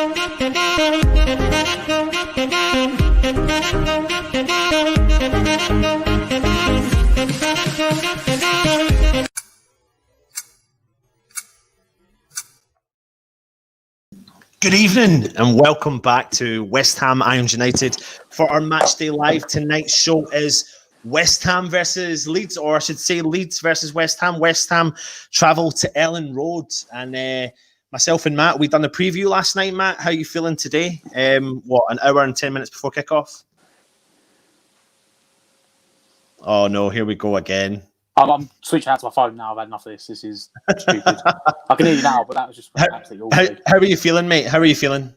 Good evening and welcome back to West Ham Irons United for our Matchday Live. Tonight's show is West Ham versus Leeds, or I should say Leeds versus West Ham. West Ham travel to Ellen Road, and myself and Matt, we done a preview last night. Matt, how are you feeling today? An hour and 10 minutes before kickoff? Oh no, here we go again. I'm switching out to my phone now. I've had enough of this. This is stupid. I can hear you now, but that was just absolutely awful. How are you feeling, mate? How are you feeling?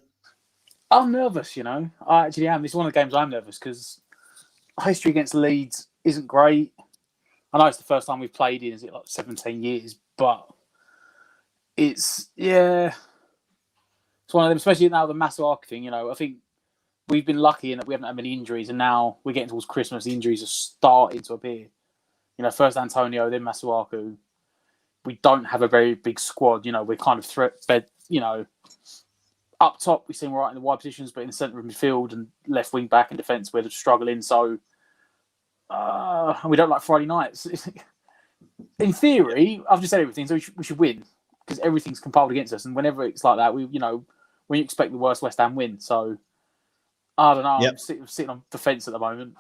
I'm nervous, you know. I actually am. This is one of the games I'm nervous because history against Leeds isn't great. I know it's the first time we've played in, 17 years, but it's one of them, especially now the Masuaku thing, you know. I think we've been lucky in that we haven't had many injuries, and now we're getting towards Christmas, the injuries are starting to appear. You know, first Antonio, then Masuaku. We don't have a very big squad. You know, we're kind of threat-fed. You know, up top we seem right in the wide positions, but in the centre of midfield and left wing back and defence we're struggling. So, and we don't like Friday nights. In theory, I've just said everything, so we should win because everything's compiled against us. And whenever it's like that, when you expect the worst West Ham win. So, I don't know. Yep. I'm sitting on the fence at the moment.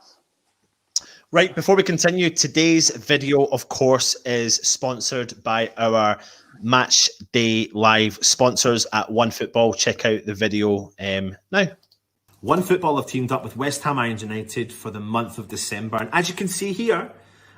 Right, before we continue, today's video, of course, is sponsored by our Match Day Live sponsors at OneFootball. Check out the video now. OneFootball have teamed up with West Ham Irons United for the month of December. And as you can see here,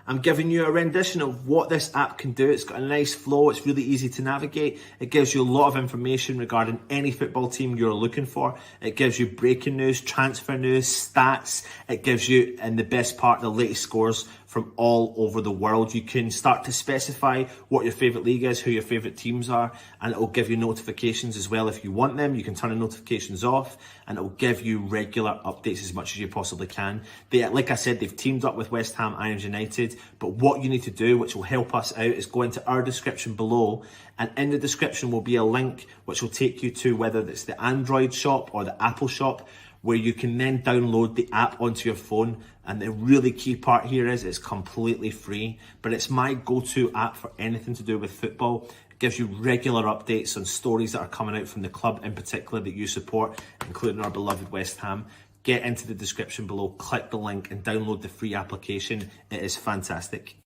I'm giving you a rendition of what this app can do. It's got a nice flow. It's really easy to navigate. It gives you a lot of information regarding any football team you're looking for. It gives you breaking news, transfer news, stats. It gives you, and the best part, the latest scores from all over the world. You can start to specify what your favourite league is, who your favourite teams are, and it will give you notifications as well if you want them. You can turn the notifications off, and it will give you regular updates as much as you possibly can. Like I said, they've teamed up with West Ham Irons United, but what you need to do, which will help us out, is go into our description below, and in the description will be a link which will take you to whether it's the Android shop or the Apple shop, where you can then download the app onto your phone. And the really key part here is it's completely free, but it's my go-to app for anything to do with football. It gives you regular updates on stories that are coming out from the club in particular that you support, including our beloved West Ham. Get into the description below, click the link and download the free application. It is fantastic.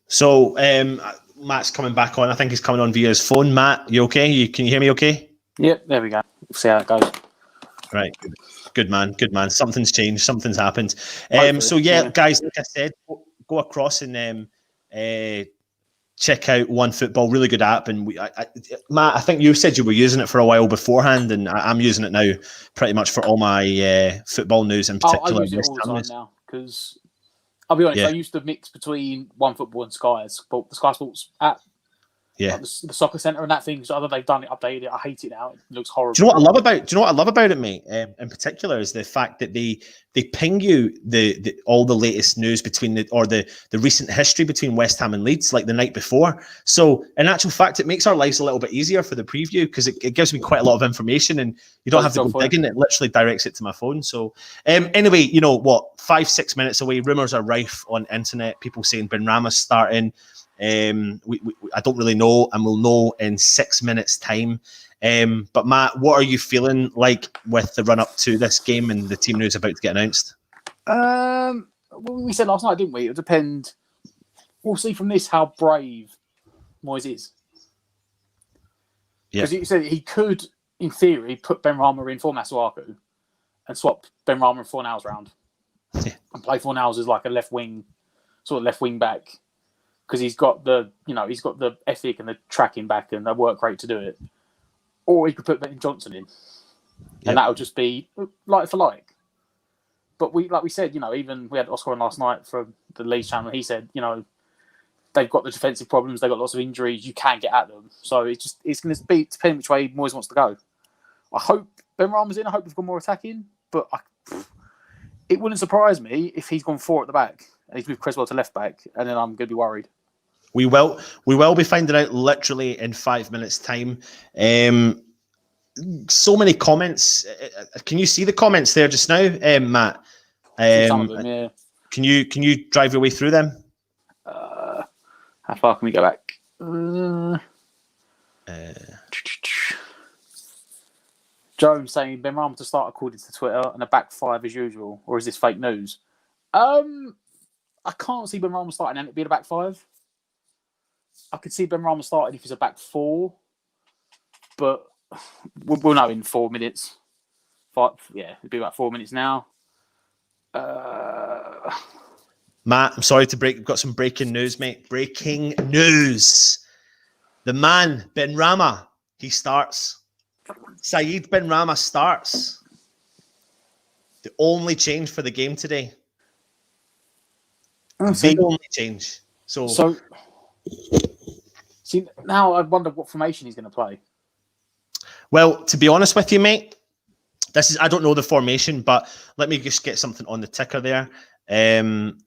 So Matt's coming back on. I think he's coming on via his phone. Matt, you okay? Can you hear me okay? Yep, there we go. We'll see how it goes. Right, good man. Something's changed, something's happened. Guys, like I said, go across and check out OneFootball. Really good app. And Matt, I think you said you were using it for a while beforehand, and I'm using it now pretty much for all my football news in particular. I use it all the time now because I'll be honest, I used to mix between OneFootball and the Sky Sports app. Yeah, like the soccer centre and that thing. So other they've done it, updated it. I hate it now. It looks horrible. Do you know what I love about it, mate? In particular, is the fact that they ping you all the latest news between the recent history between West Ham and Leeds, like the night before. So in actual fact, it makes our lives a little bit easier for the preview because it gives me quite a lot of information, and you don't have to go digging. It literally directs it to my phone. So anyway, 5-6 minutes away. Rumours are rife on internet. People saying Benrahma's starting. I don't really know, and we'll know in 6 minutes' time. But Matt, what are you feeling like with the run up to this game and the team news about to get announced? Well, we said last night, didn't we? It'll depend. We'll see from this how brave Moyes is. Because you said he could, in theory, put Benrahma in for Masuaku and swap Benrahma and Fornals round and play Fornals as like a left wing back. Because he's got the ethic and the tracking back and the work rate to do it. Or he could put Ben Johnson in. And that would just be like for like. But we said, even we had Oscar on last night from the Leeds channel. He said, they've got the defensive problems. They've got lots of injuries. You can get at them. So it's going to be depending which way Moyes wants to go. I hope Benrahma's in. I hope we've got more attacking. But it wouldn't surprise me if he's gone 4 at the back and he's moved Creswell to left back. And then I'm going to be worried. We will be finding out literally in 5 minutes' time. so many comments. Can you see the comments there just now, Matt? Some of them, yeah. Can you drive your way through them? How far can we go back? Jones saying Benrahma to start according to Twitter and a back five as usual, or is this fake news? I can't see Benrahma starting and it being a back five. I could see Benrahma starting if he's a back four, but we'll know in 4 minutes. It'd be about 4 minutes now. Matt, I'm sorry to break. We've got some breaking news, mate. Breaking news. The man, Benrahma, he starts. Saeed Benrahma starts. The only change for the game today. The only change. So, see, now I wonder what formation he's going to play. Well, to be honest with you, mate, I don't know the formation, but let me just get something on the ticker there. And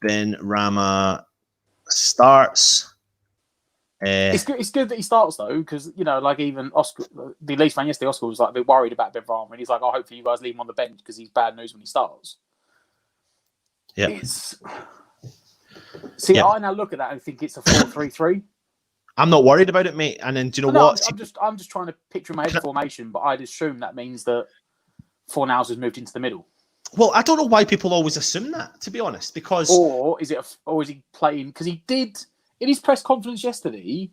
Benrahma starts. It's good that he starts though, because like even Oscar, the Leeds fan yesterday, Oscar was like a bit worried about Benrahma, and he's like, "Oh, hopefully you guys leave him on the bench because he's bad news when he starts." Yeah. I now look at that and think it's a 4-3-3. I'm not worried about it, mate. And then do you know what? I'm just trying to picture my head formation, but I'd assume that means that Fornals has moved into the middle. Well, I don't know why people always assume that, to be honest, because or is he playing? Because he did in his press conference yesterday.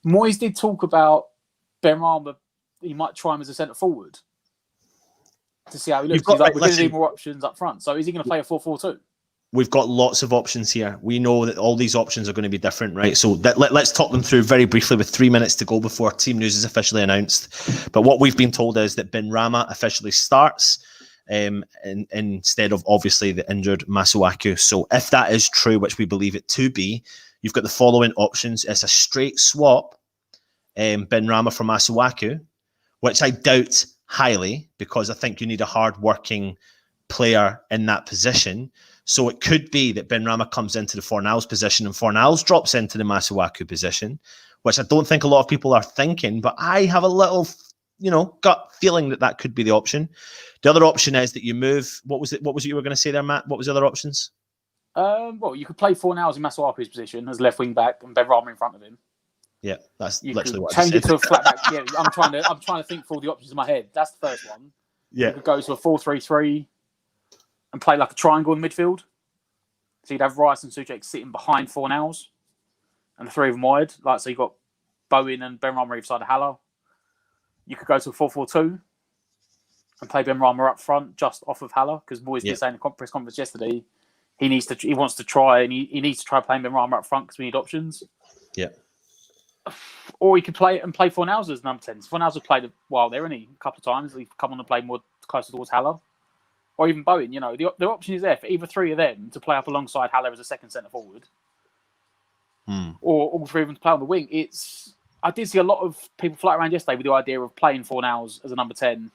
Moyes did talk about Benrahma. He might try him as a centre forward to see how he looks. He's like, we're going to need more options up front. So is he going to play a 4-4-2? We've got lots of options here. We know that all these options are going to be different, right? So let's talk them through very briefly with 3 minutes to go before team news is officially announced. But what we've been told is that Benrahma officially starts instead of obviously the injured Masuaku. So if that is true, which we believe it to be, you've got the following options. It's a straight swap, Benrahma for Masuaku, which I doubt highly because I think you need a hard-working player in that position. So it could be that Benrahma comes into the Fornals position and Fornals drops into the Masuaku position, which I don't think a lot of people are thinking, but I have a little, gut feeling that could be the option. The other option is that you move. What was it you were going to say there, Matt? What was the other options? Well, you could play Fornals in Masuaku's position as left wing back and Benrahma in front of him. Yeah, that's literally what I said. Change it to a flat back. Yeah, I'm trying to think for all the options in my head. That's the first one. Yeah. You could go to a 4-3-3 and play like a triangle in midfield. So you'd have Rice and Souček sitting behind Fornals and the three of them wide. So you've got Bowen and Benrahma either side of Haller. You could go to a 4-4-2 and play Benrahma up front just off of Haller, because Moyes did say in the press conference yesterday he wants to try and he needs to try playing Benrahma up front because we need options. Yeah. Or he could play Fornals as number 10. Fornals has played a while there, hasn't he? A couple of times. He's come on and played more closer towards Haller. Or even Bowen, the option is there for either three of them to play up alongside Haller as a second centre forward. Or all three of them to play on the wing. I did see a lot of people float around yesterday with the idea of playing Fornals as a number 10,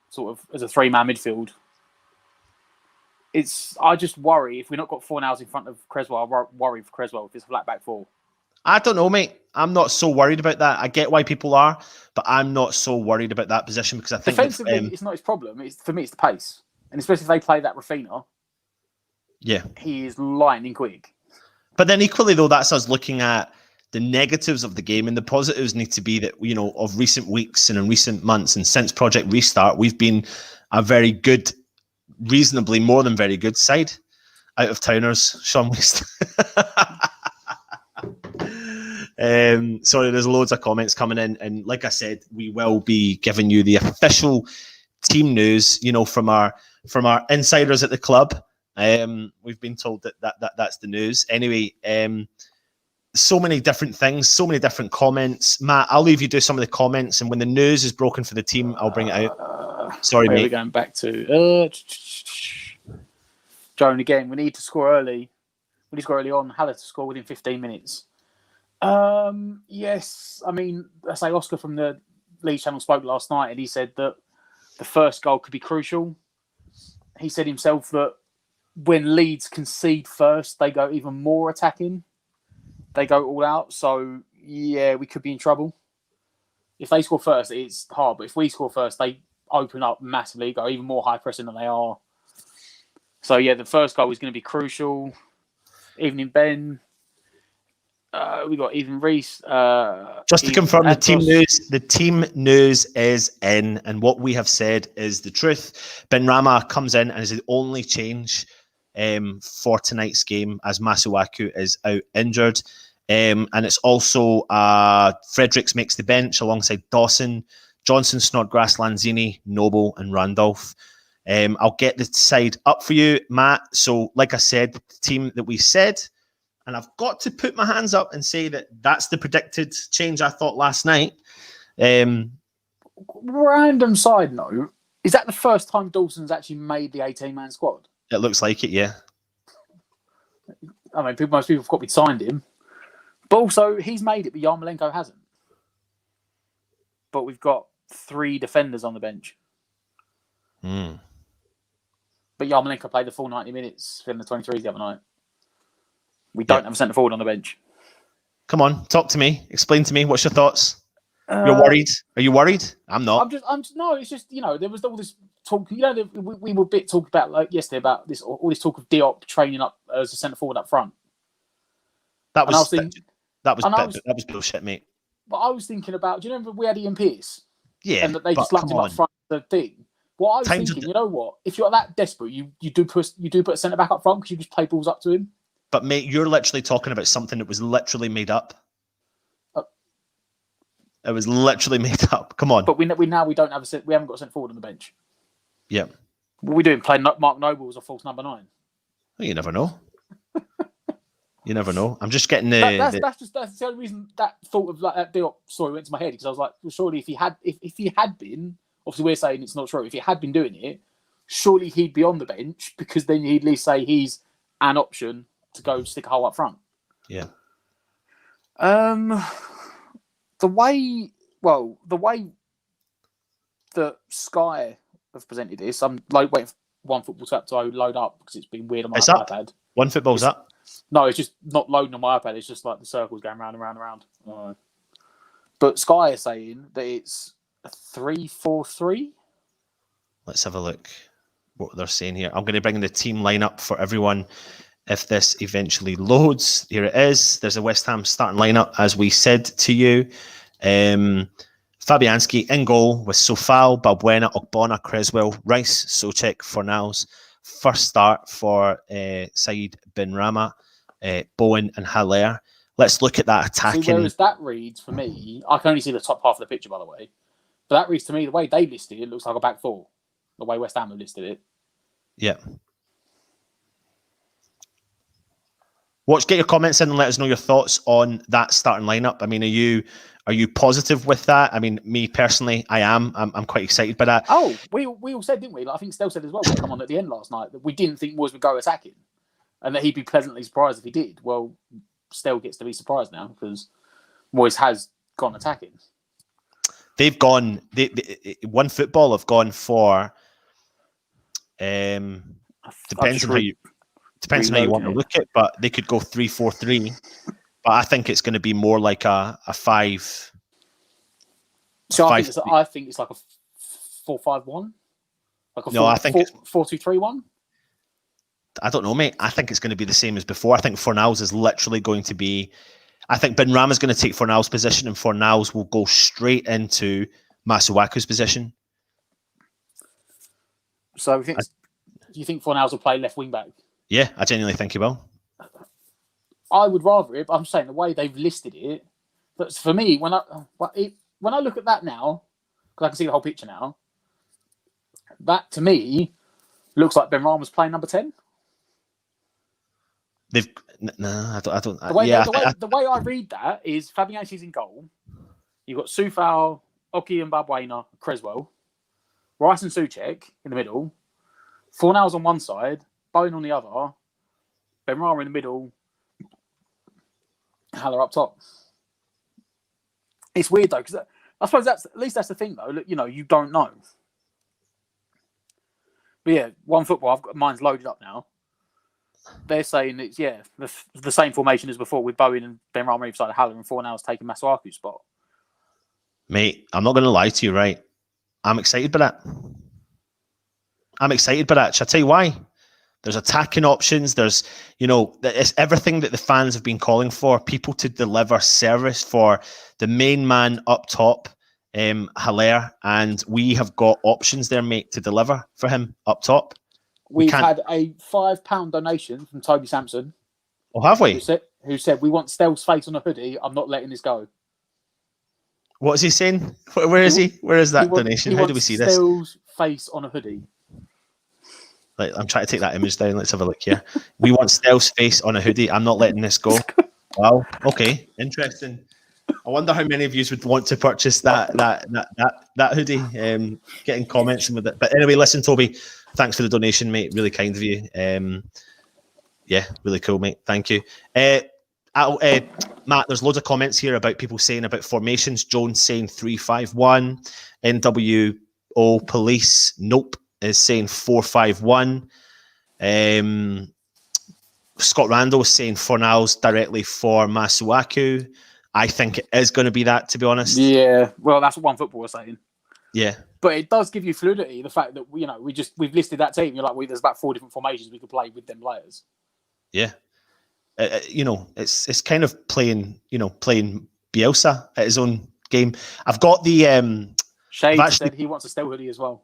sort of as a three-man midfield. I just worry if we've not got Fornals in front of Cresswell. I worry for Cresswell if it's a flat back four. I don't know, mate. I'm not so worried about that. I get why people are, but I'm not so worried about that position because I think defensively, it's not his problem. For me, it's the pace. And especially if they play that Rafinha, he is lightning quick. But then equally, though, that's us looking at the negatives of the game, and the positives need to be that, of recent weeks and in recent months and since Project Restart, we've been a very good, reasonably more than very good side. Out of towners, Sean West. Sorry, there's loads of comments coming in, and like I said, we will be giving you the official team news, from our insiders at the club. We've been told that's the news. Anyway, so many different things, so many different comments. Matt, I'll leave you do some of the comments, and when the news is broken for the team, I'll bring it out. Sorry, mate. We're going back to Joan again. We need to score early. We need to score early on. Haller to score within 15 minutes. Yes. I mean, I say Oscar from the Leeds channel spoke last night, and he said that the first goal could be crucial. He said himself that when Leeds concede first, they go even more attacking. They go all out. So, yeah, we could be in trouble. if they score first, it's hard. But if we score first, they open up massively, go even more high pressing than they are. So yeah, the first goal is going to be crucial. Evening Ben. We got Ethan Reese. Just to confirm, the team news is in, and what we have said is the truth. Ben Rama comes in and is the only change for tonight's game, as Masuaku is out injured. And it's also Fredericks makes the bench alongside Dawson, Johnson, Snodgrass, Lanzini, Noble, and Randolph. I'll get the side up for you, Matt. So, like I said, the team that we said, and I've got to put my hands up and say that that's the predicted change I thought last night. Random side note, is that the first time Dawson's actually made the 18-man squad? It looks like it, yeah. I mean, most people have got we signed him. But also, he's made it, but Yarmolenko hasn't. But we've got 3 defenders on the bench. Mm. But Yarmolenko played the full 90 minutes in the 23s the other night. We don't have a centre forward on the bench. Come on, talk to me. Explain to me. What's your thoughts? You're worried? Are you worried? I'm not. No, it's just, there was all this talk. We were a bit talking about yesterday about this, all this talk of Diop training up as a centre forward up front. That was bullshit, mate. But I was thinking about, do you remember we had Ian Pearce? Yeah. And that they just lumped him up front of the thing. What I was thinking, you know what? If you're that desperate, you do put a centre back up front because you just play balls up to him. But mate, you're literally talking about something that was literally made up. It was literally made up. Come on. But we don't have we haven't got a centre forward on the bench. Yeah. What are we doing? Playing Mark Noble as a false number 9? Well, you never know. You never know. I'm just getting that's the only reason that thought of that Diop story went to my head, because I was like, well, surely if he had been, obviously we're saying it's not true. If he had been doing it, surely he'd be on the bench, because then he'd at least say he's an option to go stick a hole up front. Yeah. The way that Sky have presented this, I'm waiting for One Football to load up because it's been weird on my iPad. One Football's up. No, it's just not loading on my iPad. It's just like the circles going round and round and round. But Sky is saying that it's a 3-4-3. Let's have a look what they're saying here. I'm going to bring in the team lineup for everyone if this eventually loads. Here it is. There's a West Ham starting lineup, as we said to you. Fabianski in goal with Sofal, Balbuena, Ogbonna, Creswell, Rice, Souček, Fornals. First start for Said Bin Rama, Bowen and Haller. Let's look at that attacking. See, whereas that reads, for me, I can only see the top half of the picture, by the way. But that reads to me, the way they listed it, looks like a back four. The way West Ham have listed it. Yeah. Get your comments in and let us know your thoughts on that starting lineup. I mean, are you positive with that? I mean, me personally, I am. I'm quite excited by that. Oh, we all said, didn't we? Like, I think Stell said as well, when we come on at the end last night, that we didn't think Moyes would go attacking and that he'd be pleasantly surprised if he did. Well, Stell gets to be surprised now because Moyes has gone attacking. They've gone. One Football have gone for. Depends on how you want to look at it, but they could go 3-4-3. But I think it's going to be more like a 5. So I think it's like a 4-5-1. Like a 4-2-3-1. I don't know, mate. I think it's going to be the same as before. I think Fornals is literally going to be. I think Ben Rama is going to take Fornals' position, and Fornals will go straight into Masuaku's position. So do you think Fornals will play left wing back? Yeah, I genuinely think he will. I would rather it, but I'm saying the way they've listed it. But for me, when I look at that now, because I can see the whole picture now, that to me looks like Ben Rama's playing number 10. I don't. The way I read that is Fabianski's in goal. You've got Sufal, Oki and Balbuena, Creswell, Rice and Souček in the middle, Fornals on one side, Bowen on the other, Ben Rama in the middle, Haller up top. It's weird though, because I suppose that's the thing though. Look, you don't know. But yeah, One Football. I've got mine's loaded up now. They're saying it's the same formation as before with Bowen and Ben Rama either side of Haller and Fornals taking Masuaku's spot. Mate, I'm not going to lie to you, right? I'm excited by that. Shall I tell you why? There's attacking options. There's, it's everything that the fans have been calling for. People to deliver service for the main man up top, Haller, and we have got options there, mate, to deliver for him up top. We've had a £5 donation from Toby Sampson. Oh, have we? Who said, we want Stell's face on a hoodie. I'm not letting this go. What is he saying? Where is he? Where is that donation? How do we see this? Stell's face on a hoodie. Like, I'm trying to take that image down. Let's have a look here. We want Stell's face on a hoodie. I'm not letting this go. Wow. Okay. Interesting. I wonder how many of you would want to purchase that hoodie. Getting comments with it. But anyway, listen, Toby, thanks for the donation, mate. Really kind of you. Yeah, really cool, mate. Thank you. Matt, there's loads of comments here about people saying about formations. Jones saying 3-5-1. NWO Police, nope, is saying 4-5-1. Scott Randall is saying Fornals directly for Masuaku. I think it is going to be that, to be honest. Yeah, well, that's what One Football was saying. Yeah, but it does give you fluidity. The fact that we've listed that team. You're like, there's about 4 different formations we could play with them players. Yeah, it's kind of playing Bielsa at his own game. I've got the Shade said he wants a Stell hoodie as well.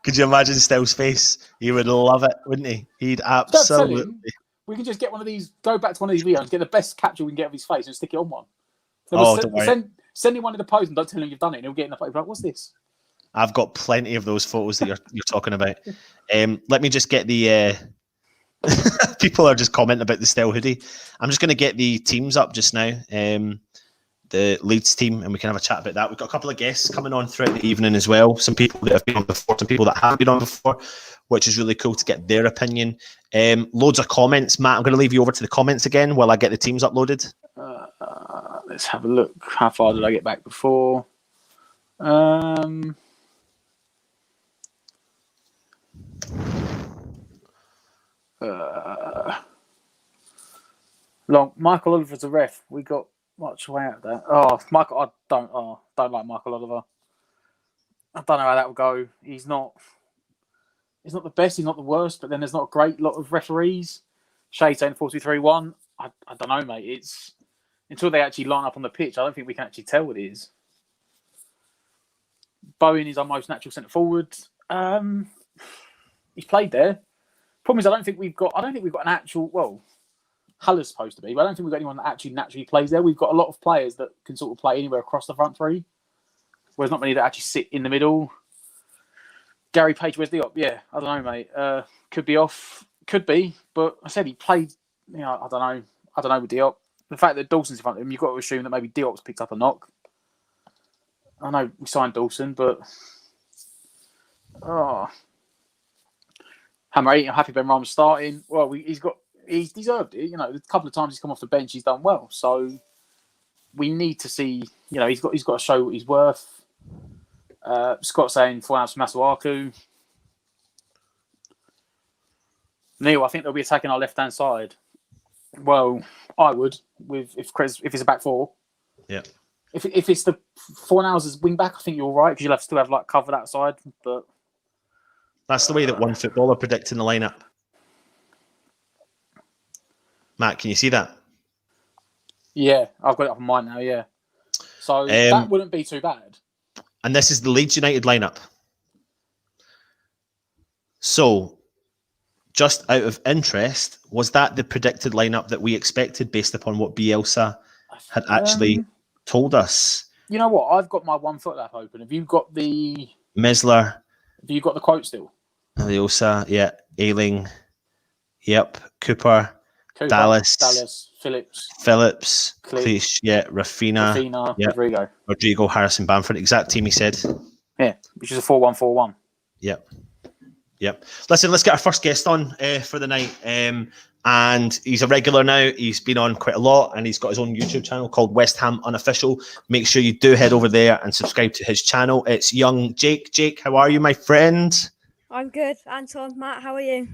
Could you imagine Stell's face? He would love it, wouldn't he? He'd absolutely. We can just get one of these. Go back to one of these videos, get the best capture we can get of his face, and stick it on one. Don't worry. Send him one of the pose and don't tell him you've done it. And he'll get in the photo. Like, what's this? I've got plenty of those photos that you're talking about. Let me just get the. People are just commenting about the Stell hoodie. I'm just going to get the teams up just now. The Leeds team, and we can have a chat about that. We've got a couple of guests coming on throughout the evening as well. Some people that have been on before, some people that haven't been on before, which is really cool to get their opinion. Loads of comments. Matt, I'm going to leave you over to the comments again while I get the teams uploaded. Let's have a look. How far did I get back before? Long Michael Oliver's a ref. We got much way out of that. Oh, Michael, I don't like Michael Oliver. I don't know how that will go. He's not the best. He's not the worst. But then there's not a great lot of referees. Shade saying 4-2-3-1. I don't know, mate. It's until they actually line up on the pitch. I don't think we can actually tell what it is. Bowen is our most natural centre forward. He's played there. Problem is, I don't think we've got an actual. Well, Haller's supposed to be, but I don't think we've got anyone that actually naturally plays there. We've got a lot of players that can sort of play anywhere across the front three, whereas not many that actually sit in the middle. Gary Page, where's Diop? Yeah, I don't know, mate. Could be off, could be, but I said he played. I don't know with Diop. The fact that Dawson's in front of him, you've got to assume that maybe Diop's picked up a knock. I know we signed Dawson, but Hammer 8, I'm happy Ben Rama's starting. Well, he's deserved it. A couple of times he's come off the bench, he's done well. So we need to see. He's got to show what he's worth. Scott saying 4 hours for Masuaku. Neil, I think they'll be attacking our left hand side. Well, I would if it's a back four. Yeah. If it's the 4 hours as wing back, I think you're right because you'll have to still have cover that side. But that's the way that One Football are predicting the lineup. Matt, can you see that? Yeah, I've got it up on mine now. Yeah, so that wouldn't be too bad. And this is the Leeds United lineup. So, just out of interest, was that the predicted lineup that we expected based upon what Bielsa had actually told us? You know what? I've got my One Foot app open. Have you got the Mesler? Have you got the quote still? Bielsa, yeah. Ailing, yep. Cooper, Dallas, Phillips, Cleach, yeah. Rafinha, yeah. Rodrigo, Harrison, Bamford. Exact team he said. Yeah, which is a 4-1-4-1. Yep. Listen, let's get our first guest on for the night. And he's a regular now. He's been on quite a lot, and he's got his own YouTube channel called West Ham Unofficial. Make sure you do head over there and subscribe to his channel. It's young Jake. Jake, how are you, my friend? I'm good. Anton, Matt, how are you?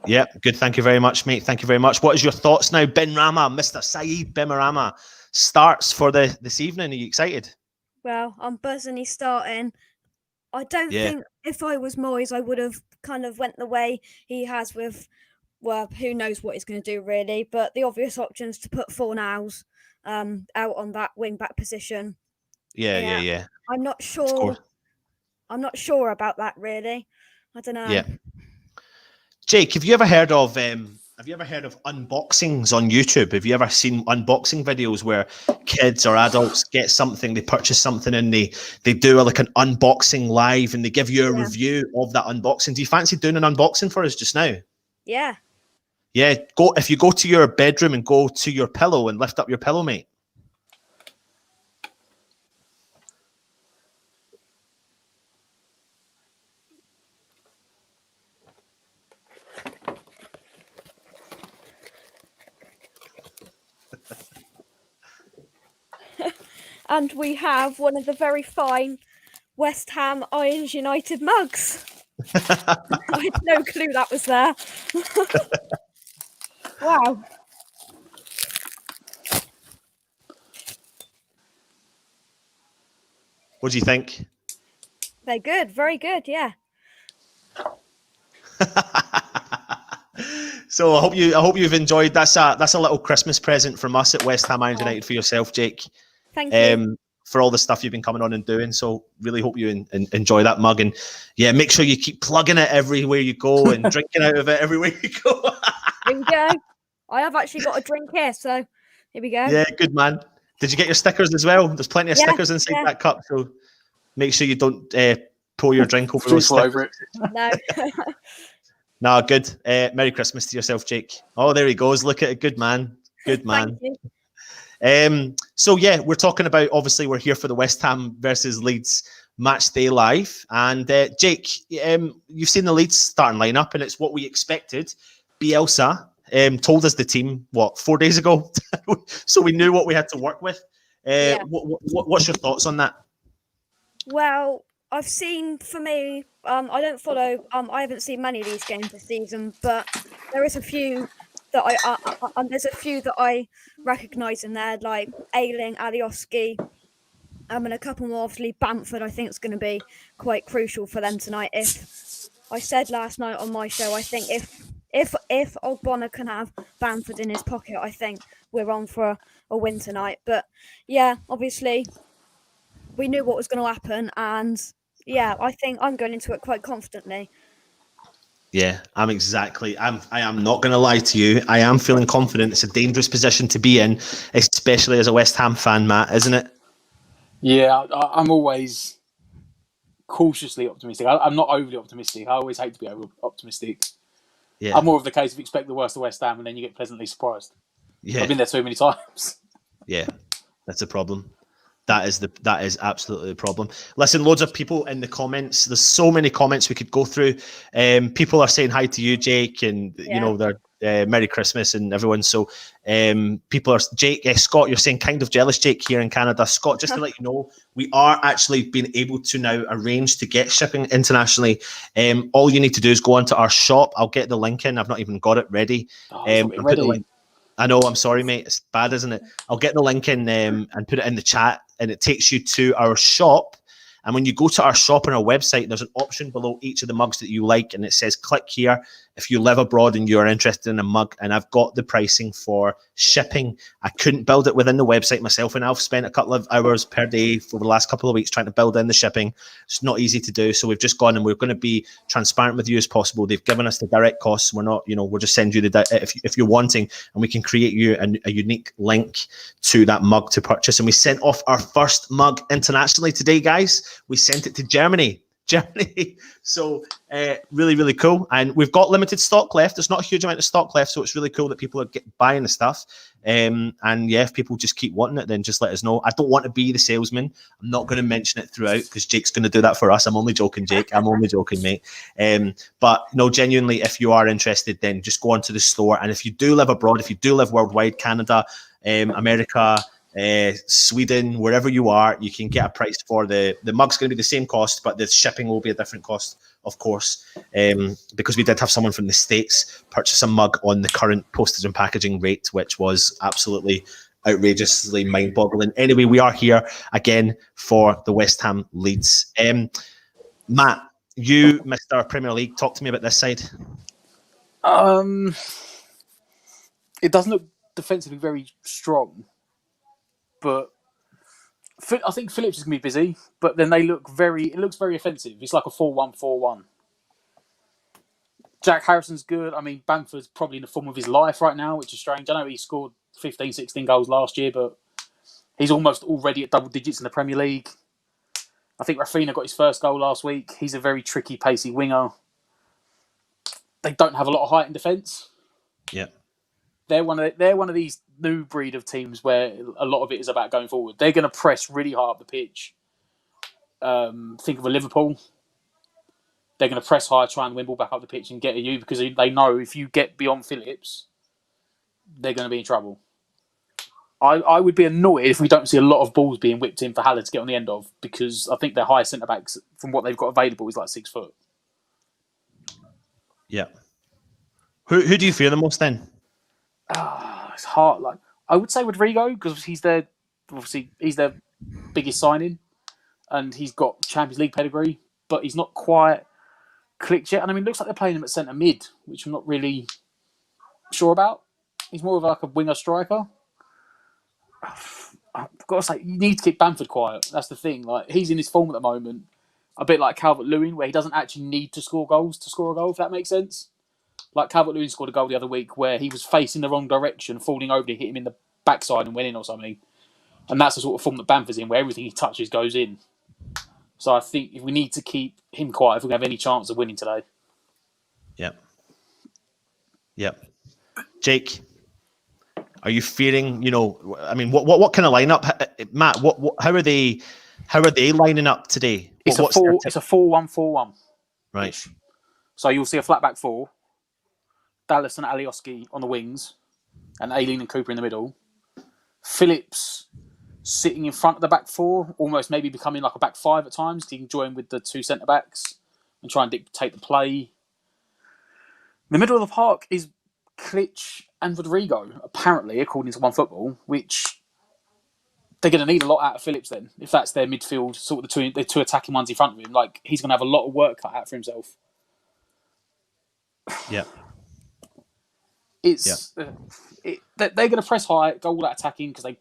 Yeah, good. Thank you very much, mate. Thank you very much. What is your thoughts now? Ben Rama, Mr. Saeed Bimarama starts for this evening. Are you excited? Well, I'm buzzing he's starting. I don't Yeah. think if I was Moyes, I would have kind of went the way he has with, well, who knows what he's going to do really, but the obvious option is to put Fornals out on that wing back position. Yeah. I'm not sure. I'm not sure about that really. I don't know. Yeah. Jake, have you ever heard of unboxings on YouTube? Have you ever seen unboxing videos where kids or adults get something, they purchase something, and they do like an unboxing live, and they give you a review of that unboxing? Do you fancy doing an unboxing for us just now? Yeah. Yeah, if you go to your bedroom and go to your pillow and lift up your pillow, mate. And we have one of the very fine West Ham Leeds United mugs. I had no clue that was there. Wow. What do you think? They're good, very good, yeah. So I hope you've enjoyed. That's a little Christmas present from us at West Ham United for yourself, Jake. Thank you. For all the stuff you've been coming on and doing. So really hope you enjoy that mug, and yeah, make sure you keep plugging it everywhere you go and drinking out of it everywhere you go. Here we go. I have actually got a drink here, so here we go. Yeah, good man. Did you get your stickers as well? There's plenty of stickers inside that cup, so make sure you don't pour your drink over those stickers. Over it. No. No, good. Merry Christmas to yourself, Jake. Oh, there he goes. Look at it. Good man. Good man. Thank you. So yeah, we're talking about, obviously we're here for the West Ham versus Leeds match day live, and Jake, you've seen the Leeds starting lineup, and it's what we expected. Bielsa told us the team 4 days ago, so we knew what we had to work with. What's your thoughts on that? Well, I've seen, for me, I don't follow. I haven't seen many of these games this season, but there is a few that I recognise in there, like Ayling, Alioski, and a couple more. Obviously, Bamford, I think, is going to be quite crucial for them tonight. If I said last night on my show, I think if Ogbonna can have Bamford in his pocket, I think we're on for a win tonight. But yeah, obviously, we knew what was going to happen, and yeah, I think I'm going into it quite confidently. Yeah, I am not going to lie to you. I am feeling confident. It's a dangerous position to be in, especially as a West Ham fan, Matt, isn't it? Yeah, I'm always cautiously optimistic. I'm not overly optimistic. I always hate to be over optimistic. Yeah. I'm more of the case of expect the worst of West Ham and then you get pleasantly surprised. Yeah. I've been there too many times. Yeah, that's a problem. That is absolutely the problem. Listen, loads of people in the comments. There's so many comments we could go through. People are saying hi to you, Jake, and you know they're Merry Christmas and everyone. So people are Scott. You're saying kind of jealous, Jake, here in Canada. Scott, just to let you know, we are actually being able to now arrange to get shipping internationally. All you need to do is go onto our shop. I'll get the link in. I've not even got it ready. I know, I'm sorry, mate. It's bad, isn't it? I'll get the link in and put it in the chat, and it takes you to our shop. And when you go to our shop on our website, there's an option below each of the mugs that you like, and it says click here if you live abroad and you're interested in a mug. And I've got the pricing for shipping. I couldn't build it within the website myself, and I've spent a couple of hours per day for the last couple of weeks trying to build in the shipping. It's not easy to do. So we've just gone, and we're going to be transparent with you as possible. They've given us the direct costs. We're not, we'll just send you if you're wanting, and we can create you a unique link to that mug to purchase. And we sent off our first mug internationally today, guys. We sent it to Germany. So really, really cool. And we've got limited stock left. There's not a huge amount of stock left, so it's really cool that people are buying the stuff. And yeah, if people just keep wanting it, then just let us know. I don't want to be the salesman. I'm not going to mention it throughout because Jake's going to do that for us. I'm only joking, Jake. I'm only joking, mate. But no, genuinely, if you are interested, then just go onto the store. And if you do live abroad, if you do live worldwide, Canada, America, Sweden, wherever you are, you can get a price for the mug's going to be the same cost, but the shipping will be a different cost, of course, because we did have someone from the States purchase a mug on the current postage and packaging rate, which was absolutely outrageously mind-boggling. Anyway, we are here again for the West Ham Leeds. Matt, you, Mr. Premier League, talk to me about this side. It doesn't look defensively very strong, but I think Phillips is going to be busy. But then it looks very offensive. It's like a 4-1-4-1. Jack Harrison's good. I mean, Bamford's probably in the form of his life right now, which is strange. I know he scored 15, 16 goals last year, but he's almost already at double digits in the Premier League. I think Rafinha got his first goal last week. He's a very tricky, pacey winger. They don't have a lot of height in defence. Yeah. They're one of these new breed of teams where a lot of it is about going forward. They're going to press really hard up the pitch. Think of a Liverpool. They're going to press high, try and win ball back up the pitch and get at you because they know if you get beyond Phillips, they're going to be in trouble. I would be annoyed if we don't see a lot of balls being whipped in for Haller to get on the end of, because I think their highest centre-backs, from what they've got available, is like 6 foot. Yeah. Who do you fear the most then? It's hard. Like, I would say Rodrigo, because he's their biggest signing, and he's got Champions League pedigree, but he's not quite clicked yet. And I mean, it looks like they're playing him at centre mid, which I'm not really sure about. He's more of like a winger striker. I've got to say, you need to keep Bamford quiet. That's the thing. Like, he's in his form at the moment, a bit like Calvert-Lewin, where he doesn't actually need to score goals to score a goal, if that makes sense. Like, Calvert-Lewin scored a goal the other week where he was facing the wrong direction, falling over to hit him in the backside and went in or something. And that's the sort of form that Bamford's in, where everything he touches goes in. So I think if we need to keep him quiet if we have any chance of winning today. Yep. Jake, are you fearing? I mean, what kind of lineup, Matt? How are they lining up today? It's a 4-1-4-1. Right. So you'll see a flat back four, Dallas and Alioski on the wings, and Aileen and Cooper in the middle. Phillips sitting in front of the back four, almost maybe becoming like a back five at times. He can join with the 2 centre backs and try and dictate the play. The middle of the park is Klitsch and Rodrigo, apparently, according to OneFootball, which they're going to need a lot out of Phillips then, if that's their midfield, sort of the two attacking ones in front of him. Like, he's going to have a lot of work cut out for himself. Yeah. They're going to press high, go all that attacking, because they're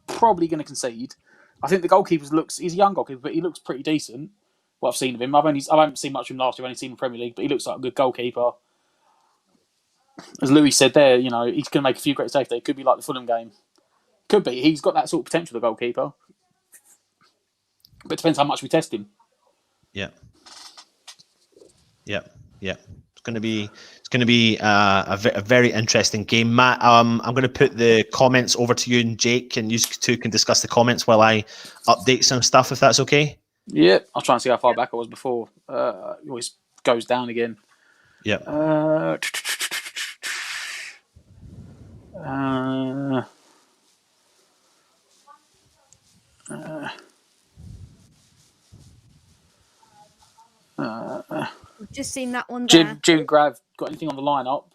probably going to concede. I think the goalkeeper he's a young goalkeeper, but he looks pretty decent. What I've seen of him, I haven't seen much of him last year. I've only seen him in the Premier League, but he looks like a good goalkeeper. As Louis said there, he's going to make a few great saves there. It could be like the Fulham game. Could be. He's got that sort of potential, the goalkeeper. But it depends how much we test him. Yeah. It's going to be a very interesting game, Matt. I'm going to put the comments over to you and Jake, and you two can discuss the comments while I update some stuff, if that's okay. Yeah, I'll try and see how far back I was before. It always goes down again. Yeah. We've just seen that one there. Jim Grav, got anything on the lineup?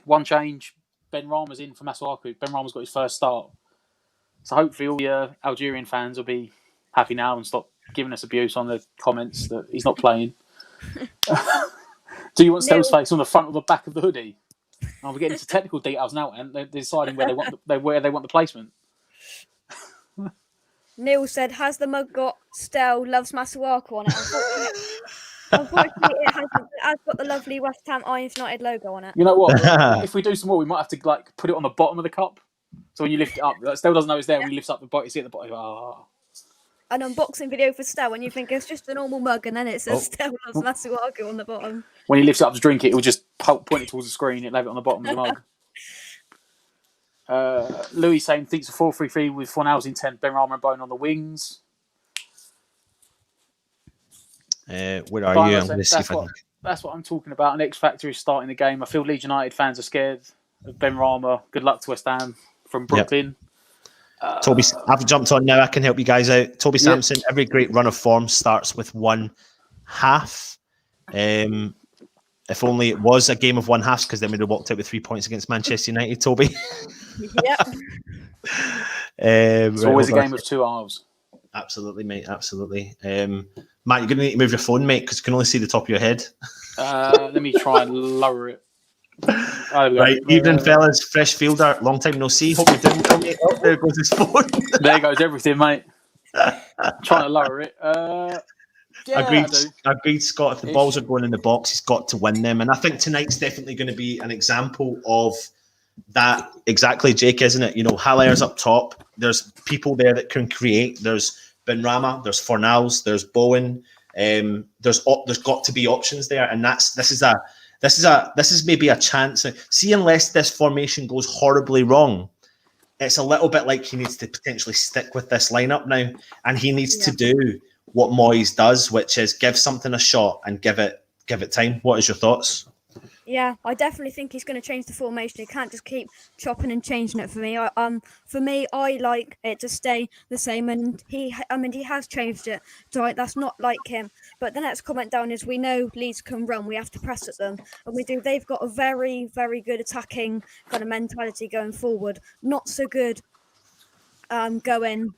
One change. Ben Rama's in for Masuaku. Ben Rama's got his first start. So hopefully all the Algerian fans will be happy now and stop giving us abuse on the comments that he's not playing. Do you want Stell's face on the front or the back of the hoodie? We're getting into technical details now, and they're deciding where they want the placement. Neil said, "Has the mug got Stell loves Masuaku on it?" Unfortunately, it has got the lovely West Ham United logo on it. You know what? If we do some more, we might have to put it on the bottom of the cup. So when you lift it up, Stell doesn't know it's there. When he lifts up the bottom, you see at the bottom. An unboxing video for Stell, and you think it's just a normal mug, and then it says Stell loves Masuaku on the bottom. When he lifts it up to drink it, it will just point it towards the screen. It'll have it on the bottom of the mug. Louis saying thinks a 4-3-3 with Fornals in 10, Ben Rama and Bone on the wings. Where are you? I'm going to see if I can... That's what I'm talking about. An X Factor is starting the game. I feel Leeds United fans are scared of Ben Rama. Good luck to West Ham. from Brooklyn. Toby, I've jumped on now. I can help you guys out. Toby Sampson, every great run of form starts with one half. If only it was a game of one halves, because then we'd have walked out with 3 points against Manchester United, Toby. Yep. It's always a game of two halves. Absolutely, mate. Absolutely. Matt, you're going to need to move your phone, mate, because you can only see the top of your head. Let me try and lower it. Right, evening, fellas. Fresh fielder. Long time no see. Hope you're doing well, mate. Oh, there goes his phone. There goes everything, mate. Trying to lower it. Agreed, Scott. If the balls are going in the box, he's got to win them. And I think tonight's definitely going to be an example of that. Exactly, Jake, isn't it? You know, Hallayer's up top. There's people there that can create. There's Benrahma, there's Fornals, there's Bowen. There's got to be options there, and this is maybe a chance. See, unless this formation goes horribly wrong, it's a little bit like he needs to potentially stick with this lineup now, and he needs to do what Moyes does, which is give something a shot and give it time. What is your thoughts? Yeah, I definitely think he's going to change the formation. He can't just keep chopping and changing it for me. I like it to stay the same, and he has changed it. So that's not like him. But the next comment down is, we know Leeds can run. We have to press at them, and we do. They've got a very, very good attacking kind of mentality going forward. Not so good I'm kind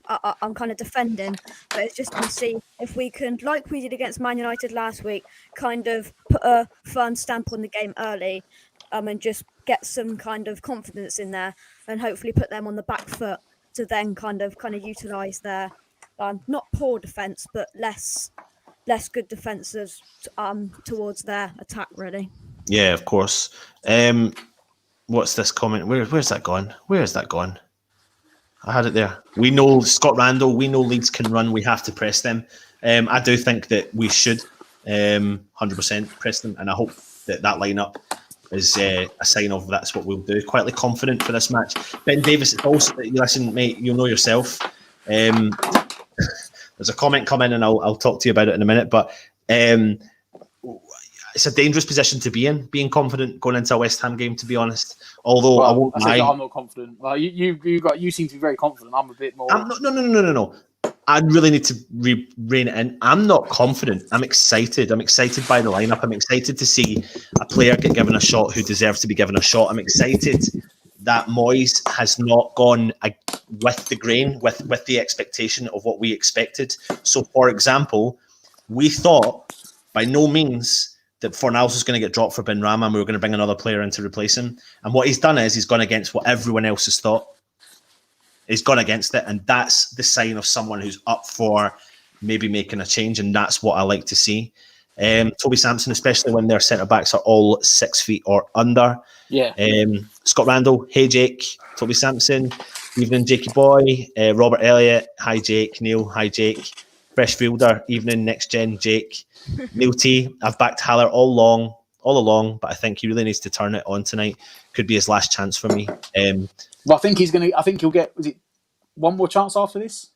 of defending, but it's just to see if we can, like we did against Man United last week, kind of put a firm stamp on the game early, and just get some kind of confidence in there, and hopefully put them on the back foot to then kind of utilise their not poor defence, but less good defences towards their attack, really. Yeah, of course. What's this comment? Where's that gone? Where is that gone? I had it there. We know Scott Randall. We know Leeds can run. We have to press them. I do think that we should 100% press them, and I hope that lineup is a sign of that's what we'll do. Quietly confident for this match. Ben Davis, also, listen, mate, you'll know yourself. There's a comment coming, and I'll talk to you about it in a minute. But it's a dangerous position to be in, being confident going into a West Ham game, to be honest. Although I won't lie, I'm not confident. Well, you seem to be very confident. I'm a bit more. No. I really need to rein it in. I'm not confident. I'm excited. I'm excited by the lineup. I'm excited to see a player get given a shot who deserves to be given a shot. I'm excited that Moyes has not gone with the grain, with the expectation of what we expected. So, for example, we thought by no means that Fornals was going to get dropped for Benrahma and we were going to bring another player in to replace him. And what he's done is he's gone against what everyone else has thought. He's gone against it, and that's the sign of someone who's up for maybe making a change, and that's what I like to see. Toby Sampson, especially when their centre-backs are all 6 feet or under. Yeah. Scott Randall, hey Jake. Toby Sampson, evening Jakey boy. Robert Elliott, hi Jake. Neil, hi Jake. Fresh fielder, evening next gen Jake. Neil T, I've backed Haller all along, but I think he really needs to turn it on tonight. Could be his last chance for me. Well, I think he'll get, was it one more chance after this?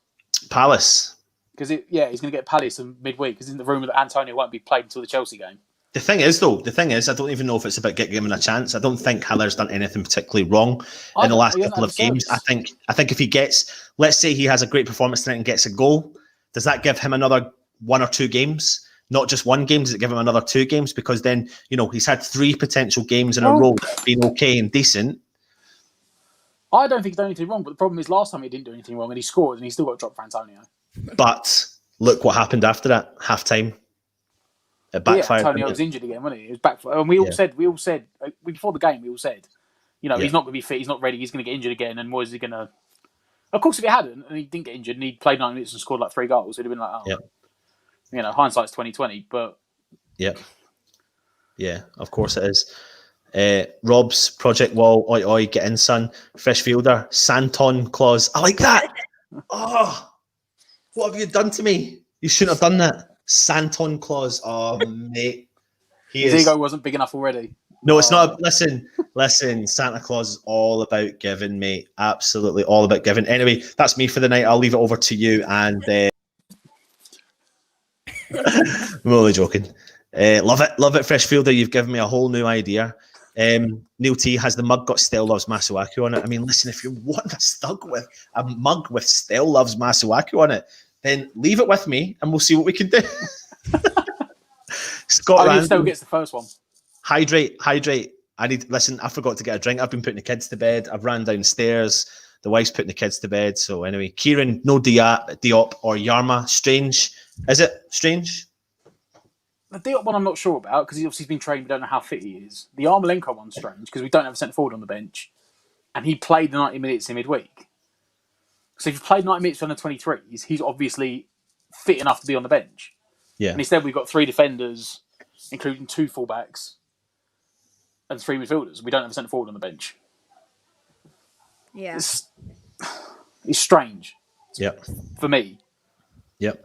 Palace. Because he's going to get Palace in midweek, because in the rumour that Antonio won't be played until the Chelsea game. The thing is, I don't even know if it's about getting him a chance. I don't think Haller's done anything particularly wrong in the last couple of games. I think if he gets, let's say he has a great performance tonight and gets a goal, does that give him another 1 or 2 games? Not just 1 game, does it give him another 2 games? Because then, he's had 3 potential games in a row that have been okay and decent. I don't think he's done anything wrong, but the problem is last time he didn't do anything wrong and he scored and he still got dropped for Antonio. But look what happened after that, half time. It backfired. Yeah, Antonio was injured again, wasn't he? It was backfired. And we all said, before the game, we all said, he's not going to be fit, he's not ready, he's going to get injured again, and Moyes is going to... Of course, if he hadn't, and he didn't get injured, and he played 9 minutes and scored like 3 goals, it'd have been like, hindsight's 20/20, but... Yeah, of course it is. Rob's Project Wall, oi oi, get in son. Fresh fielder, Santon clause. I like that. Oh, what have you done to me? You shouldn't have done that. Santon clause. Oh, mate. His ego wasn't big enough already. No, it's not. Listen. Santa Claus is all about giving, mate. Absolutely all about giving. Anyway, that's me for the night. I'll leave it over to you. And I'm only joking. Love it, fresh fielder. You've given me a whole new idea. Neil T has the mug got Still Loves Masuaku on it. I mean, listen, if you're wanting stuck with a mug with Still Loves Masuaku on it, then leave it with me and we'll see what we can do. Scott Randall still gets the first one. Hydrate. Listen, I forgot to get a drink. I've been putting the kids to bed. I've ran downstairs. The wife's putting the kids to bed. So anyway, Kieran, no Diop or Yarma. Strange. Is it Strange? The Diop one I'm not sure about because he's obviously been trained. We don't know how fit he is. The Yarmolenko one's strange because we don't have a centre forward on the bench. And he played the 90 minutes in midweek. So if you've played 90 minutes on the 23s, he's obviously fit enough to be on the bench. Yeah. And instead we've got 3 defenders, including 2 fullbacks and 3 midfielders. We don't have a centre forward on the bench. Yeah. It's strange. Yep. For me. Yep.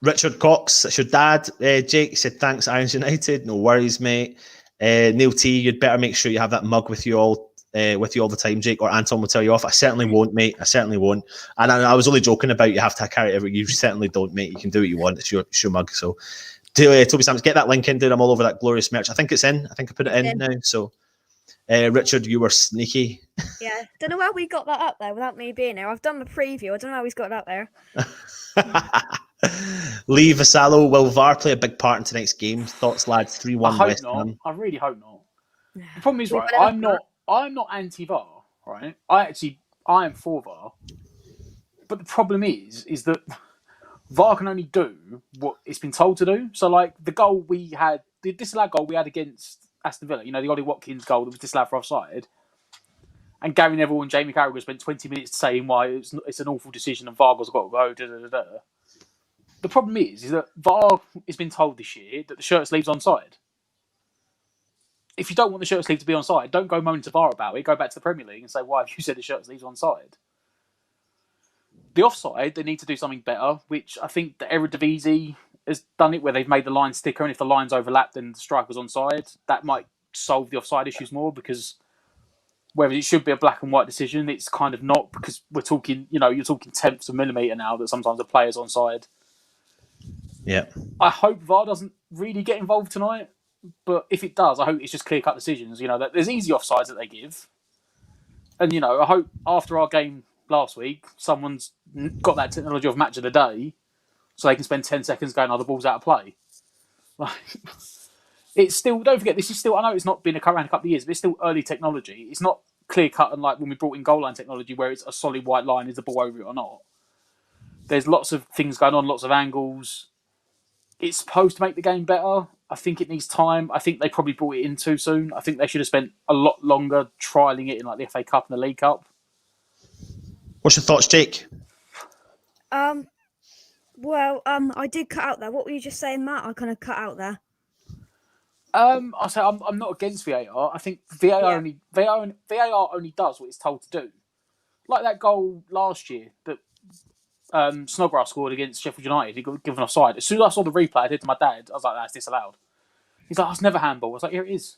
Richard Cox, that's your dad. Jake said, thanks, Irons United. No worries, mate. Neil T, you'd better make sure you have that mug with you all the time, Jake, or Anton will tell you off. I certainly won't, mate. I certainly won't. And I was only joking about you have to carry it. You certainly don't, mate. You can do what you want. It's your mug. So, Toby Sams, get that link in, dude. I'm all over that glorious merch. I think it's in. I think I put it in now. So, Richard, you were sneaky. Yeah. Don't know how we got that up there without me being there. I've done the preview. I don't know how he's got that there. I Lee Vasallo, will VAR play a big part in tonight's game? Thoughts, lads? 3-1 hope West not. Ham. I really hope not. The problem is, right, I'm not anti-VAR, right? I am for VAR. But the problem is that VAR can only do what it's been told to do. So, like, the disallowed goal we had against Aston Villa, the Ollie Watkins goal that was disallowed for offside, and Gary Neville and Jamie Carragher spent 20 minutes saying why it's an awful decision and VAR's got to go, da-da-da-da. The problem is that VAR has been told this year that the shirt sleeve's onside. If you don't want the shirt sleeve to be onside, don't go moaning to VAR about it. Go back to the Premier League and say, why have you said the shirt sleeve's onside? The offside, they need to do something better, which I think the Eredivisie has done it, where they've made the line sticker, and if the lines overlap, then the striker's onside. That might solve the offside issues more, because whether it should be a black and white decision, it's kind of not, because we're talking, you're talking tenths of a millimetre now that sometimes the player's onside. Yeah. I hope VAR doesn't really get involved tonight, but if it does, I hope it's just clear-cut decisions. That there's easy offsides that they give, and I hope after our game last week, someone's got that technology of match of the day, so they can spend 10 seconds going, "Oh, the ball's out of play." It's still. Don't forget, this is still. I know it's not been around a couple of years, but it's still early technology. It's not clear-cut, and like when we brought in goal line technology, where it's a solid white line, is the ball over it or not? There's lots of things going on, lots of angles. It's supposed to make the game better. I think it needs time. I think they probably brought it in too soon. I think they should have spent a lot longer trialling it in like the FA Cup and the League Cup. What's your thoughts, Jake? Well, I did cut out there. What were you just saying, Matt? I kind of cut out there. I say I'm not against VAR. I think VAR only does what it's told to do. Like that goal last year that Snodgrass scored against Sheffield United. He got given offside. As soon as I saw the replay, I did to my dad, I was like, "That's disallowed." He's like, "That's never handball." I was like, "Here it is."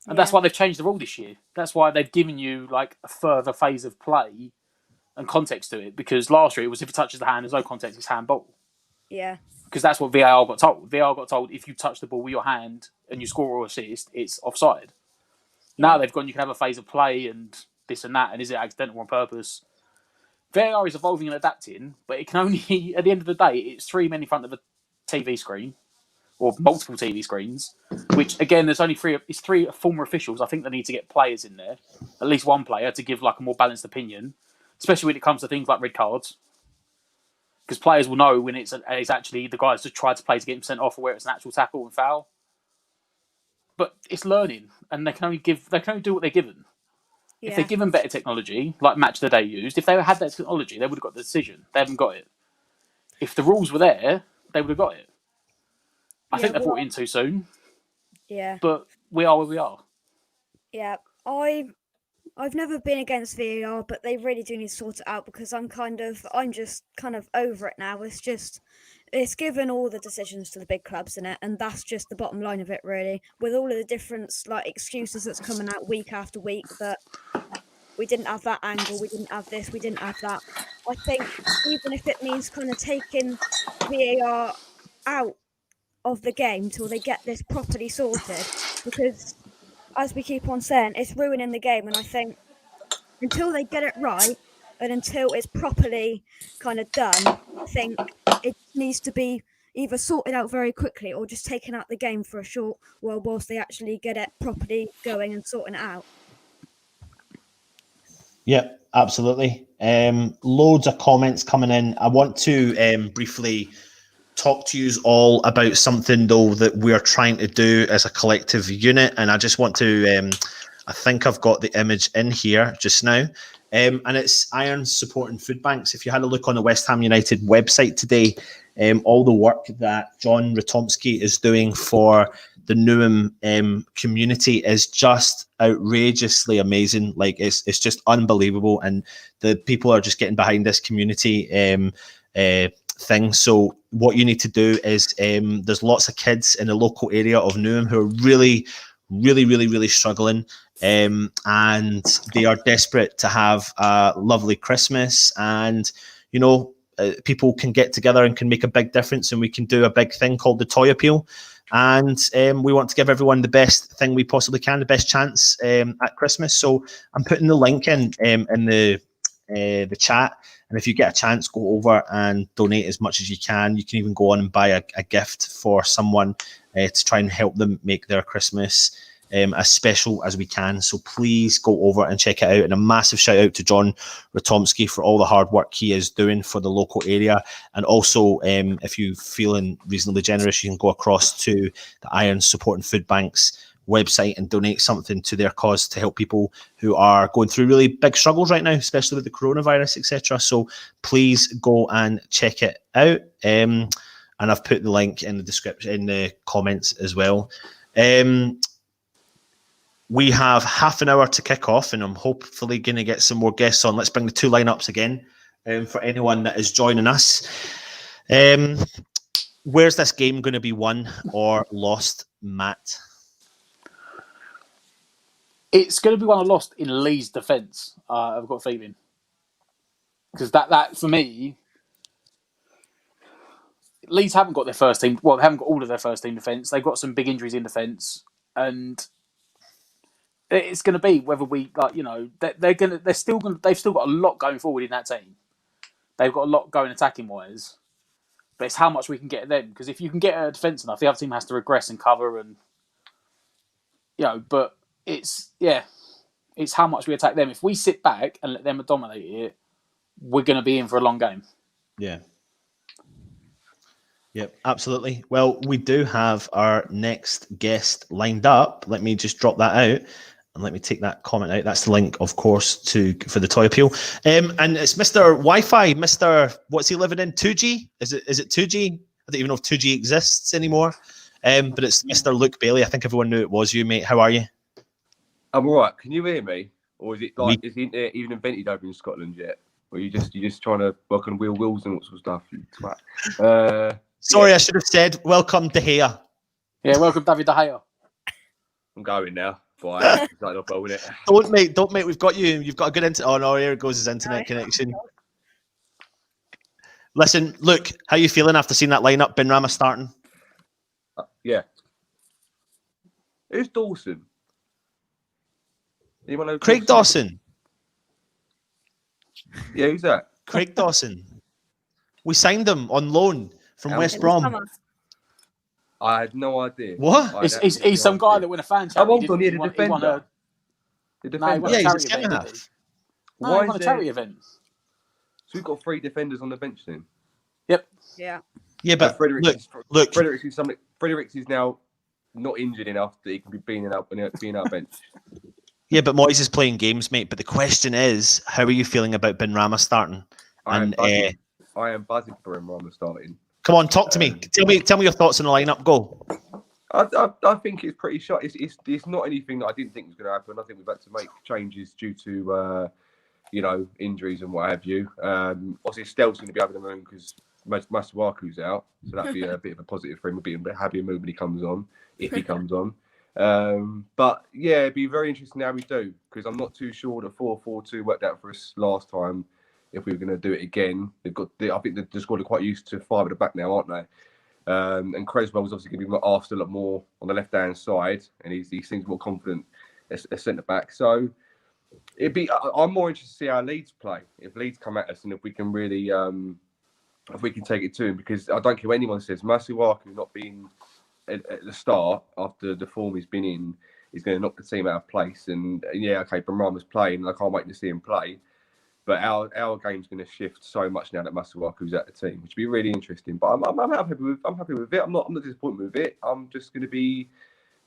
And that's why they've changed the rule this year. That's why they've given you like a further phase of play and context to it. Because last year it was if it touches the hand, there's no context, it's handball. Yeah. Because that's what VAR got told. VAR got told if you touch the ball with your hand and you score or assist, it's offside. Now they've gone, you can have a phase of play and this and that, and is it accidental on purpose? VAR is evolving and adapting, but it can only, at the end of the day, it's 3 men in front of a TV screen, or multiple TV screens, which, again, there's only 3, it's 3 former officials. I think they need to get players in there, at least one player, to give like a more balanced opinion, especially when it comes to things like red cards. Because players will know when it's actually the guys just tried to play to get him sent off, or where it's an actual tackle and foul. But it's learning, and they can only do what they're given. Yeah. If they're given better technology, like Match of the Day used, if they had that technology, they would have got the decision. They haven't got it. If the rules were there, they would have got it. I think they brought it in too soon. Yeah. But we are where we are. Yeah. I've never been against VAR, but they really do need to sort it out, because I'm just kind of over it now. It's given all the decisions to the big clubs in it, and that's just the bottom line of it, really. With all of the different like excuses that's coming out week after week, that we didn't have that angle, we didn't have this, we didn't have that. I think even if it means kind of taking VAR out of the game till they get this properly sorted, because as we keep on saying, it's ruining the game. And I think until they get it right and until it's properly kind of done, I think it needs to be either sorted out very quickly or just taken out the game for a short while whilst they actually get it properly going and sorting it out. Yep, absolutely. Loads of comments coming in. I want to briefly talk to you all about something though that we're trying to do as a collective unit, and I just want to I think I've got the image in here just now, and it's Iron supporting food banks. If you had a look on the West Ham United website today, all the work that John Ratomski is doing for the Newham community is just outrageously amazing. Like it's just unbelievable, and the people are just getting behind this community thing. So what you need to do is there's lots of kids in the local area of Newham who are really struggling, and they are desperate to have a lovely Christmas, and you know, people can get together and can make a big difference, and we can do a big thing called the Toy Appeal. And we want to give everyone the best thing we possibly can, the best chance at Christmas. So I'm putting the link in the chat, and if you get a chance, go over and donate as much as you can. You can even go on and buy a gift for someone to try and help them make their Christmas as special as we can. So please go over and check it out. And a massive shout out to John Ratomski for all the hard work he is doing for the local area. And also, if you're feeling reasonably generous, you can go across to the Iron Supporting Food Bank's website and donate something to their cause to help people who are going through really big struggles right now, especially with the coronavirus, etc. So please go and check it out. And I've put the link in the description, in the comments as well. We have half an hour to kick off, and I'm hopefully going to get some more guests on. Let's bring the two lineups again for anyone that is joining us. Where's this game going to be won or lost, Matt? It's going to be won or lost in Leeds' defence. I've got a feeling, because that for me, Leeds haven't got their first team. Well, they haven't got all of their first team defence. They've got some big injuries in defence, and it's going to be whether we they've still got a lot going forward in that team. They've got a lot going attacking wise, but it's how much we can get at them. Because if you can get a defence enough, the other team has to regress and cover, and but it's how much we attack them. If we sit back and let them dominate it, we're going to be in for a long game. Yeah. Yep, absolutely. Well, we do have our next guest lined up. Let me just drop that out. And let me take that comment out. That's the link, of course, for the Toy Appeal. And it's Mr. Wi-Fi, Mr. What's he living in? 2G? Is it 2G? I don't even know if 2G exists anymore. But it's Mr. Luke Bailey. I think everyone knew it was you, mate. How are you? I'm all right. Can you hear me? Or is it like is the internet even invented over in Scotland yet? Or you're just trying to work on wheels and all sorts of stuff? Sorry, I should have said welcome De Gea. Yeah, welcome David De Gea. I'm going now. Bye. Don't mate. We've got you. You've got a good internet. Oh no, here goes his internet connection. Listen, Luke, how you feeling after seeing that lineup? Benrahma starting. Yeah. Who's Dawson? Anyone know Craig Dawson. Yeah, who's that? Craig Dawson. We signed him on loan from West Brom. I had no idea. What? He's some guy that won a fan charity. Hold on, he had a defender. No, he won a charity event. He won a charity event. So we've got 3 defenders on the bench then? Yep. Yeah. Yeah, but look. Fredericks is now not injured enough that he can be being our bench. Yeah, but Moyes is playing games, mate. But the question is, how are you feeling about Benrahma starting? I am buzzing for Benrahma starting. Come on, talk to me. Tell me your thoughts on the lineup. Go. I think it's pretty shot. It's not anything that I didn't think was going to happen. I think we've had to make changes due to injuries and what have you. Obviously, Stell's going to be over the moon because Masuaku's out, so that'd be a bit of a positive for him. We'll be in a happy mood when he comes on, if he comes on. But yeah, it'd be very interesting how we do, because I'm not too sure that 4-4-2 worked out for us last time. If we were going to do it again, I think the squad are quite used to 5 at the back now, aren't they? And Creswell's obviously going to be asked a lot more on the left-hand side, and he seems more confident as centre-back. So I'm more interested to see how Leeds play. If Leeds come at us and if we can really, if we can take it to him, because I don't care what anyone says, Masuaku not being at the start after the form he's been in is going to knock the team out of place. And yeah, okay, Benrahma's playing, and I can't wait to see him play. But our game's going to shift so much now that Masuaku's at the team, which would be really interesting. But I'm happy with it. I'm not disappointed with it. I'm just going to be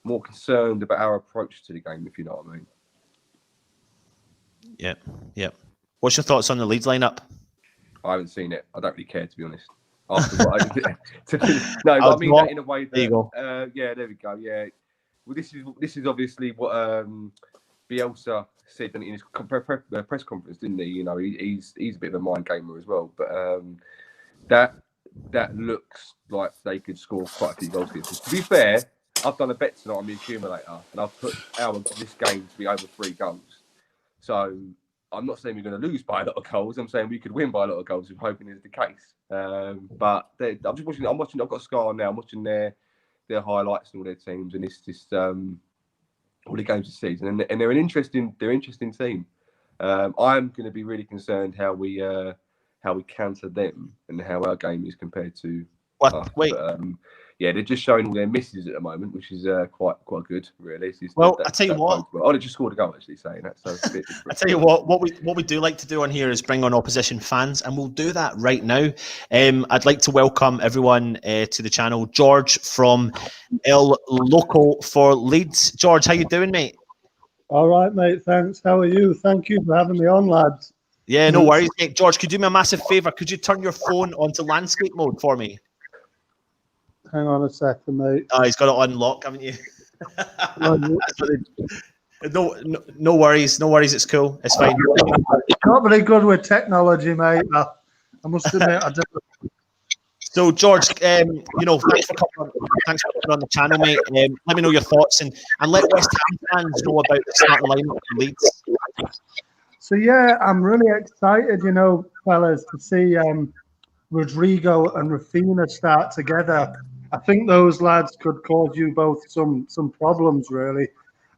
more concerned about our approach to the game, if you know what I mean. Yeah. What's your thoughts on the Leeds lineup? I haven't seen it. I don't really care, to be honest. After what no, but I mean that in a way that. There you go. Yeah, there we go. Yeah, well, this is obviously what Bielsa said in his press conference, didn't he? You know, he's a bit of a mind gamer as well. But that looks like they could score quite a few goals here. To be fair, I've done a bet tonight on the accumulator, and I've put this game to be over 3 goals. So I'm not saying we're going to lose by a lot of goals. I'm saying we could win by a lot of goals. I'm hoping is the case. But I'm just watching. I've got Sky on now. I'm watching their highlights and all their teams, and it's just all the games this season, and they're an interesting team. I'm going to be really concerned how we counter them and how our game is compared to. What? Wait. But, yeah, they're just showing all their misses at the moment, which is quite good, really. I tell you what. Oh, they just scored a goal, actually, saying that. So I tell you what we do like to do on here is bring on opposition fans, and we'll do that right now. I'd like to welcome everyone to the channel. George from El Loco for Leeds. George, how you doing, mate? All right, mate. Thanks. How are you? Thank you for having me on, lads. Yeah, no worries, mate. George, could you do me a massive favour? Could you turn your phone onto landscape mode for me? Hang on a second, mate. Oh, he's got it on lock, haven't you? No worries. It's cool. It's fine. Not very good with technology, mate. I must admit, I don't. So, George, thanks for coming on the channel, mate. Let me know your thoughts and let West Ham fans know about the starting lineup for Leeds. So, yeah, I'm really excited, fellas, to see Rodrigo and Rafinha start together. I think those lads could cause you both some problems, really.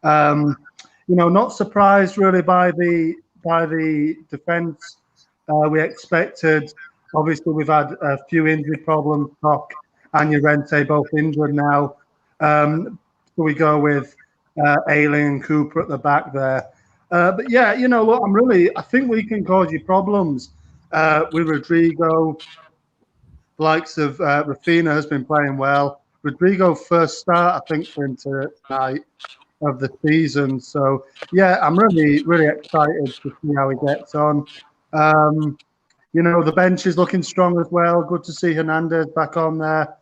Not surprised really by the defence. We expected. Obviously, we've had a few injury problems. Koch and Llorente both injured now. So we go with Ayling and Cooper at the back there. But yeah, look, I think we can cause you problems with Rodrigo. The likes of Rafinha has been playing well. Rodrigo first start, I think, for him tonight of the season. So, yeah, I'm really, really excited to see how he gets on. The bench is looking strong as well. Good to see Hernandez back on there.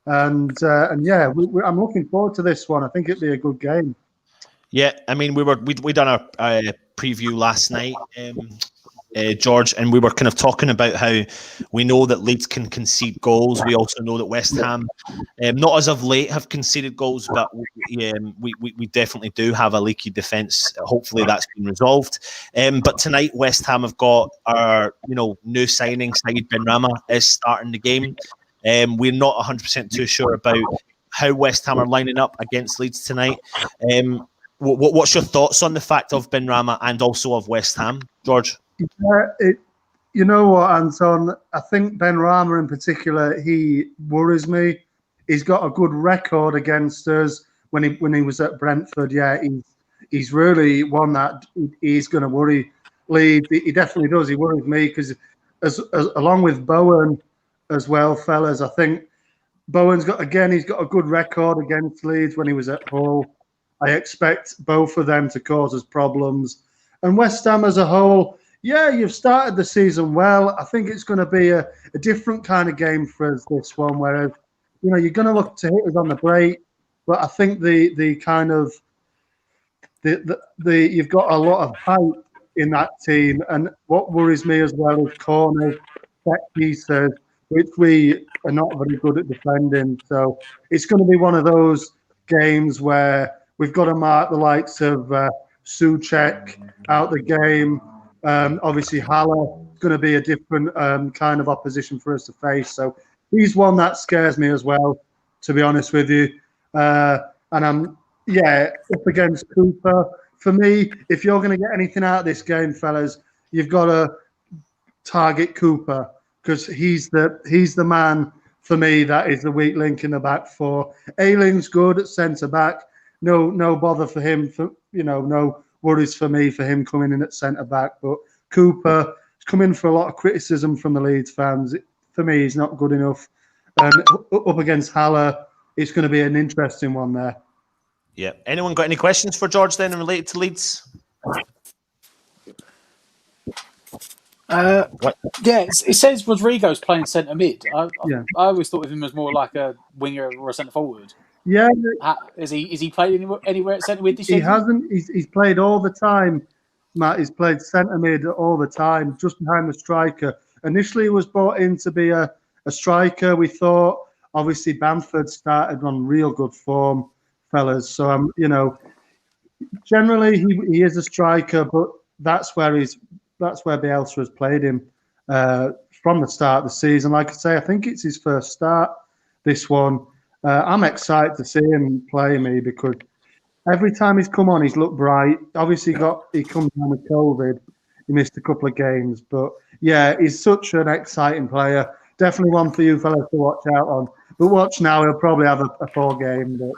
And yeah, I'm looking forward to this one. I think it'd be a good game. Yeah, I mean, we done a preview last night, George, and we were kind of talking about how we know that Leeds can concede goals. We also know that West Ham, not as of late, have conceded goals, but we definitely do have a leaky defence. Hopefully that's been resolved. But tonight, West Ham have got our new signing, Saeed Benrahma, is starting the game. We're not 100% too sure about how West Ham are lining up against Leeds tonight. What's your thoughts on the fact of Benrahma and also of West Ham, George? You know what, Anton? I think Benrahma in particular, he worries me. He's got a good record against us when he was at Brentford. Yeah, he's really one that he's going to worry Leeds. He definitely does. He worries me because as along with Bowen as well, fellas. I think Bowen's he's got a good record against Leeds when he was at Hull. I expect both of them to cause us problems. And West Ham as a whole, yeah, you've started the season well. I think it's going to be a different kind of game for us, this one, whereas, you're going to look to hit us on the break. But I think the kind of you've got a lot of height in that team. And what worries me as well is corners, set pieces, which we are not very good at defending. So it's going to be one of those games where we've got to mark the likes of Souček out the game. Obviously, Haller is going to be a different kind of opposition for us to face. So he's one that scares me as well, to be honest with you. And I'm up against Cooper. For me, if you're going to get anything out of this game, fellas, you've got to target Cooper, because he's the man for me that is the weak link in the back four. Ayling's good at centre back. No bother for him. No worries for me for him coming in at centre back. But Cooper is coming for a lot of criticism from the Leeds fans. For me, he's not good enough. And up against Haller, it's going to be an interesting one there. Yeah. Anyone got any questions for George then related to Leeds? It says Rodrigo's playing centre mid. I always thought of him as more like a winger or a centre forward. Yeah. Is he played anywhere at centre mid this season? He hasn't. He's played all the time, Matt. He's played centre mid all the time, just behind the striker. Initially, he was brought in to be a striker. We thought, obviously, Bamford started on real good form, fellas. So, generally he is a striker, but that's where Bielsa has played him from the start of the season. Like I say, I think it's his first start, this one. I'm excited to see him play me, because every time he's come on, he's looked bright. Obviously, he comes down with COVID. He missed a couple of games. But, yeah, he's such an exciting player. Definitely one for you fellas to watch out on. But watch now, he'll probably have a poor game. But,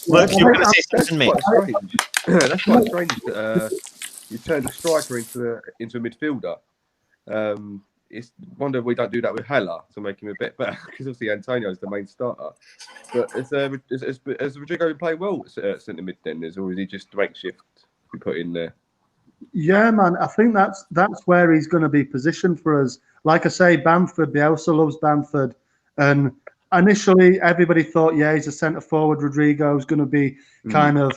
Look, you were going to say something, mate. That's quite strange that you turned a striker into a midfielder. It's wonder if we don't do that with Haller to make him a bit better, because obviously Antonio's the main starter. But has Rodrigo been playing well at centre mid then, or is he just makeshift we put in there? Yeah, man, I think that's where he's going to be positioned for us. Like I say, Bamford, Bielsa loves Bamford, and initially everybody thought, he's a centre forward. Rodrigo's going to be kind of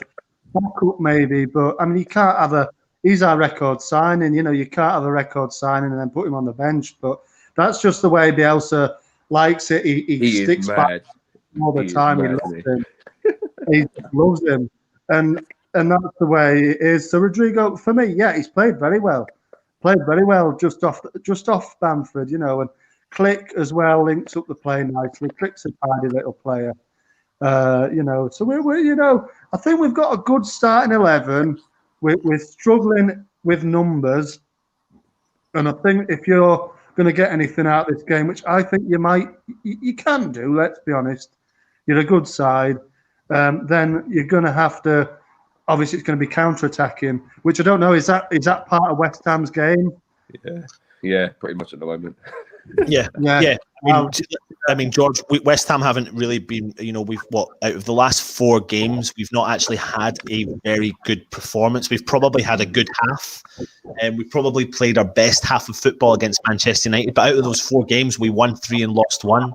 backup maybe, but I mean, you can't have he's our record signing. You can't have a record signing and then put him on the bench. But that's just the way Bielsa likes it. He sticks back all the time. He loves him. He loves him, and that's the way it is. So Rodrigo, for me, he's played very well. Just off Bamford, and Click as well links up the play nicely. Click's a tidy little player. So we're I think we've got a good starting 11. We're struggling with numbers, and I think if you're going to get anything out of this game, which I think you can do, let's be honest, you're a good side, then you're going to have to, obviously it's going to be counter-attacking, which I don't know, is that part of West Ham's game? Yeah, pretty much at the moment. Yeah. I mean, George, West Ham haven't really been, out of the last 4 games, we've not actually had a very good performance. We've probably had a good half, and we probably played our best half of football against Manchester United. But out of those 4 games, we won 3 and lost 1.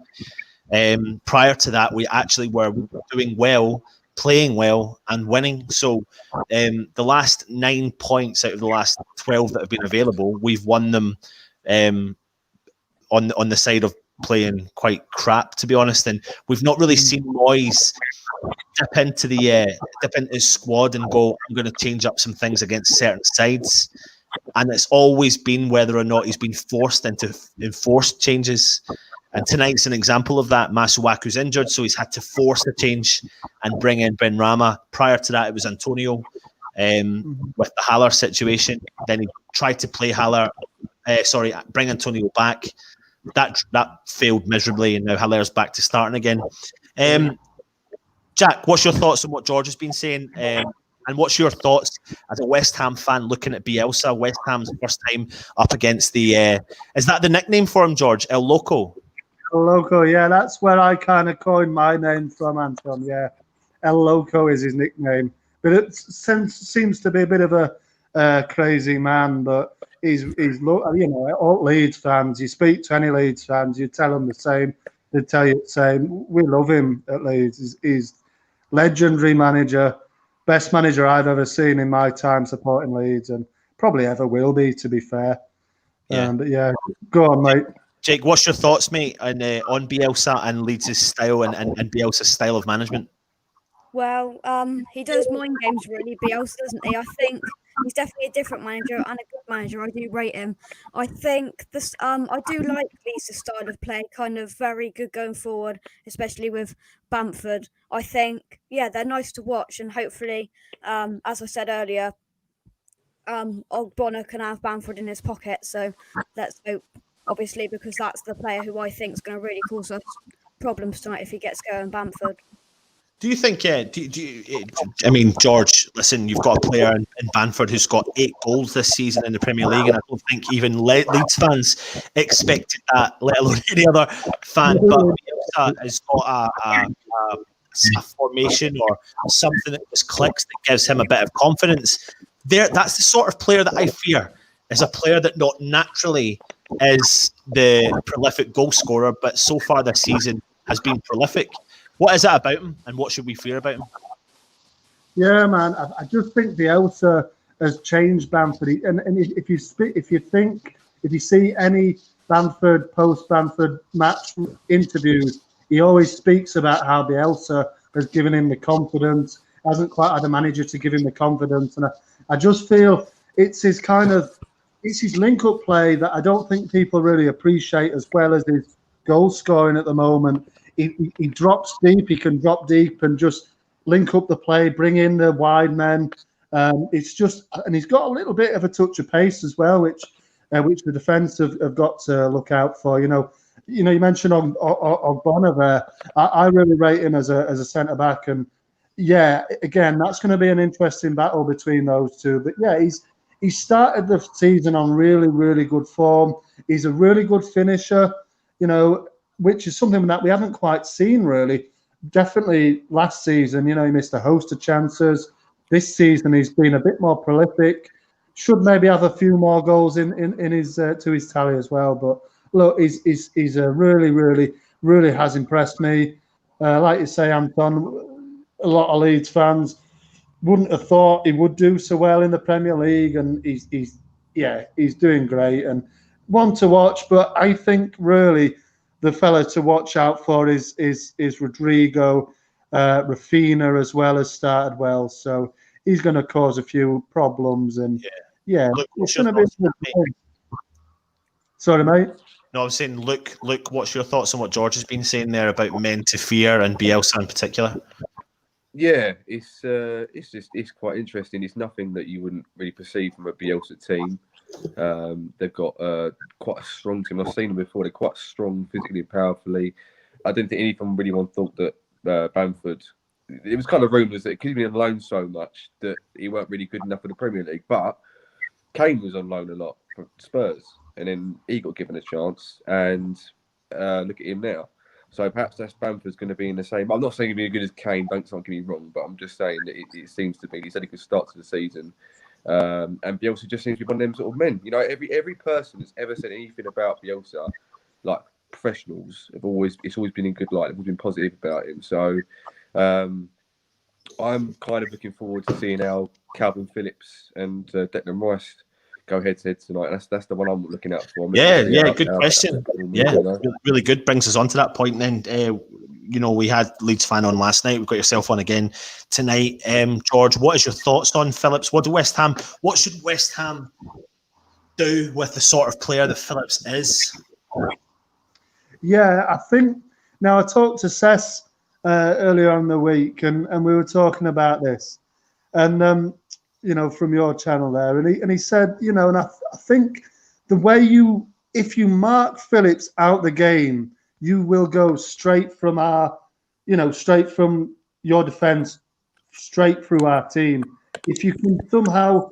Prior to that, we actually were doing well, playing well, and winning. So the last 9 points out of the last 12 that have been available, we've won them on the side of playing quite crap, to be honest. And we've not really seen Moyes dip into his squad and go, I'm going to change up some things against certain sides. And it's always been whether or not he's been forced into enforced changes. And tonight's an example of that. Masuaku's injured, so he's had to force a change and bring in Ben Rama. Prior to that, it was Antonio with the Haller situation. Then he tried to play bring Antonio back. That failed miserably, and now Haller's back to starting again. Jack, what's your thoughts on what George has been saying? And what's your thoughts as a West Ham fan looking at Bielsa? West Ham's first time up against is that the nickname for him, George? El Loco? El Loco, yeah, that's where I kind of coined my name from, Anton. Yeah, El Loco is his nickname. But it seems to be a bit of a crazy man, but he's all Leeds fans. You speak to any Leeds fans, you tell them the same. They tell you the same. We love him at Leeds. He's legendary manager, best manager I've ever seen in my time supporting Leeds, and probably ever will be, to be fair. But go on, mate. Jake, what's your thoughts, mate, on Bielsa and Leeds' style and Bielsa's style of management? Well, he does mind games really, Bielsa, doesn't he? I think he's definitely a different manager and a good manager. I do rate him. I think this. I do like Leeds' style of play, kind of very good going forward, especially with Bamford. I think, yeah, they're nice to watch, and hopefully, as I said earlier, Ogbonna can have Bamford in his pocket. So let's hope, obviously, because that's the player who I think is going to really cause us problems tonight if he gets going, Bamford. Do you think? I mean, George, listen, you've got a player in Bamford who's got 8 goals this season in the Premier League, and I don't think even Leeds fans expected that, let alone any other fan. But Bielsa has got a formation or something that just clicks that gives him a bit of confidence. That's the sort of player that I fear, is a player that not naturally is the prolific goal scorer, but so far this season has been prolific. What is that about him, and what should we fear about him? Yeah, man, I just think Bielsa has changed Bamford. And if you see any Bamford post-Bamford match interviews, he always speaks about how Bielsa has given him the confidence. Hasn't quite had a manager to give him the confidence, and I just feel it's his link-up play that I don't think people really appreciate, as well as his goal scoring at the moment. He drops deep. He can drop deep and just link up the play, bring in the wide men. It's just, and he's got a little bit of a touch of pace as well, which the defence have got to look out for. You mentioned Ogbonna there. I really rate him as a centre back, and yeah, again, that's going to be an interesting battle between those two. But yeah, he started the season on really, really good form. He's a really good finisher, which is something that we haven't quite seen really. Definitely last season, he missed a host of chances. This season, he's been a bit more prolific. Should maybe have a few more goals in his to his tally as well. But look, he's a really, really, really has impressed me. Like you say, Anton, a lot of Leeds fans wouldn't have thought he would do so well in the Premier League, and he's doing great and one to watch. But I think really the fella to watch out for is Rodrigo. Rafinha as well has started well, so he's going to cause a few problems. And Look, it's going to be. Sorry, mate. No, I was saying, Luke, what's your thoughts on what George has been saying there about men to fear and Bielsa in particular? Yeah, it's quite interesting. It's nothing that you wouldn't really perceive from a Bielsa team. They've got quite a strong team. I've seen them before. They're quite strong physically and powerfully. I didn't think anyone thought that Bamford. It was kind of rumours that because he'd been on loan so much that he weren't really good enough for the Premier League. But Kane was on loan a lot for Spurs, and then he got given a chance. And look at him now. So perhaps that's Bamford's going to be in the same. I'm not saying he'll be as good as Kane. Don't get me wrong, but I'm just saying that it seems to be. He said he could start to the season. And Bielsa just seems to be one of them sort of men. Every person that's ever said anything about Bielsa, like professionals, it's always been in good light. They've always been positive about him. So I'm kind of looking forward to seeing how Calvin Phillips and Declan Rice go head to head tonight. That's the one I'm looking out for. Good question. Really good. Brings us on to that point then. We had Leeds fan on last night. We've got yourself on again tonight. George, what is your thoughts on Phillips? What should West Ham do with the sort of player that Phillips is? Yeah, I think now I talked to Sess earlier on in the week, and we were talking about this, and from your channel there, and he said, and I think the way if you mark Phillips out the game, you will go straight from straight from your defence, straight through our team. If you can somehow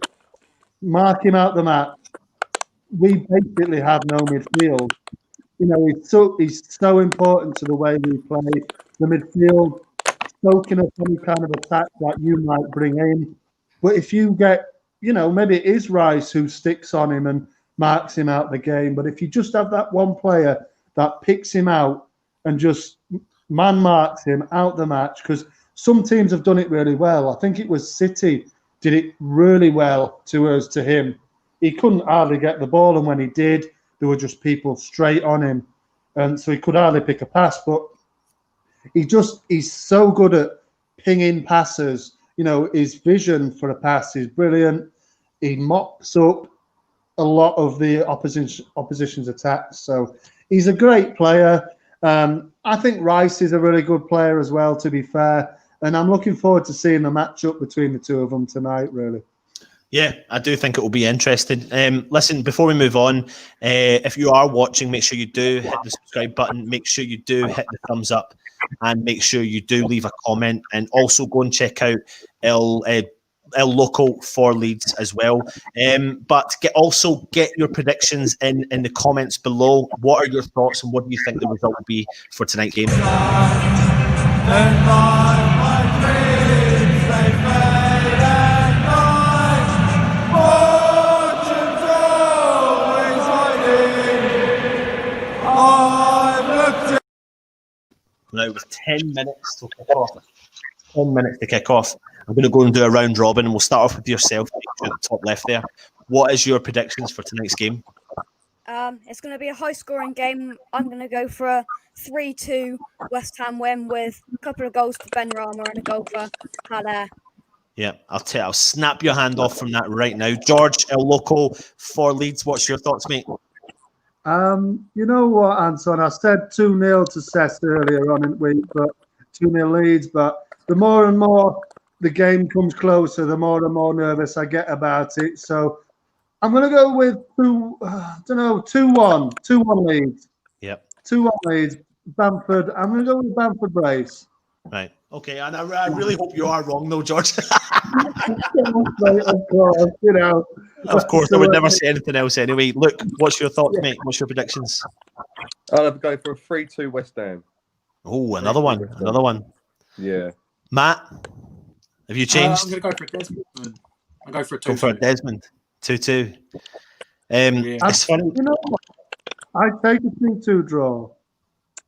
mark him out the match, we basically have no midfield. He's so important to the way we play. The midfield, soaking up any kind of attack that you might bring in. But if you get, maybe it is Rice who sticks on him and marks him out the game. But if you just have that one player that picks him out and just man marks him out the match, because some teams have done it really well. I think it was City did it really well to him. He couldn't hardly get the ball, and when he did, there were just people straight on him, and so he could hardly pick a pass. But he's so good at pinging passes. His vision for a pass is brilliant. he mops up a lot of the opposition's attacks. So he's a great player. I think Rice is a really good player as well, to be fair. And I'm looking forward to seeing the matchup between the two of them tonight, really. Yeah, I do think it will be interesting. Listen, before we move on, if you are watching, make sure you do hit the subscribe button. Make sure you do hit the thumbs up, and make sure you do leave a comment. And also go and check out El Local for Leeds as well. But also get your predictions in the comments below. What are your thoughts, and what do you think the result will be for tonight's game? Now, with 10 minutes to kick off, I'm going to go and do a round robin, and we'll start off with yourself, at the top left there. What is your predictions for tonight's game? It's going to be a high-scoring game. I'm going to go for a 3-2 West Ham win with a couple of goals for Ben Rama and a goal for Haller. Yeah, I'll snap your hand off from that right now. George, El Loco for Leeds. What's your thoughts, mate? You know what, Anton? I said 2-0 to Cess earlier on in the week, but 2-0 Leeds. But the more and more the game comes closer, the more and more nervous I get about it. So I'm going to go with 2-1. 2-1 Leeds. Yep. 2-1 Leeds. Bamford. I'm going to go with Bamford brace. Right. Okay. And I really hope you are wrong, though, George. Of course, you know. Of course, I would never say anything else anyway. Look, what's your thoughts, mate? What's your predictions? I'll have to go for a 3-2 West Ham. Oh, another one. Yeah. Matt, have you changed? I'm going to go for a Desmond. I'll go for a 2-2. Go for a Desmond. 2-2. It's funny. You know what? I'd take a 2-2 draw.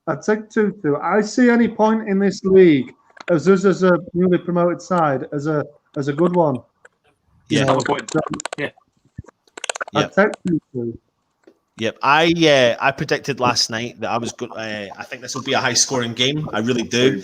I'd take 2-2. I see any point in this league as us as a newly promoted side as a good one. Yeah. Yeah. I'd take 2-2. Yep, I predicted last night that I was good. I think this will be a high-scoring game. I really do.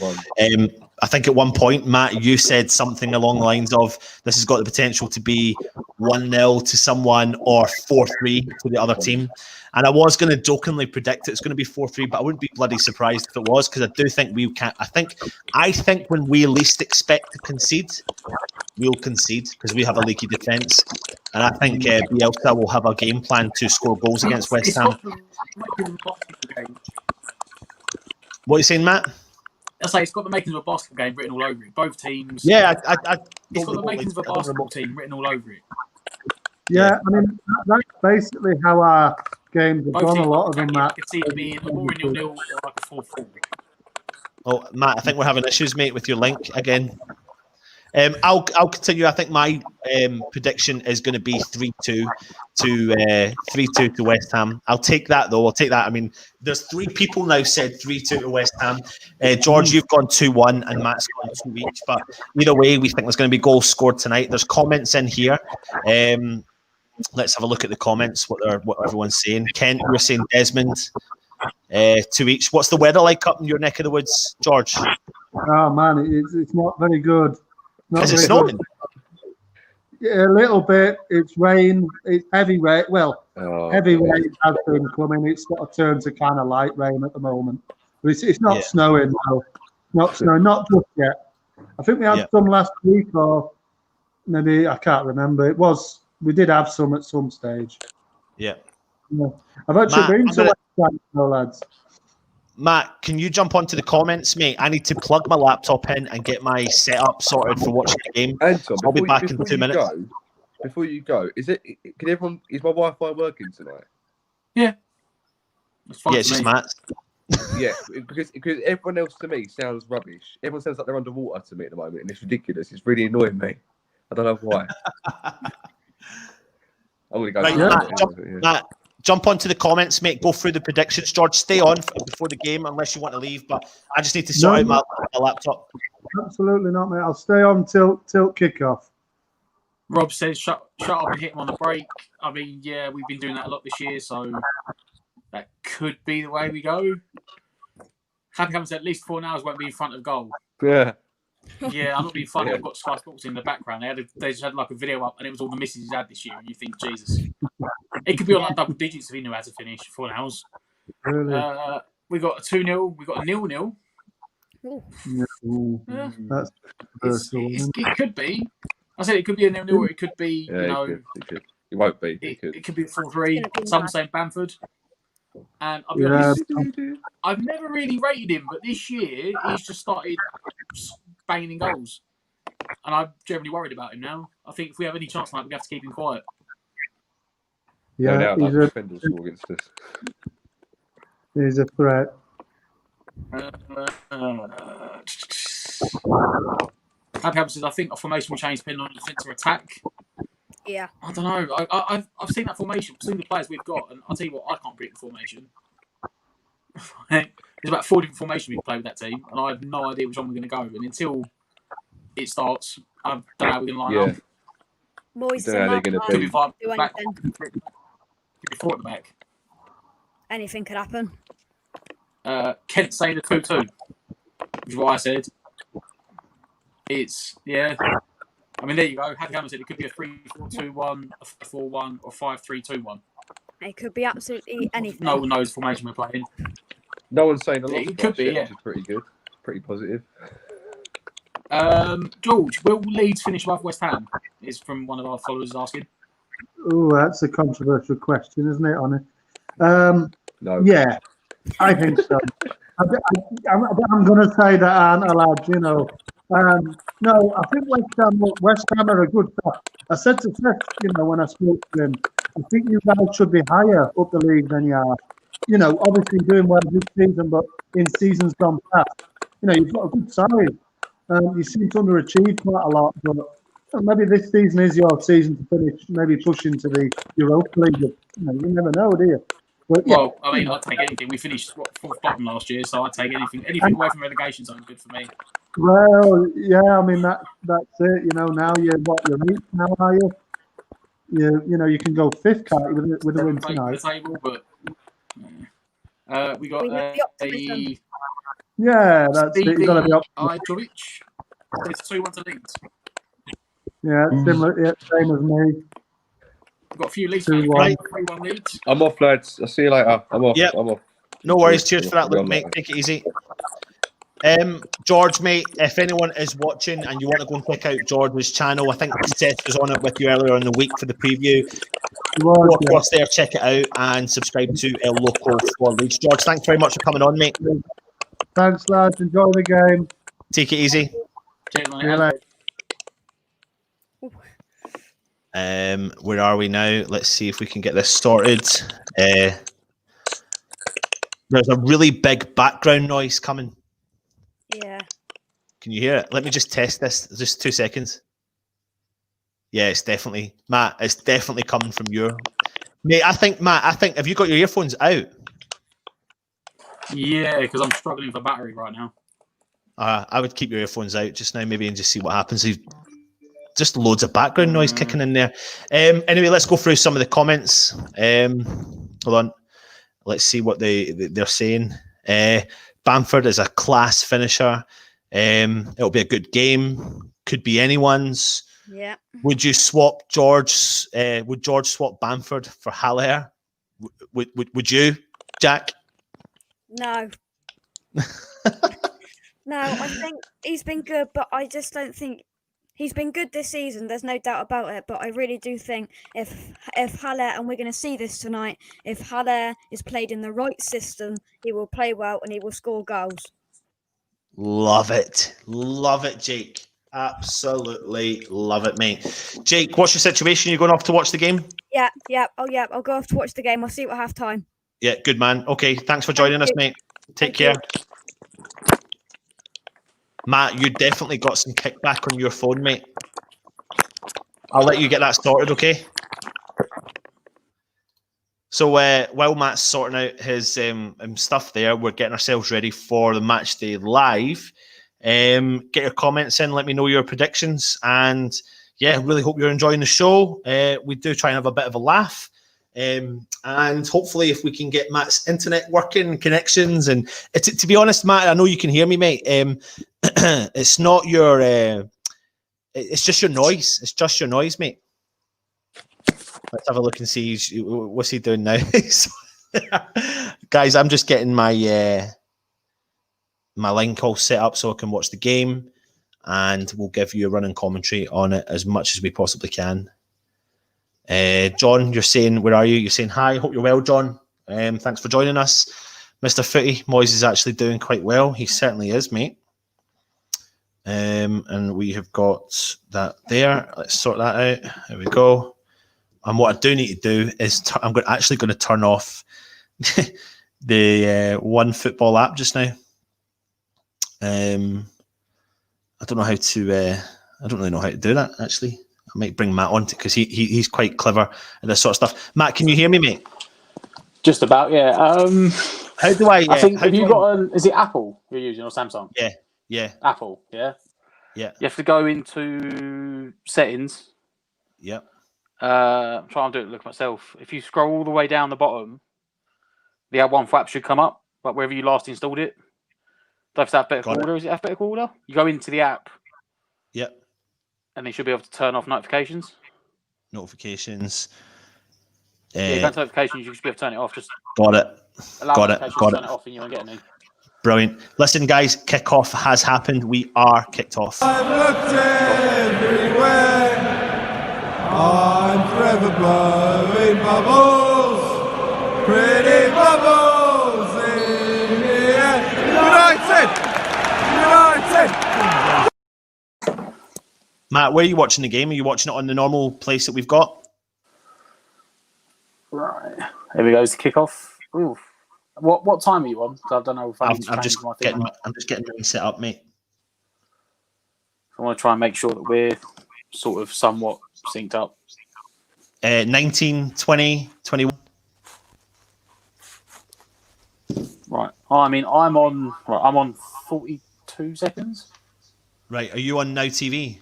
I think at one point, Matt, you said something along the lines of this has got the potential to be 1-0 to someone or 4-3 to the other team. And I was going to jokingly predict it's going to be 4-3, but I wouldn't be bloody surprised if it was, because I do think we can. I think when we least expect to concede, we'll concede because we have a leaky defence. And I think Bielsa will have a game plan to score goals against West Ham. What are you saying, Matt? I say it's got the makings of a basketball game written all over it. Both teams. Yeah, it's got the makings of a basketball team written all over it. Yeah, I mean that's basically how our games have gone. A lot of them, Matt. It's either being a 0-0 or like a 4-4. Oh, Matt, I think we're having issues, mate, with your link again. I'll continue. I think my prediction is going to be 3-2 to West Ham. I'll take that, though. I mean, there's 3 people now said 3-2 to West Ham. George, you've gone 2-1 and Matt's gone 2 each. But either way, we think there's going to be goals scored tonight. There's comments in here. Let's have a look at the comments, what everyone's saying. Kent, you're saying Desmond, 2 each. What's the weather like up in your neck of the woods, George? Oh, man, it's not very good. Is it snowing? Yeah, a little bit. It's rain. It's heavy rain. Well, heavy rain has been coming. It's sort of turned to kind of light rain at the moment. But it's not snowing, no. Not snowing. Not just yet. I think we had some last week, or maybe I can't remember. We did have some at some stage. Yeah. I've actually been to West Ham, lads. Matt, can you jump onto the comments, mate? I need to plug my laptop in and get my setup sorted for watching the game. Anton, I'll be back in 2 minutes. Before you go, is my Wi-Fi working tonight? Yeah. Yeah, it's just Matt. Yeah, because everyone else to me sounds rubbish. Everyone sounds like they're underwater to me at the moment, and it's ridiculous. It's really annoying me. I don't know why. I'm going to go. Matt, jump onto the comments, mate. Go through the predictions. George, stay on before the game unless you want to leave. But I just need to sort out my laptop. Absolutely not, mate. I'll stay on till kickoff. Rob says, shut up and hit him on the break. I mean, yeah, we've been doing that a lot this year, so that could be the way we go. Happy Comes at least 4 hours won't be in front of goal. Yeah. Yeah, I'm not being funny. Yeah. I've got Sky Sports in the background. They just had like a video up, and it was all the misses he's had this year. And you think, Jesus, it could be on like double digits if he knew how to finish 4 hours. Really? We got a 2-0. We got a 0-0. Ooh, Yeah. that's It could be. I said it could be a 0-0, or it could be, Yeah, it could. It won't be. it could be a It's gonna 4-3. be Some mad. saying Bamford. And I'll be Yeah. honest, I've never really rated him, but this year he's just started banging in goals. And I'm generally worried about him now. I think if we have any chance tonight, we have to keep him quiet. No Yeah, doubt he's that a defender will score against us. he's a threat. Happy happens is I think a formation will change depending on defence or attack. Yeah. I don't know. I've seen that formation, I've seen the players we've got, and I'll tell you what, I can't predict the formation. There's about 4 different formations we can play with that team, and I have no idea which one we're going to go. And until it starts, I don't know how we're going to line up. Moist Don't know how they're gonna Could be. be 5 at do the back. anything. Could be 4 at the back. Anything could happen. Kent saying a 2-2, which is what I said. It's, yeah. I mean, there you go. Happy Hammond said it could be a 3-4-2-1, a 4-1, or 5-3-2-1. It could be absolutely anything. No one knows the formation we're playing. No one's saying a lot. It could be, yeah. Which is pretty good. Pretty positive. George, will Leeds finish above West Ham? Is from one of our followers asking. Oh, that's a controversial question, isn't it, on it? No. Yeah, I think so. I'm going to say that aren't allowed, you know. No, I think West Ham are a good club. I said to Seth, you know, when I spoke to him, I think you guys should be higher up the league than you are. You know, obviously doing well this season, but in seasons gone past, you know, you've got a good side. You seem to underachieve quite a lot, but maybe this season is your season to finish, maybe push into the Europa League. You know, you never know, do you? But, yeah, Well, I mean, I'd take anything. We finished 4th bottom last year, so I'd take anything. Anything away from relegation zone good for me. well, yeah, I mean that's it. You know, now you're 8th now, are you? You know, you can go 5th, can't you, with a win tonight? The table, but we got We have the optimism. Yeah, that's it. You've got to be up. Ijovic. It's 2-1 to Leeds. Yeah, similar, yeah, same as me. We've got a few Leeds 2-1. fans. 3-1 Leeds. I'm off, lads. I'll see you later. I'm off. Yep. I'm off. No worries. Cheers for that, Luke, mate. Take it easy. George, mate, if anyone is watching and you want to go and check out George's channel, I think Seth was on it with you earlier in the week for the preview. Go across there, check it out, and subscribe to El Loco for Leeds. George, thanks very much for coming on, mate. Thanks, lads. Enjoy the game. Take it easy. Cheers, See you later. Where are we now? Let's see if we can get this sorted. There's a really big background noise coming. Yeah. Can you hear it? Let me just test this. Just 2 seconds. Yeah, it's definitely, Matt, it's definitely coming from your... Mate, Matt, have you got your earphones out? Yeah, because I'm struggling for battery right now. I would keep your earphones out just now, maybe, and just see what happens. Just loads of background noise kicking in there. Anyway, let's go through some of the comments. Hold on. Let's see what they're saying. Bamford is a class finisher. It'll be a good game. Could be anyone's. Yeah. Would you swap George? Would George swap Bamford for Haller? Would you, Jack? No. No, I think he's been good, but I just don't think he's been good this season. There's no doubt about it. But I really do think if Haller, and we're going to see this tonight, if Haller is played in the right system, he will play well and he will score goals. Love it, Jake. Absolutely love it, mate. Jake, what's your situation? You going off to watch the game? Yeah. Oh, yeah. I'll go off to watch the game. I'll see you at half time. Yeah, good man. Okay, thanks for joining us, mate. Take care. Matt, you definitely got some kickback on your phone, mate. I'll let you get that sorted, okay? So while Matt's sorting out his stuff there, we're getting ourselves ready for the match day live. Get your comments in, let me know your predictions, and yeah, really hope you're enjoying the show. We do try and have a bit of a laugh. And hopefully, if we can get Matt's internet working, connections, and to be honest, Matt, I know you can hear me, mate. It's not your, it's just your noise. It's just your noise, mate. Let's have a look and see what's he doing now. Guys, I'm just getting my my link all set up so I can watch the game, and we'll give you a running commentary on it as much as we possibly can. John, you're saying, where are you? You're saying hi. Hope you're well, John. Thanks for joining us. Mr. Footy, Moyes is actually doing quite well. He certainly is, mate. And we have got that there. Let's sort that out. There we go. And what I do need to do is I'm actually going to turn off the One Football app just now. I don't know how to. I don't really know how to do that, actually. I might bring Matt on because he's quite clever at this sort of stuff. Matt, can you hear me, mate? Just about, yeah. How do I? I think have you got an? Is it Apple you're using or Samsung? Yeah. Apple, yeah. You have to go into settings. Yep. I'm trying to do it. Look myself. If you scroll all the way down the bottom, the One app should come up, like wherever you last installed it. Does it have alphabetical order? Is it alphabetical order? You go into the app. Yep. And you should be able to turn off notifications. Notifications. Yeah, go to notifications. You should be able to turn it off. Just got it. Got it. Turn it off, and you won't get any. Brilliant. Listen, guys, kickoff has happened. We are kicked off. I've looked everywhere. I'm forever blowing bubbles, pretty bubbles in the air. United! Matt, where are you watching the game? Are you watching it on the normal place that we've got? Right. Here we go. It's kickoff. Ooh. What time are you on? I don't know if I'm just getting everything set up, mate. I want to try and make sure that we're sort of somewhat synced up. 19, 20, 21. Right. I mean, I'm on 42 seconds. Right. Are you on Now TV?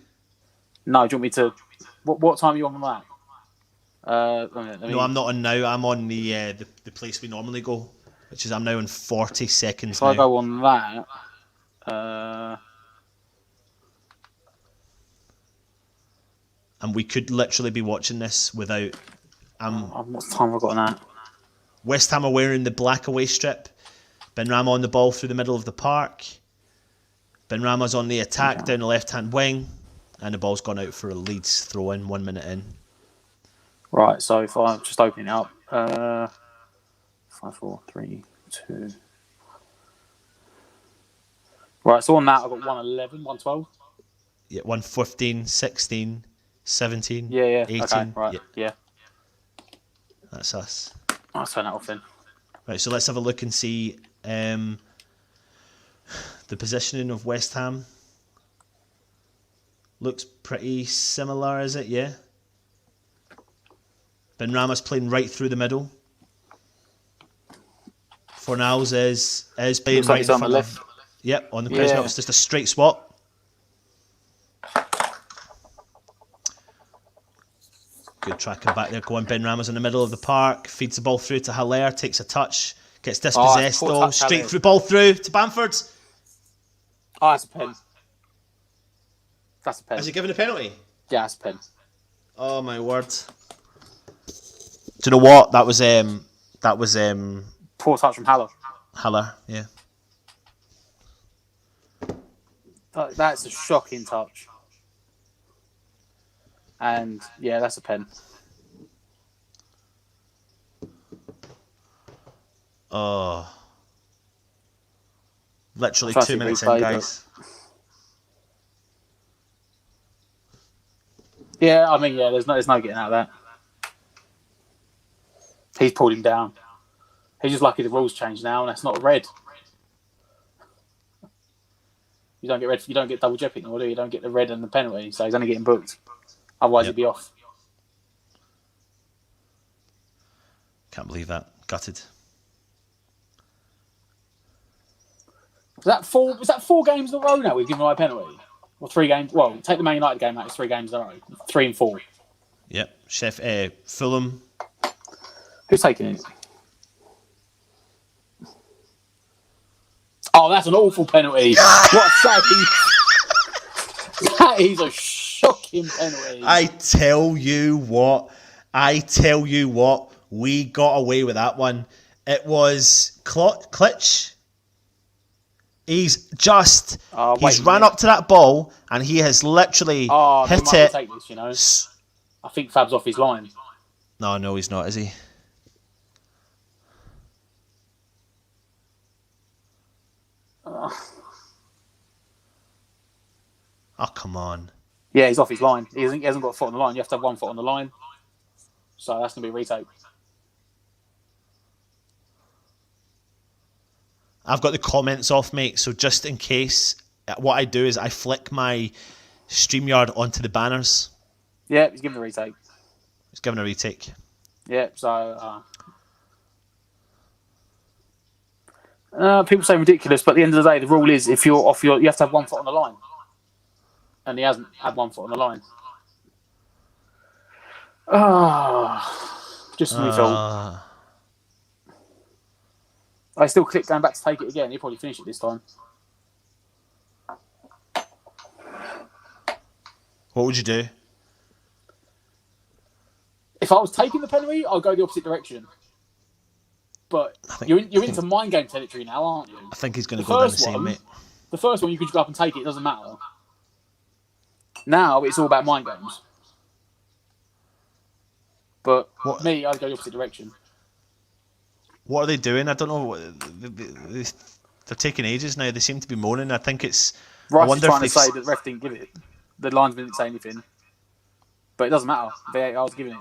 No. Do you want me to? What time are you on that? No, I'm not on Now. I'm on the place we normally go, which is I'm now in 40 seconds. If I go on that, and we could literally be watching this without. What time have I got on that? West Ham are wearing the black away strip. Benrahma on the ball through the middle of the park. Benrahma's on the attack down the left-hand wing, and the ball's gone out for a Leeds throw-in 1 minute in. Right, so if I'm just opening it up, 5, 4, 3, 2. Right, so on that I've got 111, 112. Yeah, 115, 16, 17, yeah, 18. Okay, right, yeah. That's us. I'll turn that off then. Right, so let's have a look and see the positioning of West Ham. Looks pretty similar, is it? Yeah. Benrahma's playing right through the middle. Fornals is playing right in front of. Left. Yep, on the press. It's just a straight swap. Good tracking back there. Going Benrahma's in the middle of the park. Feeds the ball through to Haller. Takes a touch. Gets dispossessed though. Straight through ball through to Bamford. Oh, that's a pen. That's a pen. Has he given a penalty? Yeah, that's a pen. Oh my word. Do you know what? That was poor touch from Haller. Haller, yeah. That's a shocking touch. And yeah, that's a pen. Oh. Literally 2 minutes in, guys. Yeah, I mean, there's no getting out of that. He's pulled him down. He's just lucky the rules changed now, and that's not red. You don't get red. You don't get double jeopardy, or do you? You don't get the red and the penalty, so he's only getting booked. Otherwise, he'd be off. Can't believe that. Gutted. Was that 4 games in a row now we've given away a penalty? Or 3 games? Well, take the Man United game out. It's 3 games in a row. 3 and 4. Yep. Fulham. Who's taking it? Oh, that's an awful penalty. What a save. That is a shocking penalty. I tell you what, we got away with that one. It was Klitsch. He's ran up to that ball and he has literally hit it. Take this, you know. I think Fab's off his line. No, he's not, is he? Oh, come on. Yeah, he's off his line. He hasn't got a foot on the line. You have to have 1 foot on the line. So that's going to be a retake. I've got the comments off, mate, so just in case, what I do is I flick my StreamYard onto the banners. Yeah, he's giving a retake. He's giving a retake. Yeah, so... people say ridiculous, but at the end of the day, the rule is if you're off you have to have 1 foot on the line. And he hasn't had 1 foot on the line. Just a new fault. I still click going back to take it again. He'll probably finish it this time. What would you do? If I was taking the penalty, I'd go the opposite direction. But you're into mind game territory now, aren't you? I think he's going to go down the same, mate. The first one, you could just go up and take it. It doesn't matter. Now, it's all about mind games. But me, I'd go the opposite direction. What are they doing? I don't know. They're taking ages now. They seem to be moaning. I think it's... Rice is trying to say that the ref didn't give it. The linesman didn't say anything. But it doesn't matter. I was giving it.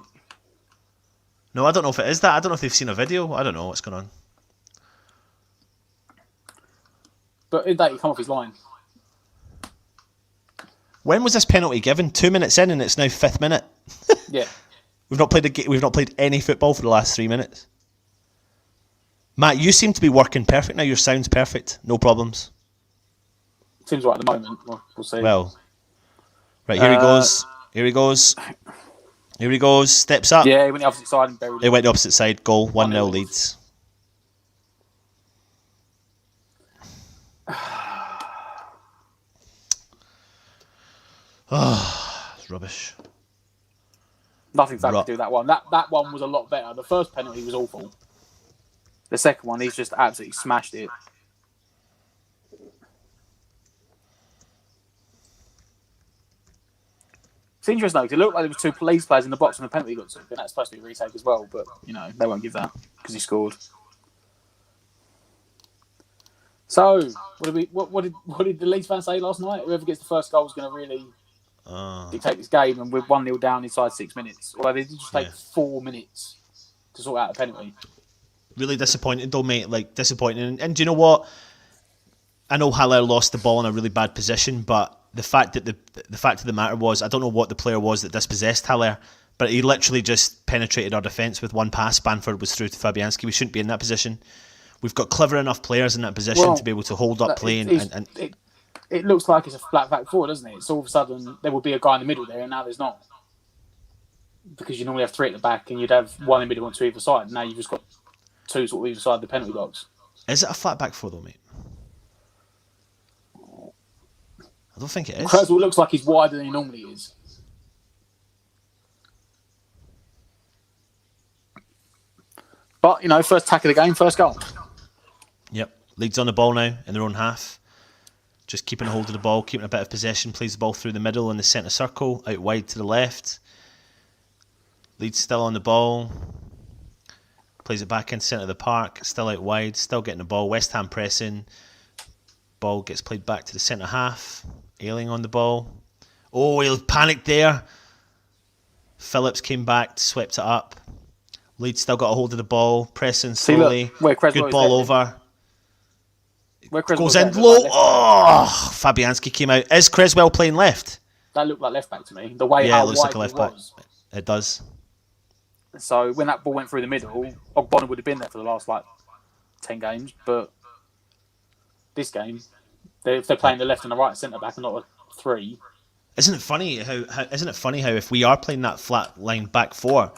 No, I don't know if it is that. I don't know if they've seen a video. I don't know what's going on. But in that, he come off his line. When was this penalty given? 2 minutes in, and it's now 5th minute. Yeah. We've not played any football for the last 3 minutes. Matt, you seem to be working perfect now. Your sound's perfect. No problems. Seems right at the moment. We'll see. Well, right, here he goes. Here he goes. Here he goes. Steps up. Yeah, he went the opposite side and buried it. He went the opposite side. Goal. 1-0 Leeds. It's rubbish. Nothing Fab could do that one. That one was a lot better. The first penalty was awful. The second one, he's just absolutely smashed it. It's interesting though, because it looked like there was 2 police players in the box when the penalty got took, and that's supposed to be a retake as well. But you know they won't give that because he scored. So, what did the Leeds fans say last night? Whoever gets the first goal is going to really dictate this game, and we're 1-0 down inside 6 minutes. Although they did just take 4 minutes to sort out a penalty. Really disappointed though, mate. Like disappointing. And do you know what? I know Haller lost the ball in a really bad position, but the fact of the matter was, I don't know what the player was that dispossessed Haller, but he literally just penetrated our defence with one pass. Bamford was through to Fabianski. We shouldn't be in that position. We've got clever enough players in that position to be able to hold up play. It looks like it's a flat back four, doesn't it? So all of a sudden there will be a guy in the middle there, and now there's not. Because you normally have 3 at the back, and you'd have 1 in the middle and 2 either side. Now you've just got 2 sort of either side of the penalty box. Is it a flat back four though, mate? I don't think it is. Creswell looks like he's wider than he normally is. But, you know, first attack of the game, first goal. Yep. Leeds on the ball now in their own half. Just keeping a hold of the ball, keeping a bit of possession, plays the ball through the middle in the centre circle, out wide to the left. Leeds still on the ball. Plays it back in the centre of the park, still out wide, still getting the ball. West Ham pressing. Ball gets played back to the centre half. Ailing on the ball. Oh, he panicked there. Phillips came back, swept it up. Leeds still got a hold of the ball, pressing slowly. Good ball over. Goes in low. Oh, Fabianski came out. Is Creswell playing left? That looked like left back to me. The way it looks like a left back. It does. So when that ball went through the middle, Ogbonna would have been there for the last 10 games. But this game, if they're playing the left and the right centre back and not a 3. Isn't it funny how if we are playing that flat line back 4,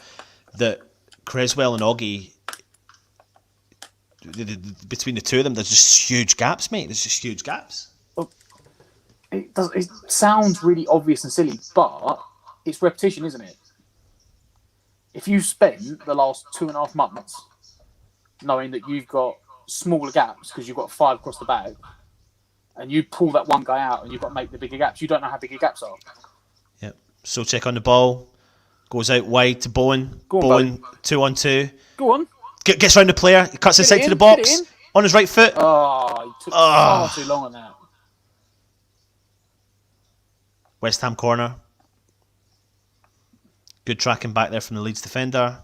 that Creswell and Oggy, between the two of them, there's just huge gaps, mate. There's just huge gaps. It sounds really obvious and silly, but it's repetition, isn't it? If you spent the last 2.5 months knowing that you've got smaller gaps because you've got 5 across the bag, and you pull that one guy out and you've got to make the bigger gaps, you don't know how big your gaps are. Yep. So check on the ball. Goes out wide to Bowen. Go on, Bowen, 2-on-2. Go on. Gets round the player. He cuts inside to the box. On his right foot. Oh, he took far too long on that. West Ham corner. Good tracking back there from the Leeds defender.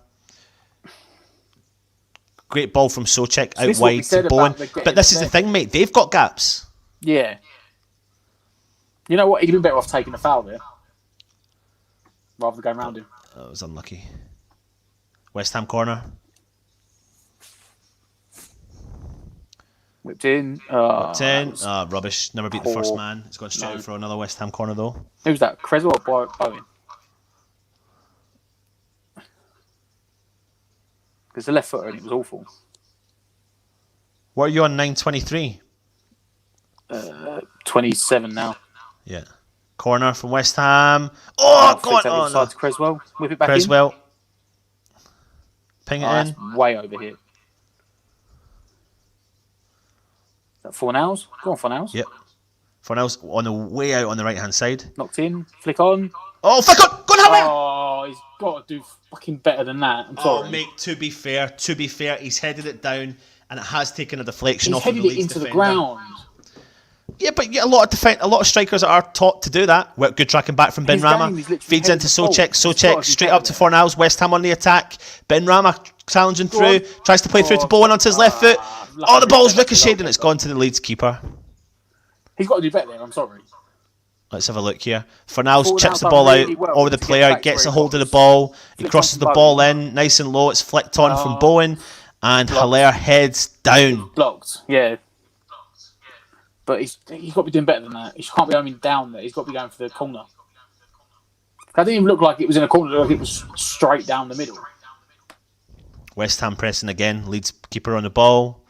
Great ball from Souček out wide to Bowen. But this is the thing, mate. They've got gaps. Yeah. You know what? He'd been better off taking a foul there rather than going round him. That was unlucky. West Ham corner. Whipped in. Rubbish. Never beat the first man. It's gone straight out for another West Ham corner, though. Who's that? Creswell or Bowen? Because the left footer and it was awful. What are you on 9:23? 27 now. Yeah. Corner from West Ham. Oh, go on. Oh, no. To Creswell. Whip it back Creswell. Ping it in. That's way over here. Is that Fornals? Go on, Fornals. Yep. Fornals on the way out on the right-hand side. Knocked in. Flick on. Oh, flick on! Go on, Howard! Oh, he's got to do fucking better than that. I'm sorry. Oh, mate, to be fair, he's headed it down and it has taken a deflection off He's of the headed it Leeds into defender. the ground. Yeah, but a lot of strikers are taught to do that. Good tracking back from Ben Rama. Feeds into Souček. Souček straight up to Fornals. West Ham on the attack. Ben Rama challenging through. Tries to play through to Bowen onto his left foot. Oh, the ball's ricocheted and it's gone to the Leeds keeper. He's got to do better there, I'm sorry. Let's have a look here. Fornals chips the ball out over the player. Gets a hold of the ball. He crosses the ball in. Nice and low. It's flicked on from Bowen. And Hilaire heads down. Blocked, yeah. But he's got to be doing better than that. He can't be aiming down there. He's got to be going for the corner. That didn't even look like it was in a corner. It looked like it was straight down the middle. West Ham pressing again. Leeds keeper on the ball.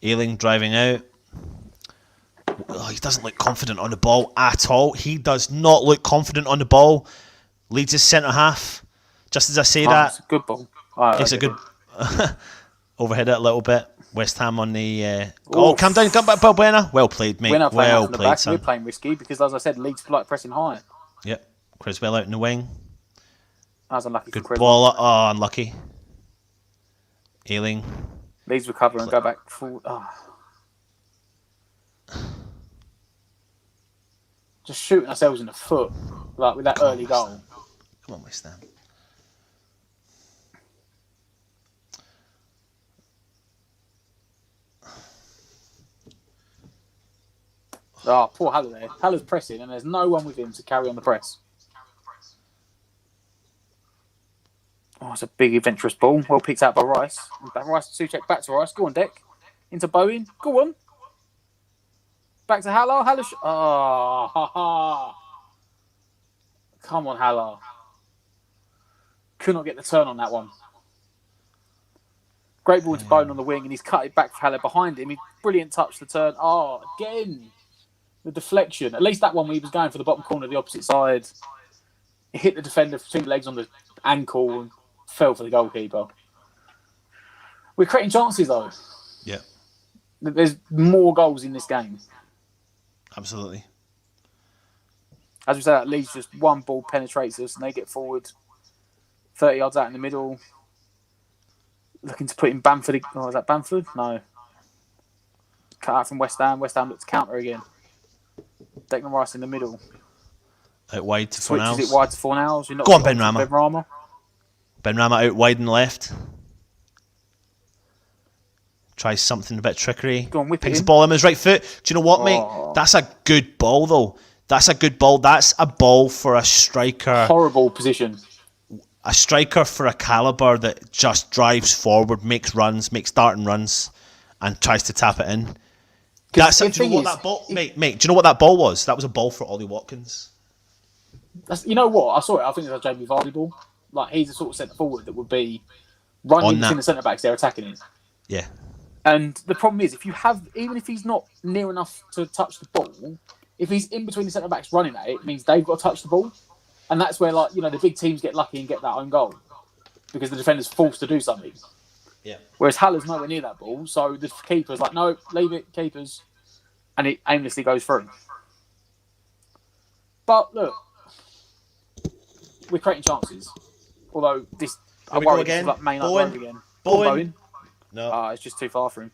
Ayling driving out. Oh, he doesn't look confident on the ball at all. He does not look confident on the ball. Leeds' centre half. Just as I say that. It's a good ball. It's a good... Overhead it a little bit. West Ham on the... Oh, calm down. Come back, Balbuena. Well played, mate. Well played, son. We're playing risky because, as I said, Leeds like pressing high. Yep. Creswell out in the wing. That was unlucky. Good ball. Oh, unlucky. Ayling. Leeds recover and go back forward. Oh. Just shooting ourselves in the foot, like with that early goal. Come on, West Ham. Oh, poor Haller there. Haller's pressing and there's no one with him to carry on the press. Oh, it's a big adventurous ball. Well picked out by Rice. Souček back to Rice. Go on, Deck. Into Bowen. Go on. Back to Haller. Haller. Oh, ha ha. Come on, Haller. Could not get the turn on that one. Great ball into Bowen on the wing and he's cut it back for Haller behind him. Brilliant touch to turn. Oh, again. The deflection. At least that one, when he was going for the bottom corner of the opposite side, he hit the defender between the legs on the ankle and fell for the goalkeeper. We're creating chances, though. Yeah. There's more goals in this game. Absolutely. As we said, Leeds just one ball penetrates us and they get forward 30 yards out in the middle. Looking to put in Bamford. Oh, is that Bamford? No. Cut out from West Ham. West Ham looks to counter again. Declan Rice in the middle. Out wide to Fornals. Switches it wide to Fornals. Go on, Ben Rama. Ben Rama out wide and left. Tries something a bit trickery. Go on, whip Pings it the ball in his right foot. Do you know what, mate? That's a good ball, though. That's a good ball. That's a ball for a striker. Horrible position. A striker for a calibre that just drives forward, makes runs, makes starting runs, and tries to tap it in. Do you know what that ball, mate? Do you know what that ball was? That was a ball for Ollie Watkins. You know what? I saw it. I think it's a Jamie Vardy ball. Like, he's a sort of centre forward that would be running between the centre backs. They're attacking it. Yeah. And the problem is, even if he's not near enough to touch the ball, if he's in between the centre backs running at it, it means they've got to touch the ball, and that's where the big teams get lucky and get that own goal because the defender's forced to do something. Yeah. Whereas Haller's nowhere near that ball, so the keeper's like, no, leave it, keepers, and it aimlessly goes through. But look, we're creating chances. Although this, I worry this is like main up road again. Bowen. No. It's just too far for him.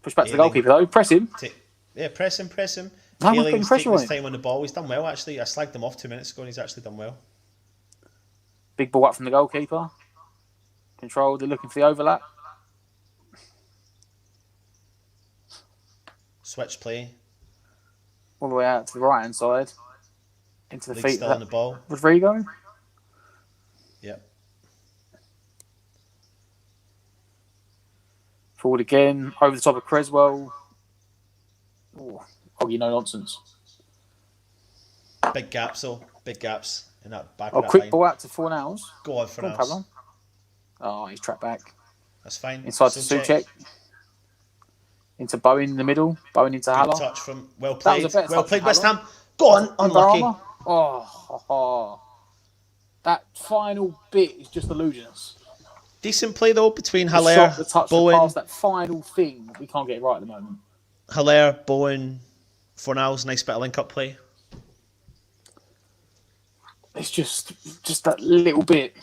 Push back to the goalkeeper though. Press him. Press him. No, He's taking his time on the ball. He's done well, actually. I slagged him off 2 minutes ago and he's actually done well. Big ball up from the goalkeeper. Control. They're looking for the overlap. Switch play. All the way out to the right hand side. Into the Leeds feet. Still on the ball. Rodrigo. Yep. Forward again. Over the top of Creswell. Oh, no nonsense. Big gaps, though. Big gaps in that back. Quick ball out to Fornals. Go on, Fornals. Oh, he's trapped back. That's fine. Inside to Souček. Into Bowen in the middle. Bowen into Haller. Touch from well played. Well played, West Ham. Go on, unlucky. That final bit is just eluding us. Decent play though between Haller, the touch, Bowen. The pass, that final thing, we can't get it right at the moment. Haller, Bowen, Fornals, nice bit of link-up play. It's just that little bit.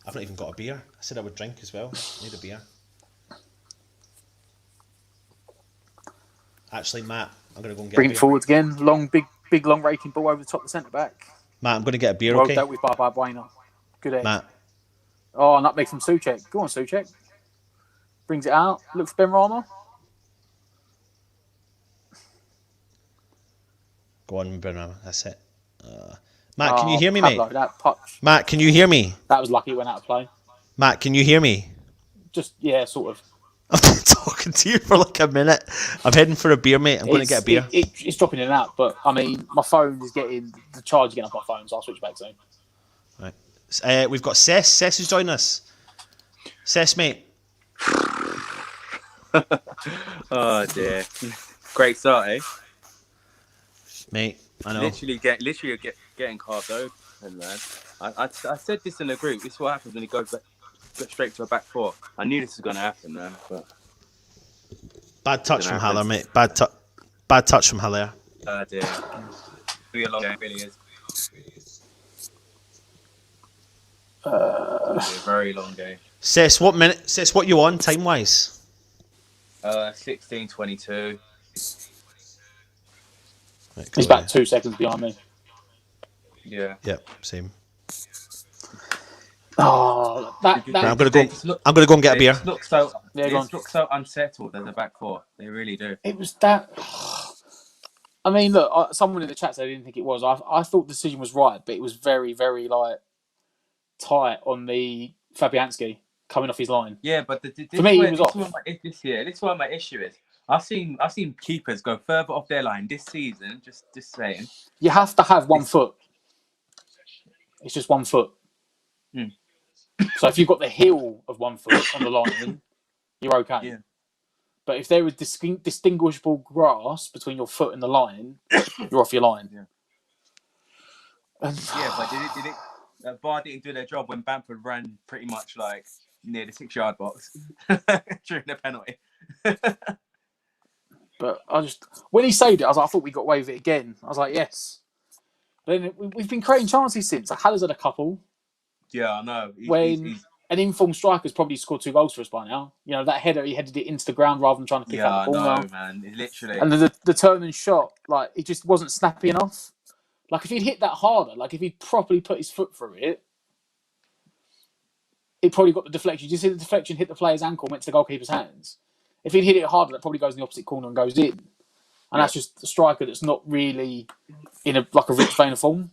I've not even got a beer. I said I would drink as well. I need a beer. Actually, Matt, I'm going to go and get a beer. Bring forwards again. Big, long raking ball over the top of the centre back. Matt, I'm going to get a beer, well okay? dealt with by Bueno. Good edge. Matt. Oh, nutmeg from Souček. Go on, Souček. Brings it out. Looks for Benrahma. Go on, Benrahma. That's it. Matt, can you hear me, mate? Matt, can you hear me? That was lucky it went out of play. Matt, can you hear me? Just, yeah, sort of. I've been talking to you for like a minute. I'm heading for a beer, mate. I'm going to get a beer. It's dropping in and out, but I mean, my phone is getting the charge again off my phone, so I'll switch back soon. Right. We've got Cess. Cess is joining us. Cess, mate. Oh dear. Great start, eh? Mate, I know. Literally getting carved open, man. I said this in the group. This is what happens when he goes straight to a back four. I knew this was going to happen, man. But bad touch from Haller, mate. Bad touch from Haller. Oh dear. Be a long game, really is. A very long game. Cess, what minute? Cess, what you on time wise? 16:22. Right, He's about 2 seconds behind me. Yeah. Yep, same. Oh, that I'm gonna go and get a beer. They look so unsettled as a back four. They really do. It was that. I mean, look. Someone in the chat said they didn't think it was. I thought the decision was right, but it was very, very tight on the Fabianski coming off his line. Yeah, but for me, it was off. This is what my issue is. I've seen keepers go further off their line this season. Just saying. You have to have 1 foot. It's just 1 foot. So if you've got the heel of 1 foot on the line, you're okay. Yeah. But if there is distinguishable grass between your foot and the line, you're off your line. Yeah. But did it? Bar didn't do their job when Bamford ran pretty much like near the 6-yard box during the penalty. But when he saved it, I thought we got away with it again. I was like, yes. But then we've been creating chances since. Like, Haller's had a couple. Yeah, I know. When an informed striker's probably scored 2 goals for us by now. You know, that header, he headed it into the ground rather than trying to pick up the ball. Yeah, I know, man. It literally. And the turn and shot, like, it just wasn't snappy enough. Like, if he'd hit that harder, like, if he'd properly put his foot through it, it probably got the deflection. Did you see the deflection hit the player's ankle, went to the goalkeeper's hands? If he'd hit it harder, that probably goes in the opposite corner and goes in. And that's just a striker that's not really in a rich vein of form.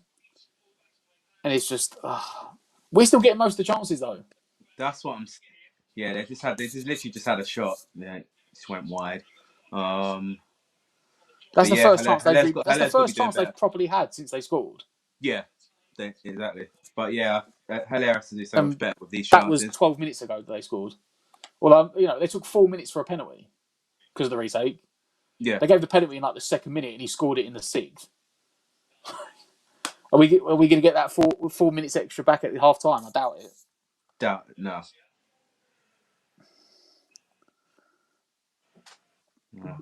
And it's just... we're still getting most of the chances, though. That's what I'm. Yeah, they literally just had a shot. Yeah, it just went wide. That's the first chance Haller's they've. That's the Haller's got to be first doing chance better. they've properly had since they scored. Yeah, exactly. But yeah, Haller has to do so much better with these That was chances. 12 minutes ago that they scored. Well, they took 4 minutes for a penalty because of the retake. Yeah. They gave the penalty in like the second minute, and he scored it in the sixth. Are we going to get that 4 minutes extra back at the half time? I doubt it. No.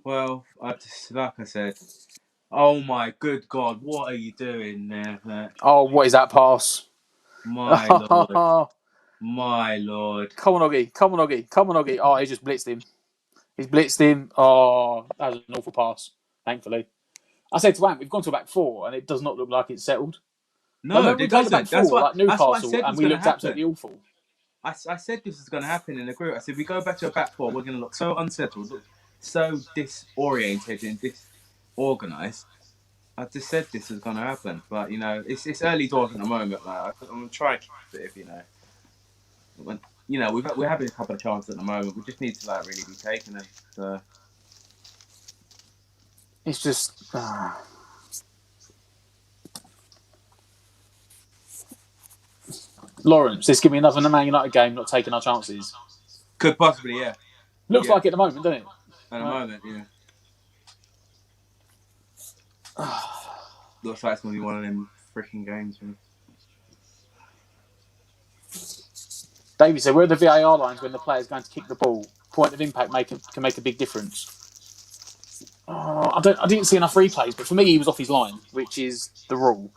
Well, like I said, oh my good God, what are you doing there? Oh, what is that pass? My Lord. My Lord. Come on, Oggy. Oh, he just blitzed him. He's blitzed him. Oh, that was an awful pass, thankfully. I said to Ant, we've gone to a back four, and it does not look like it's settled. No, it doesn't. That's what Newcastle, I said and we looked absolutely awful. I said this was going to happen in the group. I said, we go back to a back four, we're going to look so unsettled, look so disorientated and disorganised. I just said this was going to happen. But, it's early doors at the moment. Like, I'm going to try and keep it we're having a couple of chances at the moment. We just need to, really be taking them. So. It's just... Lawrence, this give me another Man United game, not taking our chances. Could possibly, yeah. Looks like it at the moment, doesn't it? At the moment, yeah. Looks like it's going to be one of them freaking games. Man. David said, where are the VAR lines when the player's going to kick the ball? Point of impact can make a big difference. I didn't see enough replays, but for me, he was off his line, which is the rule.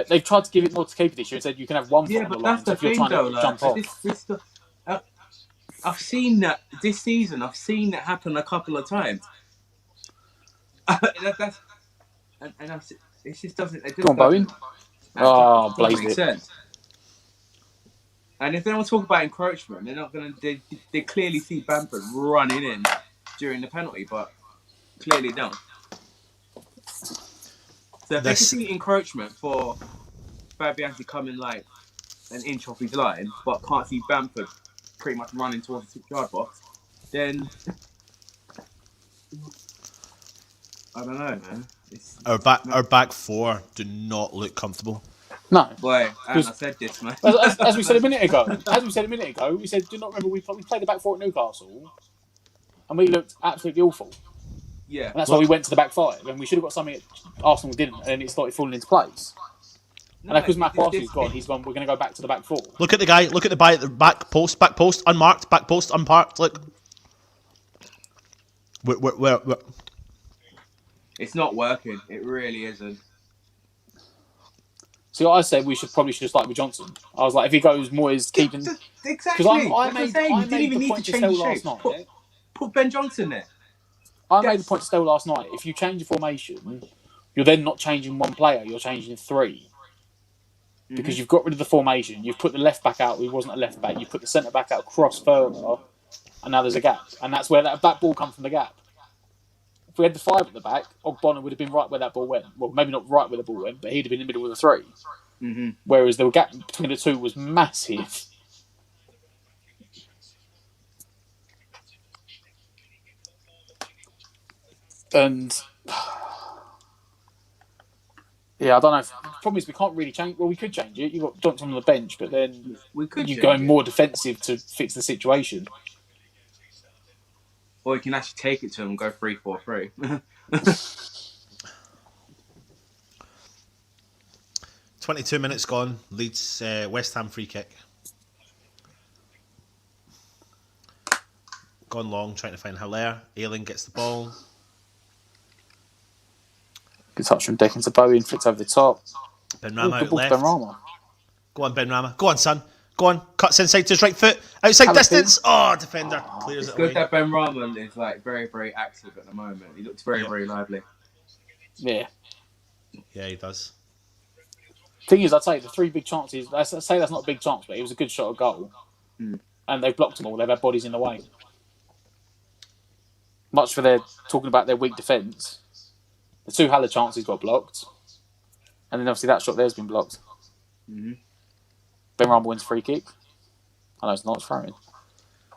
They've tried to give it more to keeper this year and said you can have one foot on the line if you're trying to jump off. I've seen that this season. I've seen that happen a couple of times. It just doesn't. Go on, Bowen. Blazed it. Sense. And if they want to talk about encroachment, they're not going to. They clearly see Bamford running in during the penalty, but clearly don't. So if they can see encroachment for Fabian to come in like an inch off his line, but can't see Bamford pretty much running towards the 6-yard box, then I don't know, man. Our back four do not look comfortable. No. Boy, I said this, man. As we said a minute ago, we said, do you not remember we played the back four at Newcastle and we looked absolutely awful. Yeah. And that's why we went to the back five, and we should have got something Arsenal didn't, and it started falling into place. And because Matt Barkley's gone, we're going to go back to the back four. Look at the guy at the back post, unmarked, back post, unparked. Look. Where? It's not working. It really isn't. See, I said we should start with Johnson. I was like, if he goes Moyes keeping... Exactly. Because I made the point to Stell last night. Put Ben Johnson there. I made the point to Stell last night. If you change the formation, you're then not changing one player. You're changing three. Mm-hmm. Because you've got rid of the formation. You've put the left back out who wasn't a left back. You put the centre back out across further. And now there's a gap. And that's where that ball comes from the gap. If we had the five at the back, Ogbonna would have been right where that ball went. Well, maybe not right where the ball went, but he'd have been in the middle of the three. Mm-hmm. Whereas the gap between the two was massive. And yeah, I don't know. The problem is we can't really change. Well, we could change it. You've got Johnson on the bench, but then you're going more defensive to fix the situation. Or you can actually take it to him and go 3-4-3. 22 minutes gone. Leeds West Ham free kick. Gone long, trying to find Haller. Ayling gets the ball. Good touch from Dickens to Bowen, flicked over the top. Benrahma out left. Benrahma. Go on, Benrahma. Go on, son. Go on. Cuts inside to his right foot. Outside distance. Oh, defender clears it away. It's good that Benrahma is very, very active at the moment. He looks very, very lively. Yeah. Yeah, he does. Thing is, I'd say the three big chances. I say that's not a big chance, but it was a good shot at goal. And they've blocked them all. They've had bodies in the way. Much for their talking about their weak defence. The two Haller chances got blocked. And then obviously that shot there's been blocked. Mm-hmm. Ben Rama wins free kick. I know it's not throwing.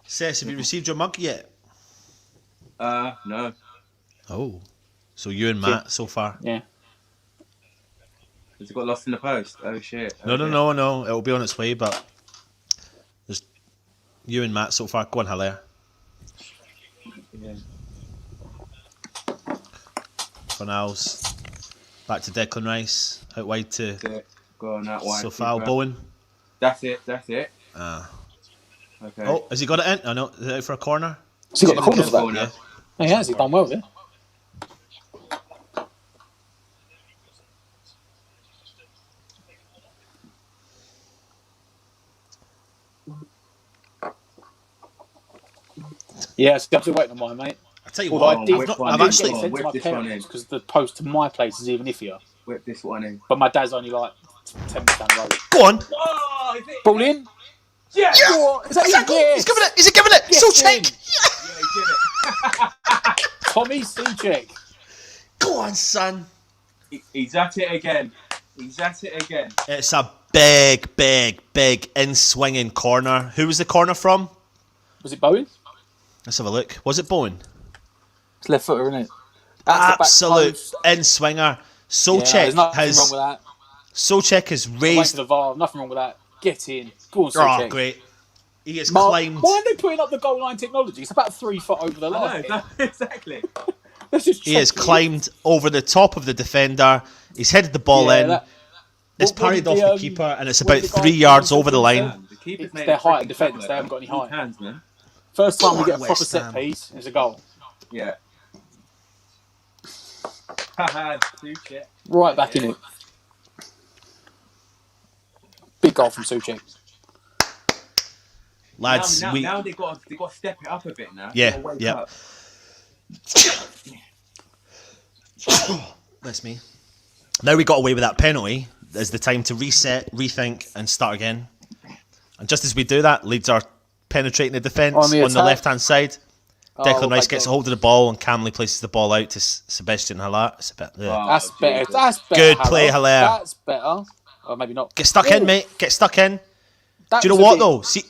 Sess, have you received your mug yet? No. Oh. So you and Matt so far? Yeah. Has it got lost in the post? Oh shit. No. It'll be on its way, but there's you and Matt so far. Go on, Hilaire. Yeah. Fornals. Back to Declan Rice. Out wide to That's it. Go on that wide. Sofal keeper. Bowen. That's it. Okay. Oh, Has he got it in? Oh no, is it out for a corner? Has he got the corner for that? corner. Yeah, he has. He's done well there. Yeah, so I'm still waiting on mine, mate. I tell you Although what, I did, whip I one I've did in. actually- get sent to Whip my this one in. parents because the post to my place is even iffier. Whip this one in. But my dad's only like 10 minutes down the road. Go on. Oh, is it? Ball in. Yeah. Go on. Is that Is that it? goal? Yes. He's giving it. Is he giving it? Yes, So check. in. Yeah, give it. Tommy Souček. Go on, son. He's at it again. It's a big in-swinging corner. Who was the corner from? Was it Bowen? Let's have a look. Was it Bowen? It's left footer, isn't it? That's the back Absolute post. in-swinger. Yeah, Souček there's nothing wrong has with that. Souček has Wait raised. for the VAR. Nothing wrong with that. Get in. Go on, Oh, Souček. great! He has Mark, climbed. why are they putting up the goal line technology? It's about 3 foot over the I line. know, exactly. Let's just He has chuck it in. climbed over the top of the defender. He's headed the ball Yeah, in. that- It's what did parried off the, the keeper, and it's what about did the 3 guy- yards over the line. The keeper's It's made their a height and freaking defence, tackle they haven't there. got any Both height. hands, man. First time Go we get a on, proper West set Ham. piece, it's a goal. Yeah. Haha, Souček. Right back in it. Big goal from Souček. Lads, now they got to step it up a bit now. Yeah, They've gotta wake yeah. up. That's me. Now we got away with that penalty. Is the time to reset, rethink, and start again. And just as we do that, Leeds are penetrating the defence On on the the attack. left-hand side. Oh, Declan Rice back gets a in. hold of the ball and calmly places the ball out to Sebastian Haller. It's a bit, Oh, That's better. Jesus. That's better. Good play, Haller. That's better. Or maybe not. Get stuck in, mate. Get stuck in. That Do you know was a what bit- though? See,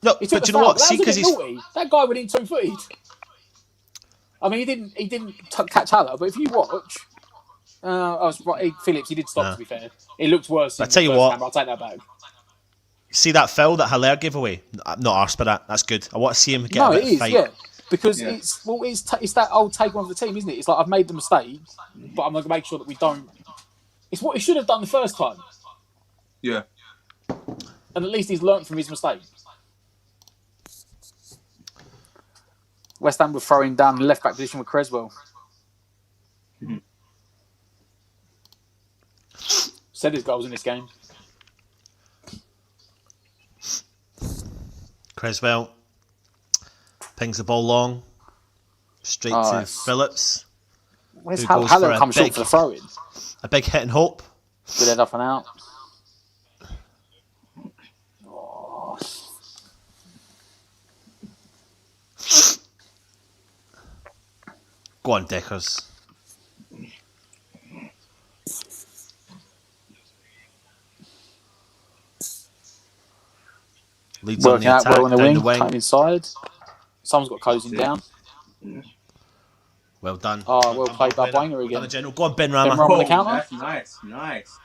no, He but took do the you know foul. what? That See, was a because bit he's naughty. That guy went in 2-footed. I mean, he didn't catch Haller, but if you watch, I was right. Phillips, he did stop. Nah. To be fair, it looked worse. I in the tell you first what. time, but I'll take that back. see that foul that Haller gave away. I'm not arsed by that. That's good. I want to see him get No, a it bit of is, fight. yeah. Because Yeah. it's that old take one of the team, isn't it? It's like I've made the mistake, but I'm going to make sure that we don't. It's what he should have done the first time, Yeah. and at least he's learnt from his mistake. West Ham were throwing down the left back position with Creswell. Said his goals in this game. Creswell pings the ball long, straight to Nice. Phillips. Where's Who goes Haller for a come short big- for the throw in? A big hit and hope. Good head up and out. Go on, Deckers. Leeds on Working the out attack, well on the down wing, the wing. cutting inside. Someone's got closing That's down. Well done. Oh, well played by Well done. Banger Well done, again. General. Go on, Ben Rama. Ben Rama. On the Oh, counter? that's nice.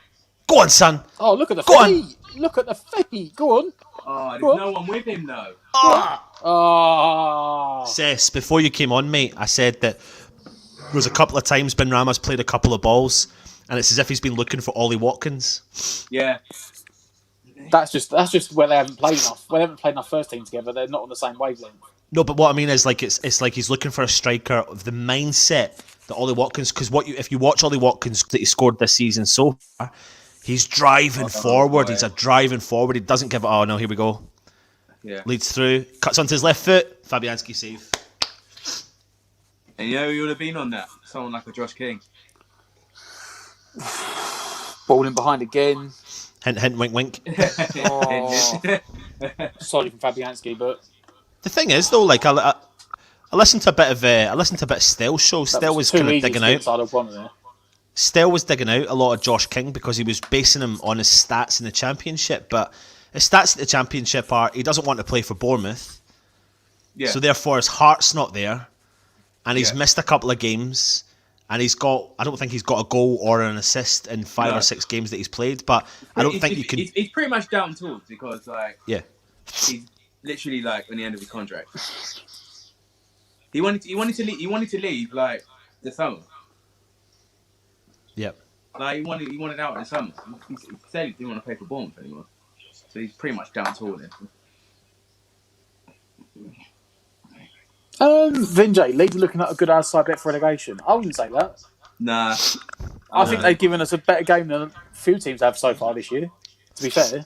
Go on, son. Oh, look at the Go on. feet! Look at the feet! Go on! Oh, there's Go on. no one with him though. Oh, Cess, before you came on, mate, I said that there was a couple of times Ben Rama's played a couple of balls, and it's as if he's been looking for Ollie Watkins. Yeah. that's just where they haven't played enough. Where they haven't played enough first team together, they're not on the same wavelength. No, but what I mean is, like, it's like he's looking for a striker of the mindset that Ollie Watkins. Because if you watch Ollie Watkins that he scored this season so far, he's driving forward. boy. He's a driving forward. He doesn't give it. Oh no, here we go. Yeah. Leads through, cuts onto his left foot. Fabianski save. And you know who would have been on that? Someone like a Josh King. Ball in behind again. Hint, hint, wink, wink. Oh. Sorry from Fabianski, but The thing is, though, like I listened to a bit of Stell show. Stell was too kind of easy digging to get out. inside of one there. Stell was digging out a lot of Josh King because he was basing him on his stats in the Championship, but his stats in the Championship are he doesn't want to play for Bournemouth, so therefore his heart's not there, and he's missed a couple of games, and I don't think he's got a goal or an assist in 5 or 6 games that he's played, but I don't think you can... He's pretty much down tools because, like, yeah, he's literally, like, on the end of his contract. He wanted to leave, like, the summer. Yep. Like, he wanted out in the summer. He said he didn't want to play for Bournemouth anymore. So he's pretty much down tools. Vinjay, Leeds are looking at a good outside bet for relegation. I wouldn't say that. Nah. I think they've given us a better game than a few teams have so far this year, to be fair.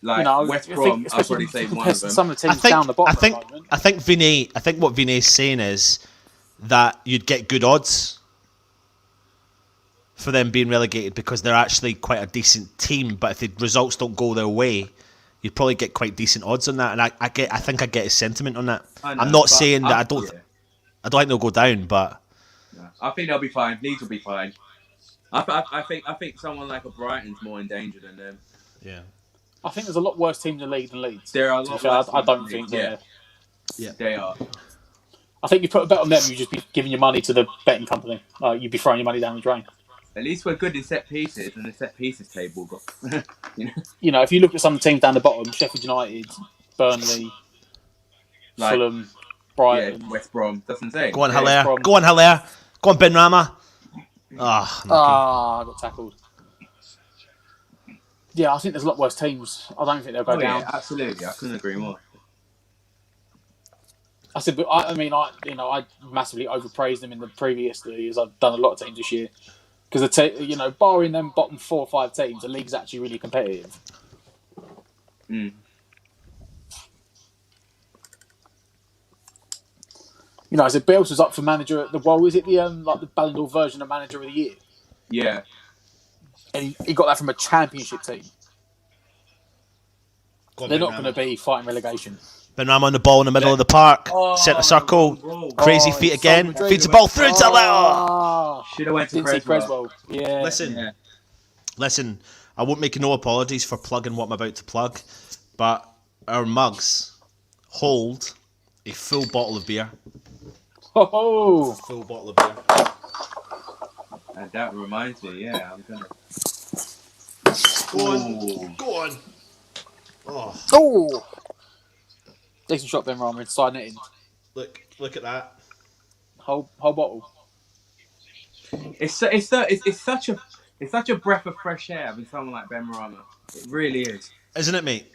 Like, West Brom, I'd probably say one of them. Some of the teams down the bottom at the moment. I think what Vinay's saying is that you'd get good odds for them being relegated because they're actually quite a decent team, but if the results don't go their way, you'd probably get quite decent odds on that, and I think I get his sentiment on that. I'm not saying that I don't think they'll go down, but I think they'll be fine. Leeds will be fine. I think someone like a Brighton's more in danger than them. Yeah, I think there's a lot worse teams in the league than Leeds. There are a lot worse. I don't think. Yeah, they are. I think you put a bet on them, you'd just be giving your money to the betting company. You'd be throwing your money down the drain. At least we're good in set pieces, and the set pieces table got. You know, if you look at some of the teams down the bottom, Sheffield United, Burnley, Fulham, Brighton, West Brom. That's insane. Go on, Hilaire. Go on, Hilaire. Go on, Ben Rama. I got tackled. Yeah, I think there's a lot worse teams. I don't think they'll go down. Yeah, absolutely. I couldn't agree more. I said, but I massively overpraised them in the previous years. I've done a lot of teams this year because barring them bottom 4 or 5 teams, the league's actually really competitive. Mm. You know, I said Bielsa's up for manager at the is it the Ballon d'Or version of Manager of the Year? Yeah, and he got that from a Championship team. They're not going to be fighting relegation. Ben Rama on the ball in the middle of the park, centre circle, crazy feet again, feeds the ball through to Leo. Should have went to Creswell. Yeah. Listen. I won't make no apologies for plugging what I'm about to plug, but our mugs hold a full bottle of beer. Oh, full bottle of beer. And that reminds me, I'm gonna go on. Oh. Decent shot, Ben Rama, inside netting. Look at that. Whole bottle. It's such a breath of fresh air having someone like Ben Rama. It really is, isn't it, mate?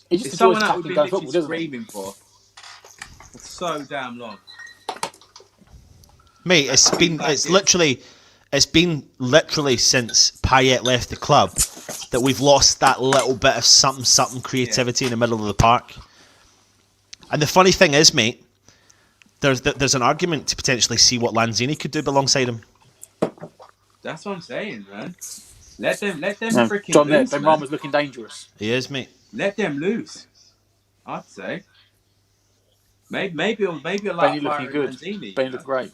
It's someone that we've been literally screaming for so damn long. Mate, it's been literally since Payet left the club that we've lost that little bit of something creativity in the middle of the park. And the funny thing is, mate, there's an argument to potentially see what Lanzini could do alongside him. That's what I'm saying, man. Let them freaking John, loose. Ben Rama's looking dangerous. He is, mate. Let them loose. I'd say. Maybe a lot. Benny looking good. Lanzini, Benny look great.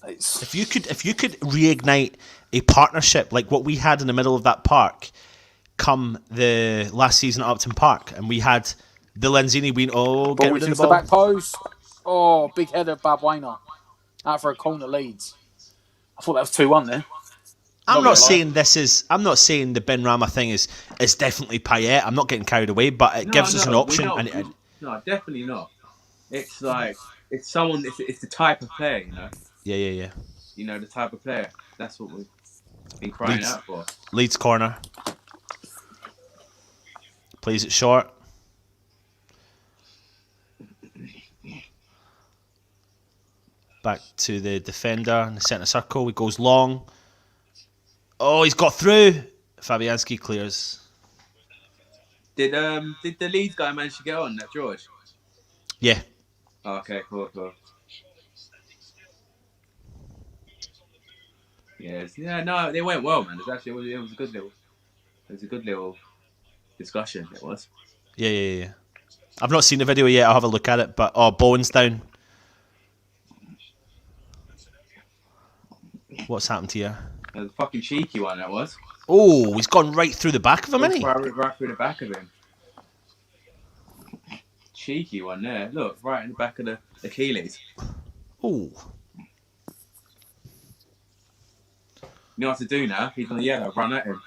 If you could reignite a partnership like what we had in the middle of that park, come the last season at Upton Park, and we had the Lanzini win. Get rid of the ball. The back post. Oh, big header, Bob Wayner. Out for a corner, Leeds. I thought that was 2-1 there. I'm not saying the Ben Rama thing is definitely Payet. I'm not getting carried away, but it gives us an option. No, definitely not. It's like it's someone. It's the type of player, you know. Yeah. You know, the type of player. That's what we've been crying out for. Leeds corner. Plays it short. Back to the defender in the centre circle. He goes long. Oh, he's got through. Fabianski clears. Did the Leeds guy manage to get on that, George? Yeah. Oh, okay, cool. Yes. Yeah, no, they went well, man. It was a good little discussion. It was. Yeah. I've not seen the video yet. I'll have a look at it. But Bowen's down. What's happened to you? The fucking cheeky one that was. Oh, he's gone right through the back of him, hasn't he? Right through the back of him. Cheeky one there. Look, right in the back of the Achilles. Oh. You know what to do now? He's on the yellow. Run at him.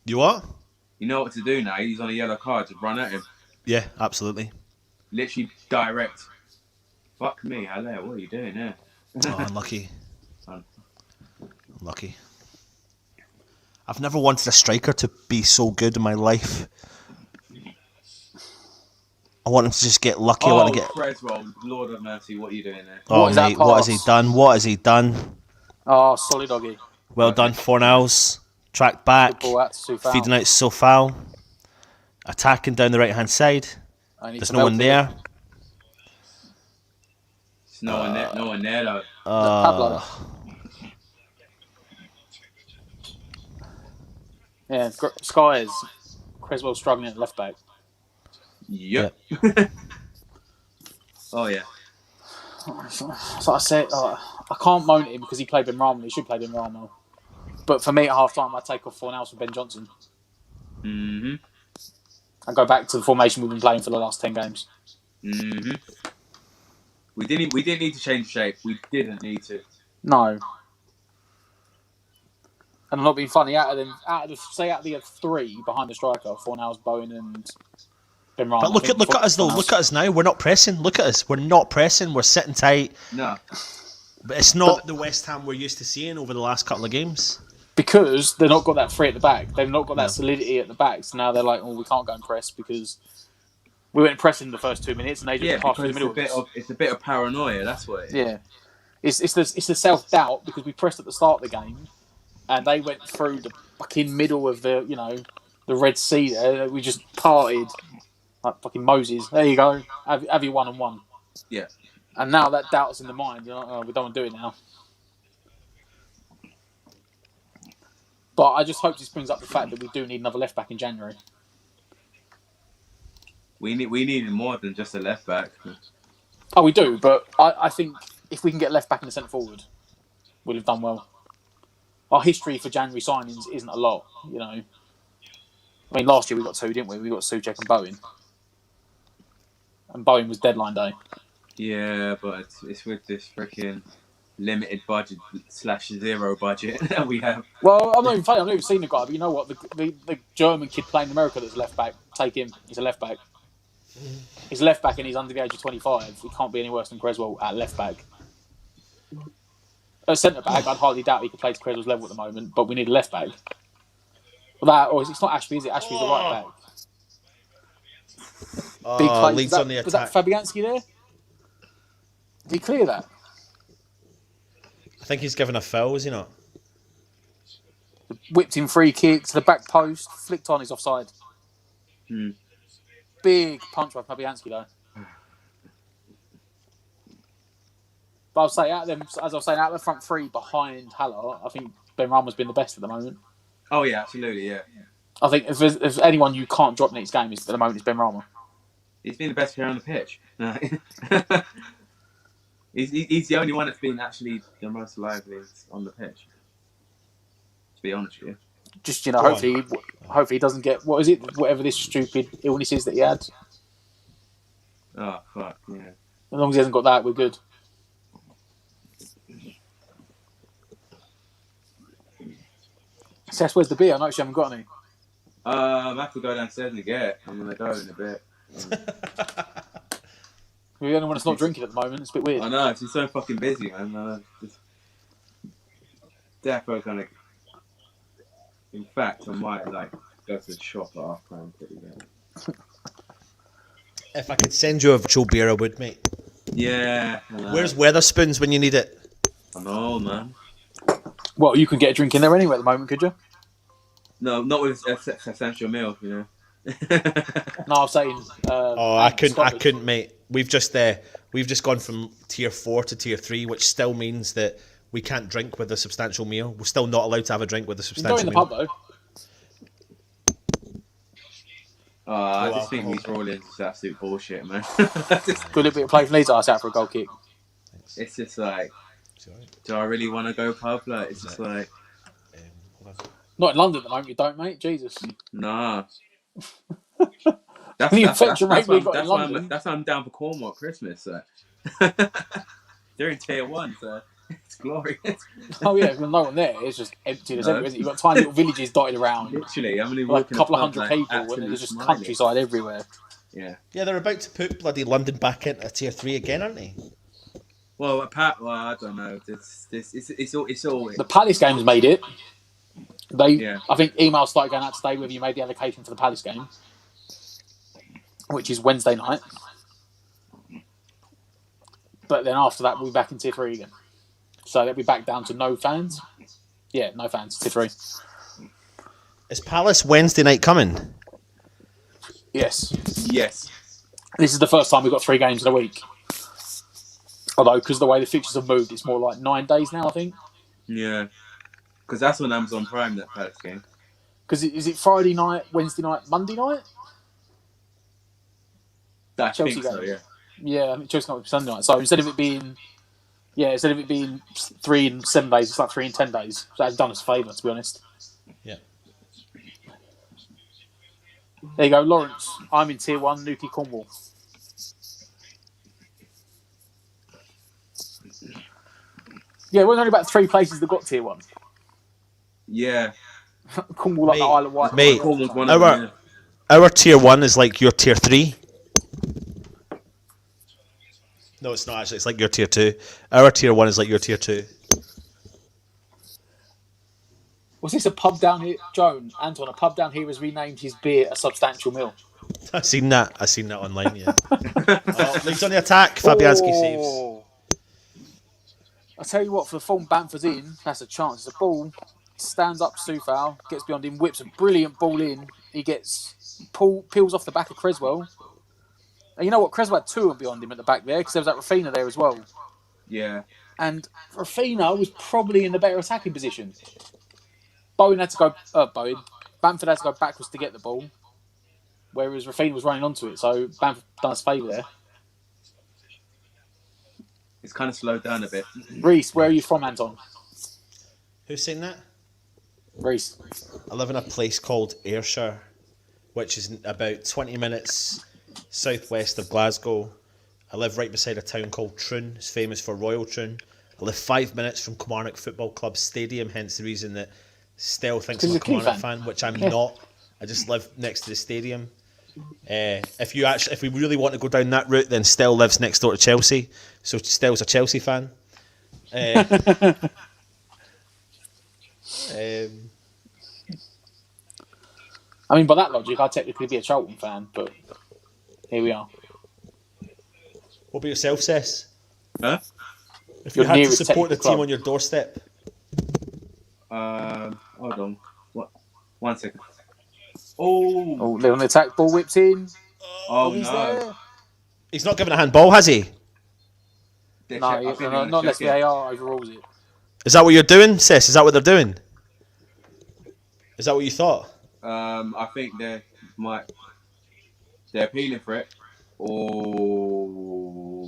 You what? You know what to do now? He's on a yellow card. Just run at him. Yeah, absolutely. Literally direct. Fuck me, Halle. What are you doing there? Oh, unlucky. Unlucky. I've never wanted a striker to be so good in my life. I want him to just get lucky. I want to get. Creswell, Lord of mercy, what are you doing there? Oh, mate, what has he done? What has he done? Oh, solid doggy. Well done, Fornals. Track back. Feeding out Sofal. Attacking down the right hand side. There's no one there. There's no one there though. Pablo. Yeah, Skies. Creswell struggling at left back. Yep. Oh yeah. So I said, I can't moan at him because he played Benrahma. He should play Benrahma. But for me, at half time, I take off Fornals for Ben Johnson. Mm-hmm. And go back to the formation we've been playing for the last 10 games. Mm-hmm. We didn't need to change shape. We didn't need to. No. And I'm not being funny. Out of the three behind the striker, Fornals, Bowen, and Benrahma. But look at us though. Look at us now. We're not pressing. Look at us. We're not pressing. We're sitting tight. No. But it's not the West Ham we're used to seeing over the last couple of games. Because they've not got that free at the back. They've not got that solidity at the back. So now they're like, we can't go and press because we went pressing the first 2 minutes and they just passed through the middle. It's a bit of paranoia. That's what it is. Yeah. It's the self-doubt because we pressed at the start of the game and they went through the fucking middle of the Red Sea there. We just parted like fucking Moses. There you go. Have your 1-on-1. Yeah. And now that doubt's in the mind. We don't want to do it now. But I just hope this brings up the fact that we do need another left back in January. We needed more than just a left back. Oh, we do, but I think if we can get left back in the centre forward, we'd have done well. Our history for January signings isn't a lot, I mean, last year we got two, didn't we? We got Souček and Bowen. And Bowen was deadline day. Yeah, but it's with this freaking limited budget / zero budget that we have. Well, I'm not even funny. I've never seen the guy, but you know what? The German kid playing in America that's left back, take him. He's a left back. He's a left back and he's under the age of 25. He can't be any worse than Creswell at left back. At centre back, I'd hardly doubt he could play to Creswell's level at the moment, but we need a left back. It's not Ashby, is it? Ashby's the right back. Big play. Leeds on the attack. Was that Fabianski there? Did he clear that? I think he's given a foul, is he not? Whipped him free kick to the back post, flicked on, he's offside. Big punch by Fabianski though. But I'll say out of them, as I was saying, out of the front three behind Haller, I think Benrahma's been the best at the moment. Oh yeah, absolutely, yeah. I think if there's anyone you can't drop next game at the moment, it's Benrahma. He's been the best player on the pitch. No. He's the only one that's been actually the most lively on the pitch. To be honest with you. Just hopefully he doesn't get whatever this stupid illness is that he had. Oh fuck yeah! As long as he hasn't got that, we're good. Seth, where's the beer? I noticed you haven't got any. I have to go downstairs and get it. I'm gonna go in a bit. We're the only one that's not drinking at the moment. It's a bit weird. I know, it's so fucking busy, man. Definitely gonna. In fact, I might go to the shop at half time quickly. If I could send you a virtual beer, I would, mate. Yeah. Where's Weatherspoons when you need it? I know, man. Well, you can get a drink in there anyway at the moment, could you? No, not with essential meal, No, I'm saying. I couldn't, mate. We've just gone from tier 4 to tier 3, which still means that we can't drink with a substantial meal. We're still not allowed to have a drink with a substantial meal. You can go in the pub though. I just think these roll-ins is absolute bullshit, man. Good little bit of play from Leeds out for a goal kick. It's just like Do I really want to go pub? Like, it's just like, Not in London at the moment, you don't, mate. Jesus. nah. The infection rate we got in London. That's why I'm down for Cornwall at Christmas. So. They're in tier 1, so it's glorious. Oh yeah, there's no one there. It's just empty as everywhere. You've got tiny little villages dotted around. Literally, I'm only like a couple of pub, hundred people, and there's just smiling. countryside everywhere. Yeah. Yeah, they're about to put bloody London back into tier 3 again, aren't they? Well, I don't know. It's all. The Palace game's made it. Yeah. I think emails started going out today whether you made the allocation for the Palace game, which is Wednesday night. But then after that, we'll be back in tier 3 again. So they'll be back down to no fans. Yeah, no fans, tier 3. Is Palace Wednesday night coming? Yes. Yes. This is the first time we've got 3 games in a week. Although, because the way the fixtures have moved, it's more like 9 days now, I think. Yeah. Because that's on Amazon Prime, that Palace game. Because is it Friday night, Wednesday night, Monday night? I Chelsea think so, game. yeah. Yeah, I think Chelsea night was Sunday night. So instead of it being 3 and 7 days, it's like 3 and 10 days. So that's done us a favour, to be honest. Yeah. There you go, Lawrence. I'm in tier 1, Nuki Cornwall. Yeah, we're only about 3 places that got tier 1. Yeah. Cornwall, like the Isle of Wight. Mate, Cornwall's one of them, Our tier 1 is like your tier 3. No, it's not actually. It's like your tier 2. Our tier 1 is like your tier 2. Was this a pub down here? Joan, Anton, a pub down here has renamed his beer a Substantial Mill. I've seen that online, yeah. Leeds on the attack. Fabianski saves. I tell you what, for the form Bamford's in, that's a chance. It's a ball, stands up Soufal, gets beyond him, whips a brilliant ball in. He gets peels off the back of Creswell. And you know what? Creswell had 2 of them beyond him at the back there because there was that Rafinha there as well. Yeah. And Rafinha was probably in the better attacking position. Bamford had to go backwards to get the ball, whereas Rafinha was running onto it. So Bamford done us a favour there. It's kind of slowed down a bit. Reese, where are you from, Anton? Who's saying that? Reese. I live in a place called Ayrshire, which is about 20 minutes southwest of Glasgow. I live right beside a town called Troon. It's famous for Royal Troon. I live 5 minutes from Kilmarnock Football Club Stadium, hence the reason that Stell thinks I'm a Kilmarnock fan, which I'm not. I just live next to the stadium. If we really want to go down that route, then Stell lives next door to Chelsea, so Stell's a Chelsea fan. I mean, by that logic, I'd technically be a Charlton fan, but here we are. What about yourself, Cess? Huh? If you You're had to nearest support the technical team club. on your doorstep, Hold on. What? 1 second. Oh. They're on the attack, ball whips in. Oh, He's no. there. he's not given a handball, has he? I think they're Not unless checking. VAR overrules it. Is that what you're doing, Cess? Is that what they're doing? Is that what you thought? I think they're appealing for it. Oh,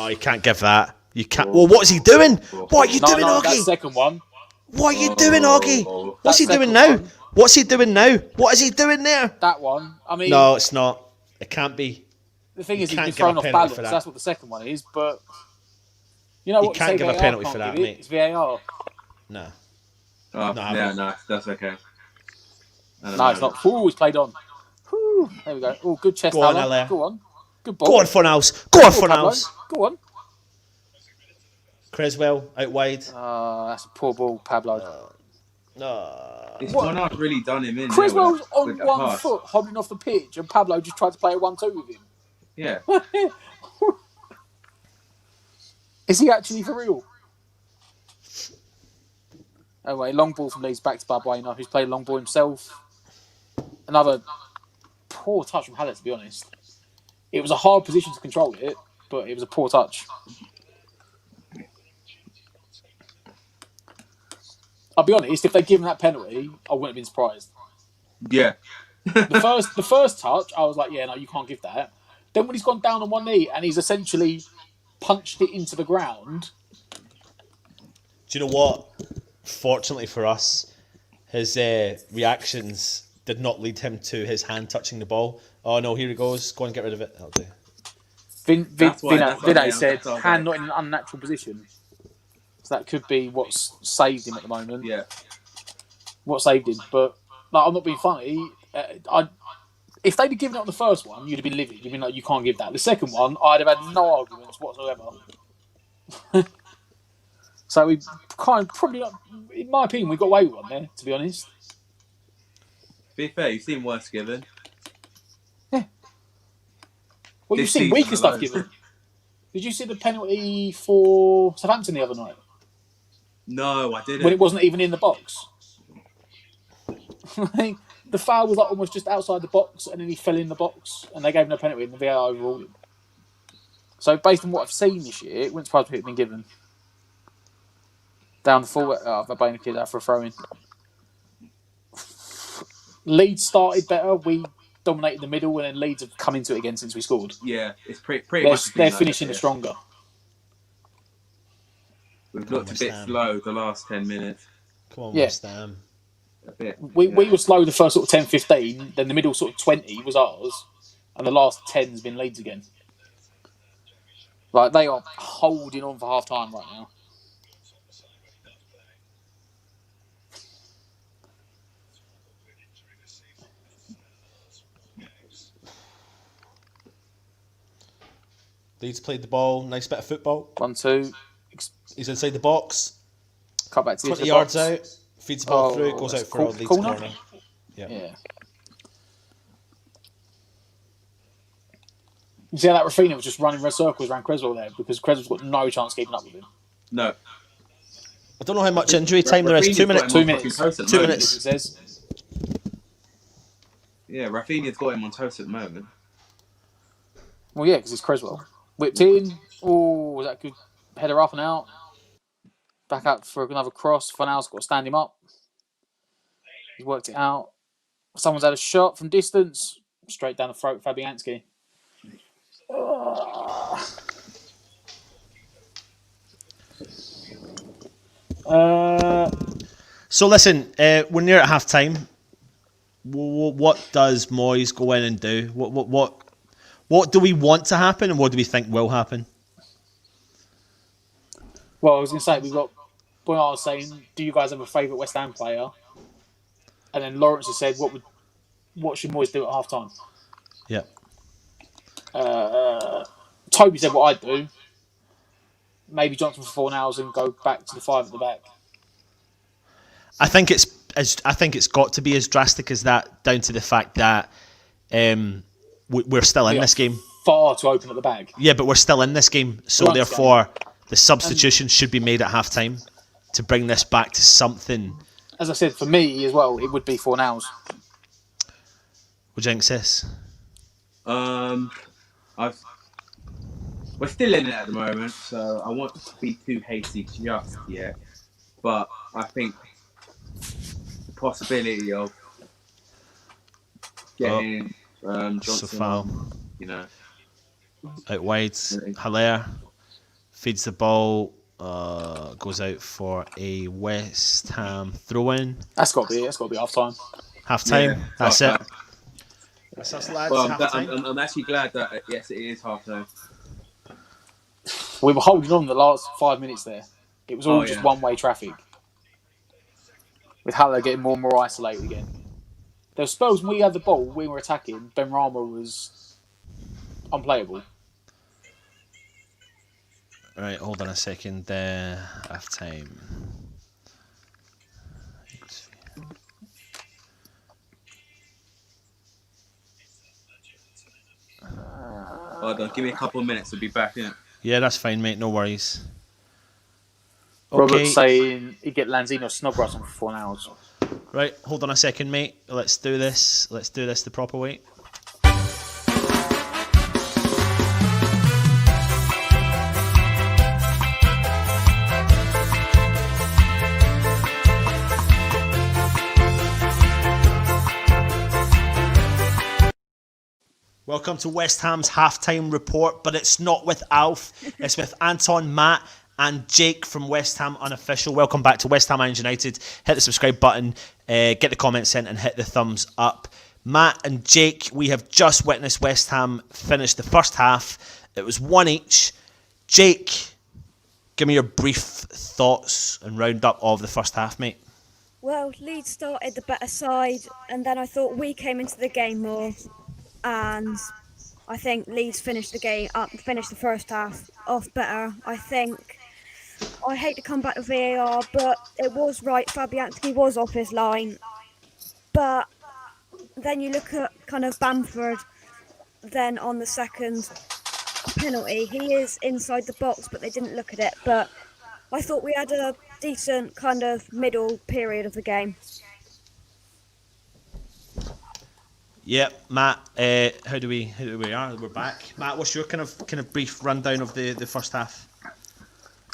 you can't give that. You can't. Well, what is he doing? What are you doing, That Augie? second one. What are you doing, Augie? What's he That doing second now? one. What's he doing now? What is he doing there? That one. I mean, No, it's not. It can't be. the thing is, he's can't been give thrown a off penalty balance. for that. That's what the second one is. But you know You what? can't Say give a VAR penalty can't for that, give it. mate. It's VAR. No. Oh, No, yeah, no, that's okay. No, it's not. Ooh, he's played on. Ooh, there we go. Oh, good chest, Go on, Alan. Alain. Go on. Good ball. Go on, Funhouse. Go on, Pablo. Funhouse. Go on. Creswell out wide. That's a poor ball, Pablo. No. It's one I've really done him in. Creswell's there on with that one pass. foot, hobbling off the pitch, and Pablo just tried to play a 1-2 with him. Yeah. Is he actually for real? Anyway, long ball from Leeds back to Barbuena, who's played long ball himself. Another poor touch from Haller, to be honest. It was a hard position to control it, but it was a poor touch. I'll be honest, if they'd given that penalty, I wouldn't have been surprised. Yeah. The first touch, I was like, yeah, no, you can't give that. Then when he's gone down on one knee and he's essentially punched it into the ground. Do you know what? Fortunately for us, his reactions did not lead him to his hand touching the ball. Oh no, here he goes. Go and get rid of it. That'll do. Vinay said hand not in an unnatural position. So that could be what's saved him at the moment. Yeah. What saved him. But like, I'm not being funny. If they'd have given it on the first one, you'd have been livid. You'd been like, you can't give that. The second one, I'd have had no arguments whatsoever. So we kind of probably, in my opinion, we got away with one there, to be honest. To be fair, you've seen worse given. Yeah. Well, you've This seen season weaker stuff alone. given. Did you see the penalty for Southampton the other night? No, I didn't. When it wasn't even in the box. The foul was like almost just outside the box, and then he fell in the box, and they gave him a penalty, and the VAR overruled him. So, based on what I've seen this year, it wouldn't surprise me if it had been given. Down the full, they're playing a kid out for a throw in. Leeds started better. We dominated the middle, and then Leeds have come into it again since we scored. Yeah, it's pretty much. They're finishing stronger. We've looked a bit slow the last 10 minutes. Come on, Yeah. West Ham. A bit. We were slow the first sort of 10, 15, then the middle sort of 20 was ours, and the last 10's been Leeds again. Like, they are holding on for half time right now. Leeds played the ball. Nice bit of football. 1-2. He's inside the box. Cut back to the 20 edge of the yards box. out. Feeds the ball Oh, through. Goes out that's for a Leeds corner? corner. Yeah. You see how that Rafinha was just running red circles around Creswell there because Creswell's got no chance keeping up with him. No. I don't know how much injury time there is. 2 minutes. 2 minutes. 2 minutes. It says. Yeah, Rafinha's got him on toast at the moment. Well, yeah, because it's Creswell. Whipped in. Oh, was that good? Header up and out. Back out for another cross. Fanal's got to stand him up. He's worked it out. Someone's had a shot from distance. Straight down the throat of Fabianski. So listen, we're near at half time. What does Moyes go in and do? What do we want to happen, and what do we think will happen? Well, I was going to say, we've got Boyar saying, do you guys have a favourite West Ham player? And then Lawrence has said, what should Moyes do at half time? Yeah. Toby said what I'd do. Maybe Johnson for 4 hours and go back to the 5 at the back. I think it's got to be as drastic as that, down to the fact that we're still in this game. Far too open at the back. Yeah, but we're still in this game, so Right, therefore the substitution should be made at half time to bring this back to something. As I said, for me as well, it would be 4 hours. What do you think, sis? We're still in it at the moment, so I won't be too hasty just yet. But I think the possibility of getting Johnson, Sofal out wide, Haller feeds the ball, goes out for a West Ham throw-in. That's got to be half time. Half time. Yeah, That's half it. That's us, lads. Well, half time. I'm actually glad that yes, it is half time. We were holding on the last 5 minutes there. It was all just one-way traffic. With Haller getting more and more isolated again. There were spells when we had the ball, we were attacking, Ben Rama was unplayable. Right, hold on a second. Half time. Hold on, give me a couple of minutes to be back in. Yeah, that's fine, mate. No worries. Robert's saying he'd get Lanzino Snodgrass on for 4 hours. Right, hold on a second, mate. Let's do this. Let's do this the proper way. Welcome to West Ham's halftime report, but it's not with Alf. It's with Anton, Matt, and Jake from West Ham Unofficial. Welcome back to West Ham Managerial United. Hit the subscribe button, get the comments sent, and hit the thumbs up. Matt and Jake, we have just witnessed West Ham finish the first half. It was 1 each. Jake, give me your brief thoughts and roundup of the first half, mate. Well, Leeds started the better side, and then I thought we came into the game more. And I think Leeds finished the first half off better. I hate to come back to VAR, but it was right. Fabianski was off his line. But then you look at kind of Bamford, then on the second penalty. He is inside the box, but they didn't look at it. But I thought we had a decent kind of middle period of the game. Yep, Matt. How do we are? We're back. Matt, what's your kind of brief rundown of the first half?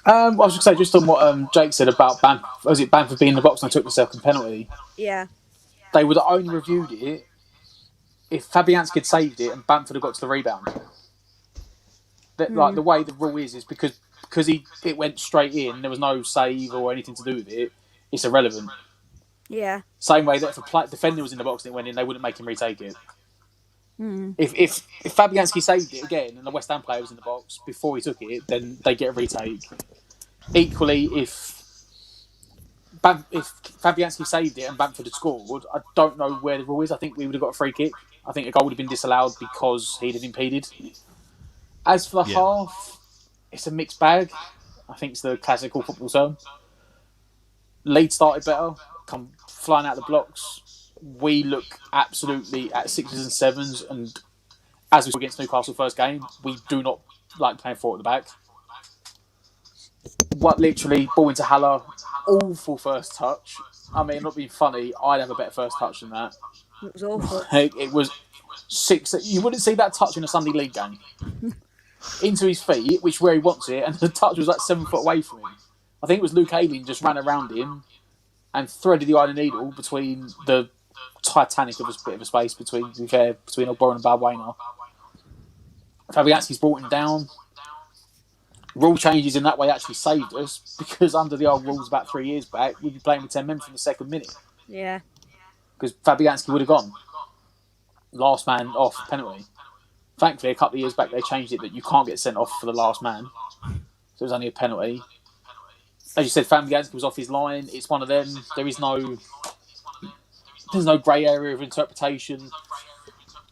I was going to say, just on what Jake said about Bamford being in the box and I took the second penalty. Yeah. They would have only reviewed it if Fabianski had saved it and Bamford had got to the rebound. Like the way the rule is because it went straight in. There was no save or anything to do with it. It's irrelevant. Yeah. Same way that if a defender was in the box and it went in, they wouldn't make him retake it. If Fabianski saved it again and the West Ham player was in the box before he took it, then they get a retake. Equally, if Fabianski saved it and Bamford had scored, I don't know where the rule is. I think we would have got a free kick. I think a goal would have been disallowed because he'd have impeded. As for the half, it's a mixed bag. I think it's the classical football term. Leeds started better, come flying out the blocks. We look absolutely at 6s and 7s, and as we saw against Newcastle first game, we do not like playing forward at the back. What literally ball into Haller, awful first touch. I mean, not being funny, I'd have a better first touch than that. It was awful. It was 6. You wouldn't see that touch in a Sunday League game. Into his feet, which where he wants it, and the touch was like 7 foot away from him. I think it was Luke Ayling just ran around him and threaded the iron needle between the Titanic of a bit of a space between Ogboron and Balbuena. Fabianski's brought him down. Rule changes in that way actually saved us because under the old rules about 3 years back, we'd be playing with 10 men from the second minute. Yeah. Because Fabianski would have gone. Last man off penalty. Thankfully, a couple of years back, they changed it that you can't get sent off for the last man. So it was only a penalty. As you said, Fabianski was off his line. It's one of them. There's no grey area of interpretation,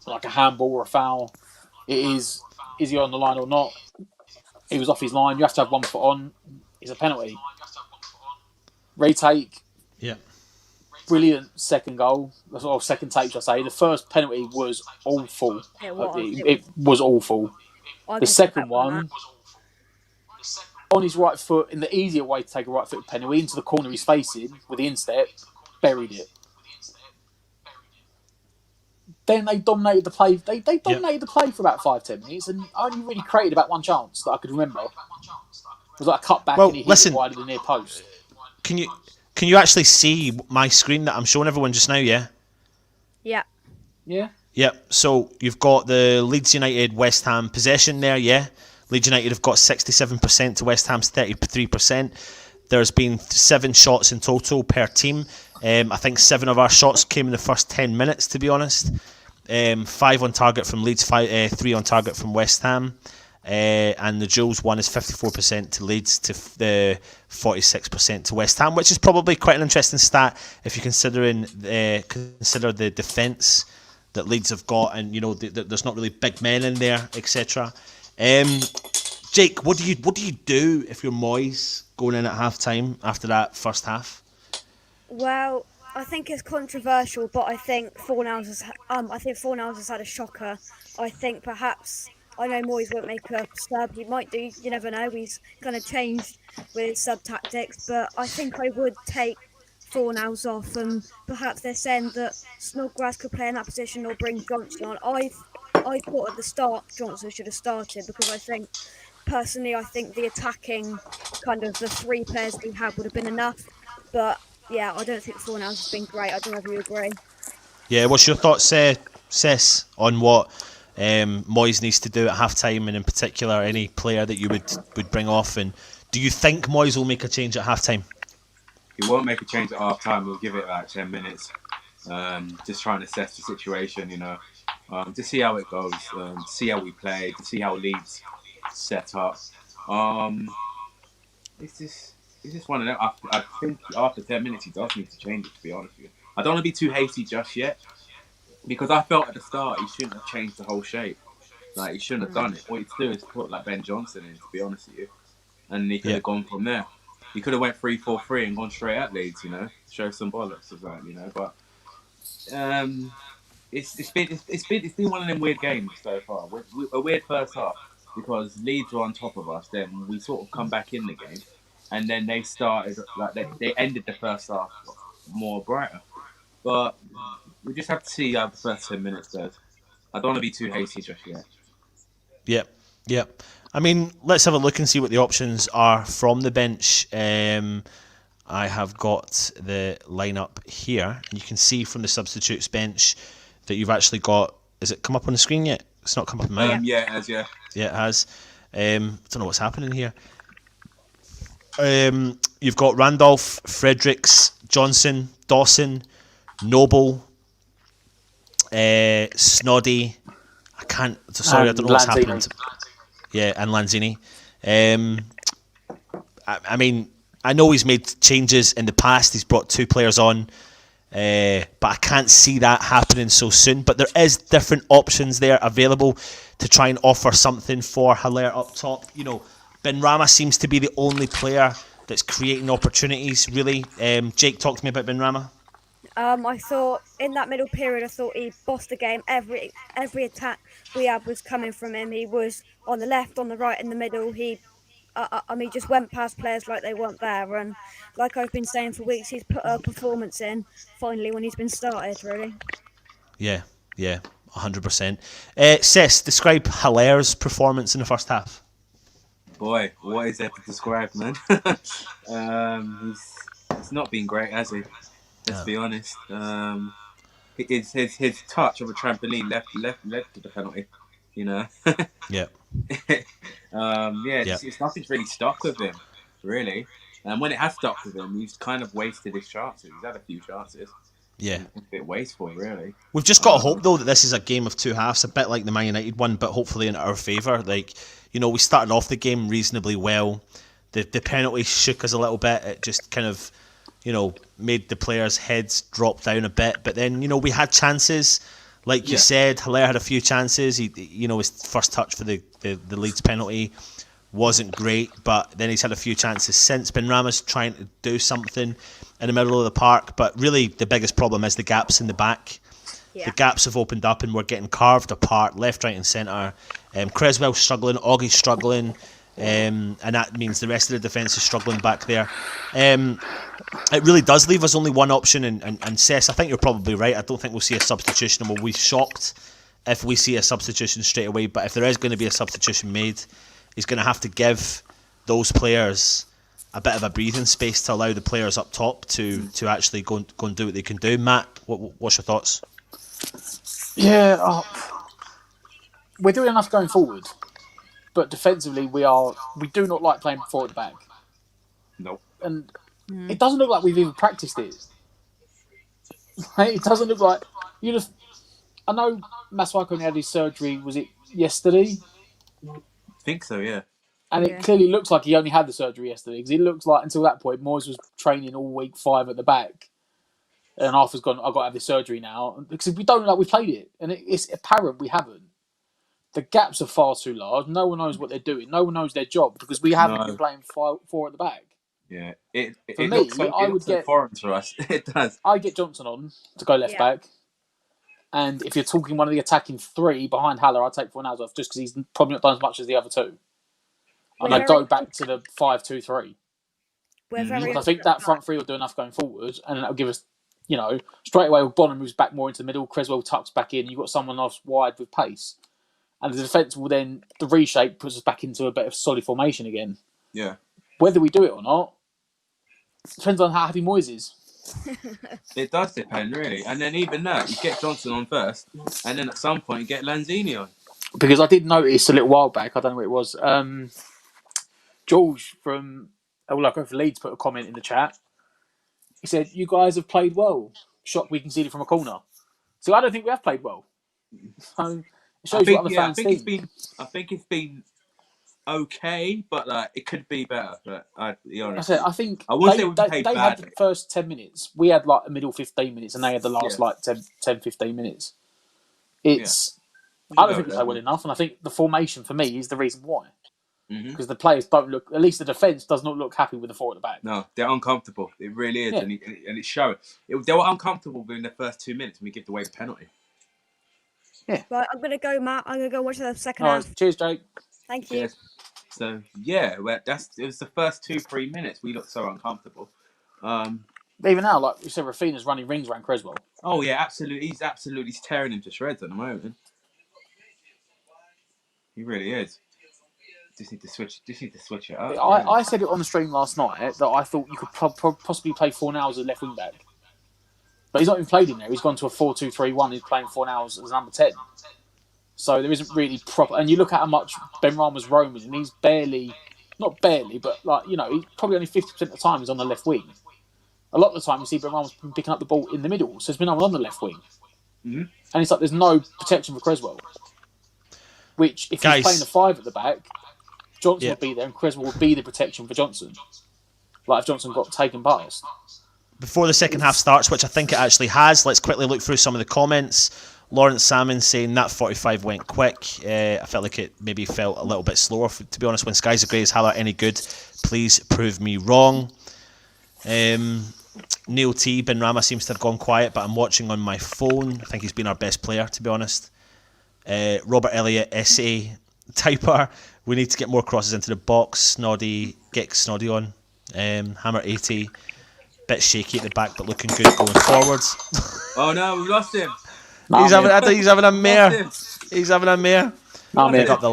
like a handball or a foul. It is he on the line or not? He was off his line. You have to have 1 foot on. It's a penalty. Retake. Yeah. Brilliant second goal, or second take, should I say. The first penalty was awful. It was awful. The second one, on his right foot, in the easier way to take a right foot penalty, into the corner he's facing with the instep, buried it. Then they dominated the play. They dominated the play for about 5-10 minutes and only really created about one chance that I could remember. It was like a cut back and he hit it wide of the near post. Can you actually see my screen that I'm showing everyone just now, yeah? Yeah. Yeah? Yep, so you've got the Leeds United West Ham possession there, yeah? Leeds United have got 67% to West Ham's 33%. There's been 7 shots in total per team. I think 7 of our shots came in the first 10 minutes, to be honest. 5 on target from Leeds, 3 on target from West Ham. And the duels one is 54% to Leeds to 46% to West Ham, which is probably quite an interesting stat if you consider the defence that Leeds have got, and there's not really big men in there, etc. Jake, what do you do if you're Moyes going in at half time after that first half? Well, I think it's controversial, but I think Fornals has had a shocker. I think perhaps, I know Moyes won't make a sub. He might do. You never know. He's kind of changed with his sub tactics, but I think I would take Fornals off, and perhaps they're saying that Snodgrass could play in that position or bring Johnson on. I thought at the start Johnson should have started because I think the attacking kind of the 3 players we had would have been enough. But yeah, I don't think Fornals has been great. I don't know if you agree. Yeah, what's your thoughts, Cess, on what Moyes needs to do at half-time, and in particular any player that you would bring off? And do you think Moyes will make a change at half-time? He won't make a change at half time. He'll give it like 10 minutes. Just trying to assess the situation, to see how it goes, to see how we play, to see how Leeds set up. It's just one of them. I think after 10 minutes he does need to change it, to be honest with you. I don't want to be too hasty just yet, because I felt at the start he shouldn't have changed the whole shape. Like, he shouldn't have done it. What he'd do is put like Ben Johnson in, to be honest with you, and he could have gone from there. He could have went 3-4-3 and gone straight at Leeds, show some bollocks of that, But it's been one of them weird games so far. A weird first half, because Leeds were on top of us. Then we sort of come back in the game, and then they started like they ended the first half more brighter. But we just have to see how the first 10 minutes goes. I don't want to be too hasty just yet. Yep. I mean, let's have a look and see what the options are from the bench. I have got the lineup here, and you can see from the substitutes bench that you've actually got. Is it come up on the screen yet? It's not come up on mine. Yeah, it has. Yeah, it has. I don't know what's happening here. You've got Randolph, Fredericks, Johnson, Dawson, Noble, Snoddy. I can't. Sorry, I don't know what's happening. Yeah, and Lanzini. I mean, I know he's made changes in the past. He's brought 2 players on, but I can't see that happening so soon. But there is different options there available to try and offer something for Haller up top. Benrahma seems to be the only player that's creating opportunities, really. Jake, talk to me about Benrahma. I thought in that middle period, I thought he bossed the game. Every attack we had was coming from him. He was on the left, on the right, in the middle. He just went past players like they weren't there. And like I've been saying for weeks, he's put a performance in finally when he's been started. Really. Yeah, 100%. Cess, describe Haller's performance in the first half. Boy, what is there to describe, man? He's not been great, has he? Let's be honest. His touch of a trampoline led to the penalty. Yeah. Nothing's really stuck with him, really. And when it has stuck with him, he's kind of wasted his chances. He's had a few chances. Yeah. A bit wasteful, really. We've just got to hope, though, that this is a game of 2 halves, a bit like the Man United one, but hopefully in our favour. We started off the game reasonably well. The penalty shook us a little bit. It just kind of, made the players' heads drop down a bit. But then, we had chances. Like you said, Haller had a few chances. His first touch for the Leeds penalty wasn't great, but then he's had a few chances since. Benrahma's trying to do something in the middle of the park, but really the biggest problem is the gaps in the back. Yeah. The gaps have opened up and we're getting carved apart, left, right and centre. Creswell's struggling, Oggie's struggling, and that means the rest of the defence is struggling back there. It really does leave us only one option, and Cess, I think you're probably right. I don't think we'll see a substitution, and we'll be shocked if we see a substitution straight away. But if there is going to be a substitution made, he's going to have to give those players a bit of a breathing space to allow the players up top to actually go and do what they can do. Matt, what's your thoughts? Yeah, we're doing enough going forward, but defensively we do not like playing forward at the back. Nope. And it doesn't look like we've even practiced it. It doesn't look like I know Masuaku had his surgery. Was it yesterday? I think so, yeah. And it clearly looks like he only had the surgery yesterday, because it looks like until that point Moyes was training all week 5 at the back, and Arthur's gone, I've got to have this surgery now, because we don't look like we played it, and it's apparent we haven't. The gaps are far too large. No one knows what they're doing. No one knows their job, because we haven't been playing 4 at the back. Yeah, it For me, looks like I would get foreign to us. It does. I get Johnson on to go left back, and if you're talking one of the attacking 3 behind Haller, I'd take Fornals just because he's probably not done as much as the other 2. And I'd go back to the 5-2-3. I think that front 3 will do enough going forward, and that'll give us, straight away Bonham moves back more into the middle, Creswell tucks back in, you've got someone else wide with pace. And the defence will then, the reshape puts us back into a bit of solid formation again. Yeah. Whether we do it or not, depends on how happy Moyes is. It does depend, really. And then even that, you get Johnson on first, and then at some point you get Lanzini on. because I did notice a little while back. I don't know what it was. George from for Leeds put a comment in the chat. He said, "You guys have played well. Shocked we conceded from a corner." So I don't think we have played well. So it shows you what other fans think. I think it's been okay, but like it could be better. But I think I wouldn't say we played they had badly. the first 10 minutes. We had like a middle 15 minutes, and they had the last 10, 15 minutes. It's I don't think we played well enough, and I think the formation for me is the reason why. Because the players don't look. At least the defence does not look happy with the 4 at the back. No, they're uncomfortable. It really is, and it's showing. They were uncomfortable within the first 2 minutes when we give away the penalty. Yeah. Right, I'm gonna go, Matt. I'm gonna go watch the second half. Cheers, Jake. Thank you. Cheers. So it was the first 2-3 minutes we looked so uncomfortable. Even now, like we said, Rafinha's running rings around Creswell. Oh yeah, absolutely. He's absolutely tearing him to shreds at the moment. He really is. Just need to switch it up. I said it on the stream last night that I thought you could possibly play Fornals as a left wing back, but he's not even played in there. He's gone to a 4-2-3-1. He's playing Fornals as number 10. So there isn't really proper. And you look at how much Benrahma's roaming, and he's not barely, but he's probably only 50% of the time he's on the left wing. A lot of the time you see Benrahma's picking up the ball in the middle, so there's been no one on the left wing, and it's like there's no protection for Creswell. Which if he's playing a 5 at the back, Johnson would be there, and Creswell would be the protection for Johnson. Like if Johnson got taken past. Before the second half starts, which I think it actually has, let's quickly look through some of the comments. Lawrence Salmon saying that 45 went quick. I felt like it maybe felt a little bit slower, to be honest. When Skies are Grey, is Haller any good? Please prove me wrong. Neil T. Benrahma seems to have gone quiet, but I'm watching on my phone. I think he's been our best player, to be honest. Robert Elliott, SA Typer. We need to get more crosses into the box. Snoddy, get Snoddy on. Hammer 80. Bit shaky at the back, but looking good going forwards. Oh no, we lost him. I think he's having a mare. He's having a mare. Big up the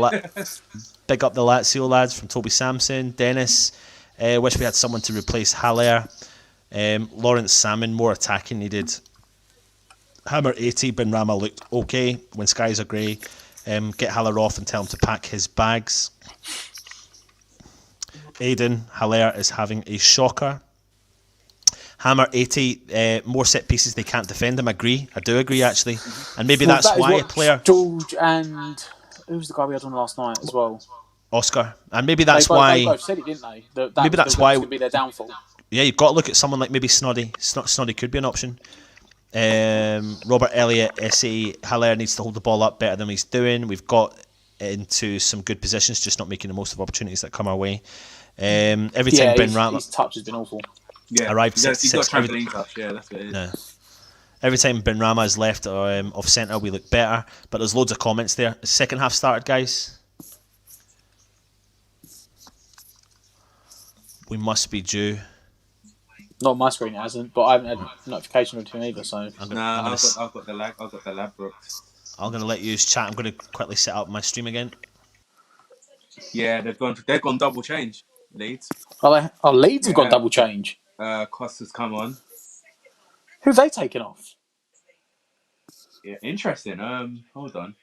Lazio lads from Toby Sampson. Dennis. Wish we had someone to replace Haller. Lawrence Salmon, more attacking needed. Hammer 80. Benrahma looked okay when Skies are Grey. Get Haller off and tell him to pack his bags. Aiden, Haller is having a shocker. Hammer 80, more set pieces, they can't defend him. I do agree actually. And maybe that's why a player... George and... Who was the guy we had on last night as well? Oscar. And maybe that's why... They both said it, didn't they? Maybe that's why... That would be their downfall. Yeah, you've got to look at someone like maybe Snoddy. Snoddy could be an option. Robert Elliott, SA, Haller needs to hold the ball up better than he's doing. We've got into some good positions, just not making the most of opportunities that come our way. Every time Benrahma... His touch has been awful. Yeah, arrived he's got trampoline touch. Yeah, that's what it is. No. Every time Benrahma is left off centre, we look better. But there's loads of comments there. The second half started, guys. We must be due. Not on my screen, it hasn't, but I haven't had notification of him either. So I've got the lag. I've got the lag, Brooks. I'm going to let you use chat. I'm going to quickly set up my stream again. Yeah, they've gone double change. Leeds. Leeds have gone double change. Costa's come on. Who've they taken off? Yeah, interesting. Hold on.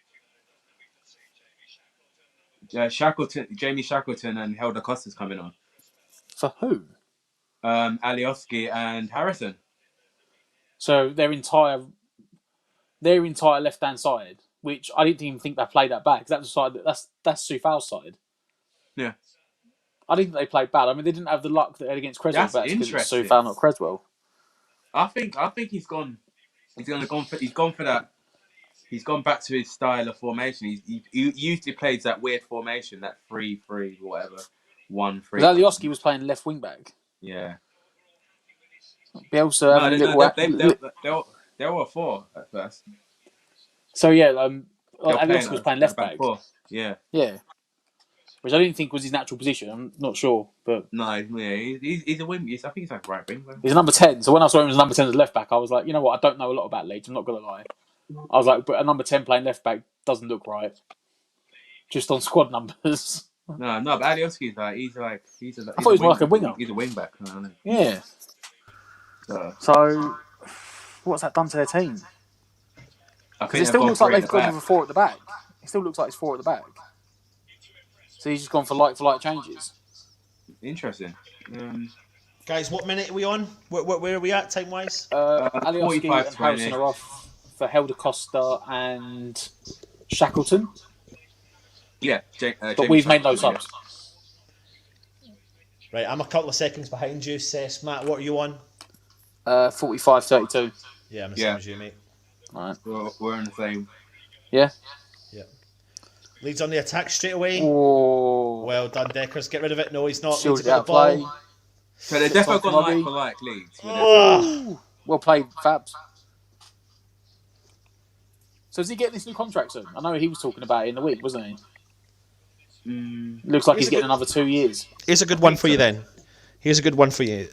Jamie Shackleton and Helder Costa's coming on. For who? Alioski and Harrison. So their entire left hand side, which I didn't even think they played that bad, because that's Soufal's side. Yeah. I didn't think they played bad. I mean, they didn't have the luck that they had against Creswell. That's because interesting. It's Soufal, not Creswell. I think he's gone. He's gone for that. He's gone back to his style of formation. He usually plays that weird formation, that 3-3 whatever, 1-3. Alioski was playing left wing back. Yeah. Bielsa. They were 4 at first. So yeah, Alioski was playing left back. 4. Yeah. Yeah. Which I didn't think was his natural position. I'm not sure, but no, yeah, he's a wing. I think he's like right wing. He's a number 10. So when I saw him as number 10 as left back, I was like, you know what? I don't know a lot about Leeds. I'm not gonna lie. I was like, but a number 10 playing left back doesn't look right. Just on squad numbers. No, but Alioski's he's I thought he was more like a winger. He's a wing back. Yeah. So what's that done to their team? Because it still looks like they've gone with a 4 at the back. He still looks like he's 4 at the back. So he's just gone for like changes. Interesting. Guys, what minute are we on? Where are we at time wise? Alioski 45 and Harrison 20. are off for Helder Costa and Shackleton. Yeah, But we've made no subs. Right, I'm a couple of seconds behind you, Cess. Matt, what are you on? 45-32. Yeah, I'm the same as you, mate. Right. We're in the same. Yeah. Leeds on the attack straight away. Oh. Well done, Deckers. Get rid of it. No, he's not. Leeds Shielded have out got the play. ball. So they're definitely Top gone Nobby. like for Leeds. Oh. Well played, Fabs. So is he getting this new contract soon? I know he was talking about it in the week, wasn't he? Looks like he's getting another 2 years. Here's a good one for you then. Here's a good one for you.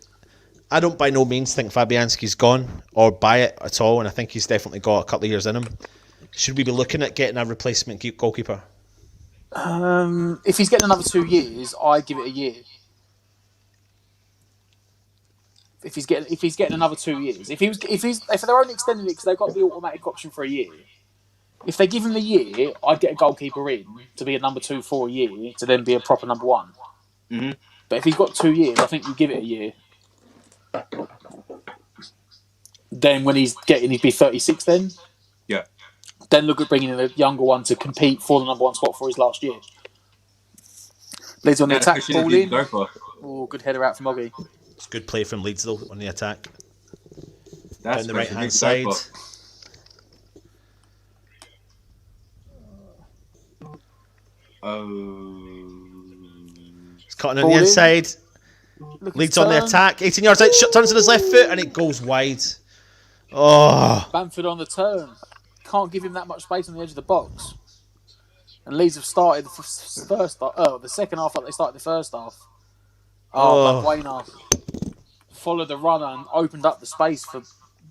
I don't by no means think Fabianski's gone or buy it at all, and I think he's definitely got a couple of years in him. Should we be looking at getting a replacement goalkeeper? If he's getting another 2 years, I'd give it a year. If he's getting another 2 years, if they're only extending it because they've got the automatic option for a year, if they give him the year, I'd get a goalkeeper in to be a number 2 for a year to then be a proper number 1. Mm-hmm. But if he's got 2 years, I think you give it a year. Then when he'd be 36 then. Yeah. Then look at bringing in a younger one to compete for the number 1 spot for his last year. Leeds on the attack, ball in. Go for. Oh, good header out from Oggy. It's good play from Leeds though on the attack. That's Down the right hand good side. go for. He's cutting on Ball the in. inside. Look at Leeds his on the turn. attack. 18 yards out. Turns on his left foot and it goes wide. Oh. Bamford on the turn. Can't give him that much space on the edge of the box. And Leeds have started the first half. Oh, the second half like they started the first half. Oh. Balbuena followed the runner and opened up the space for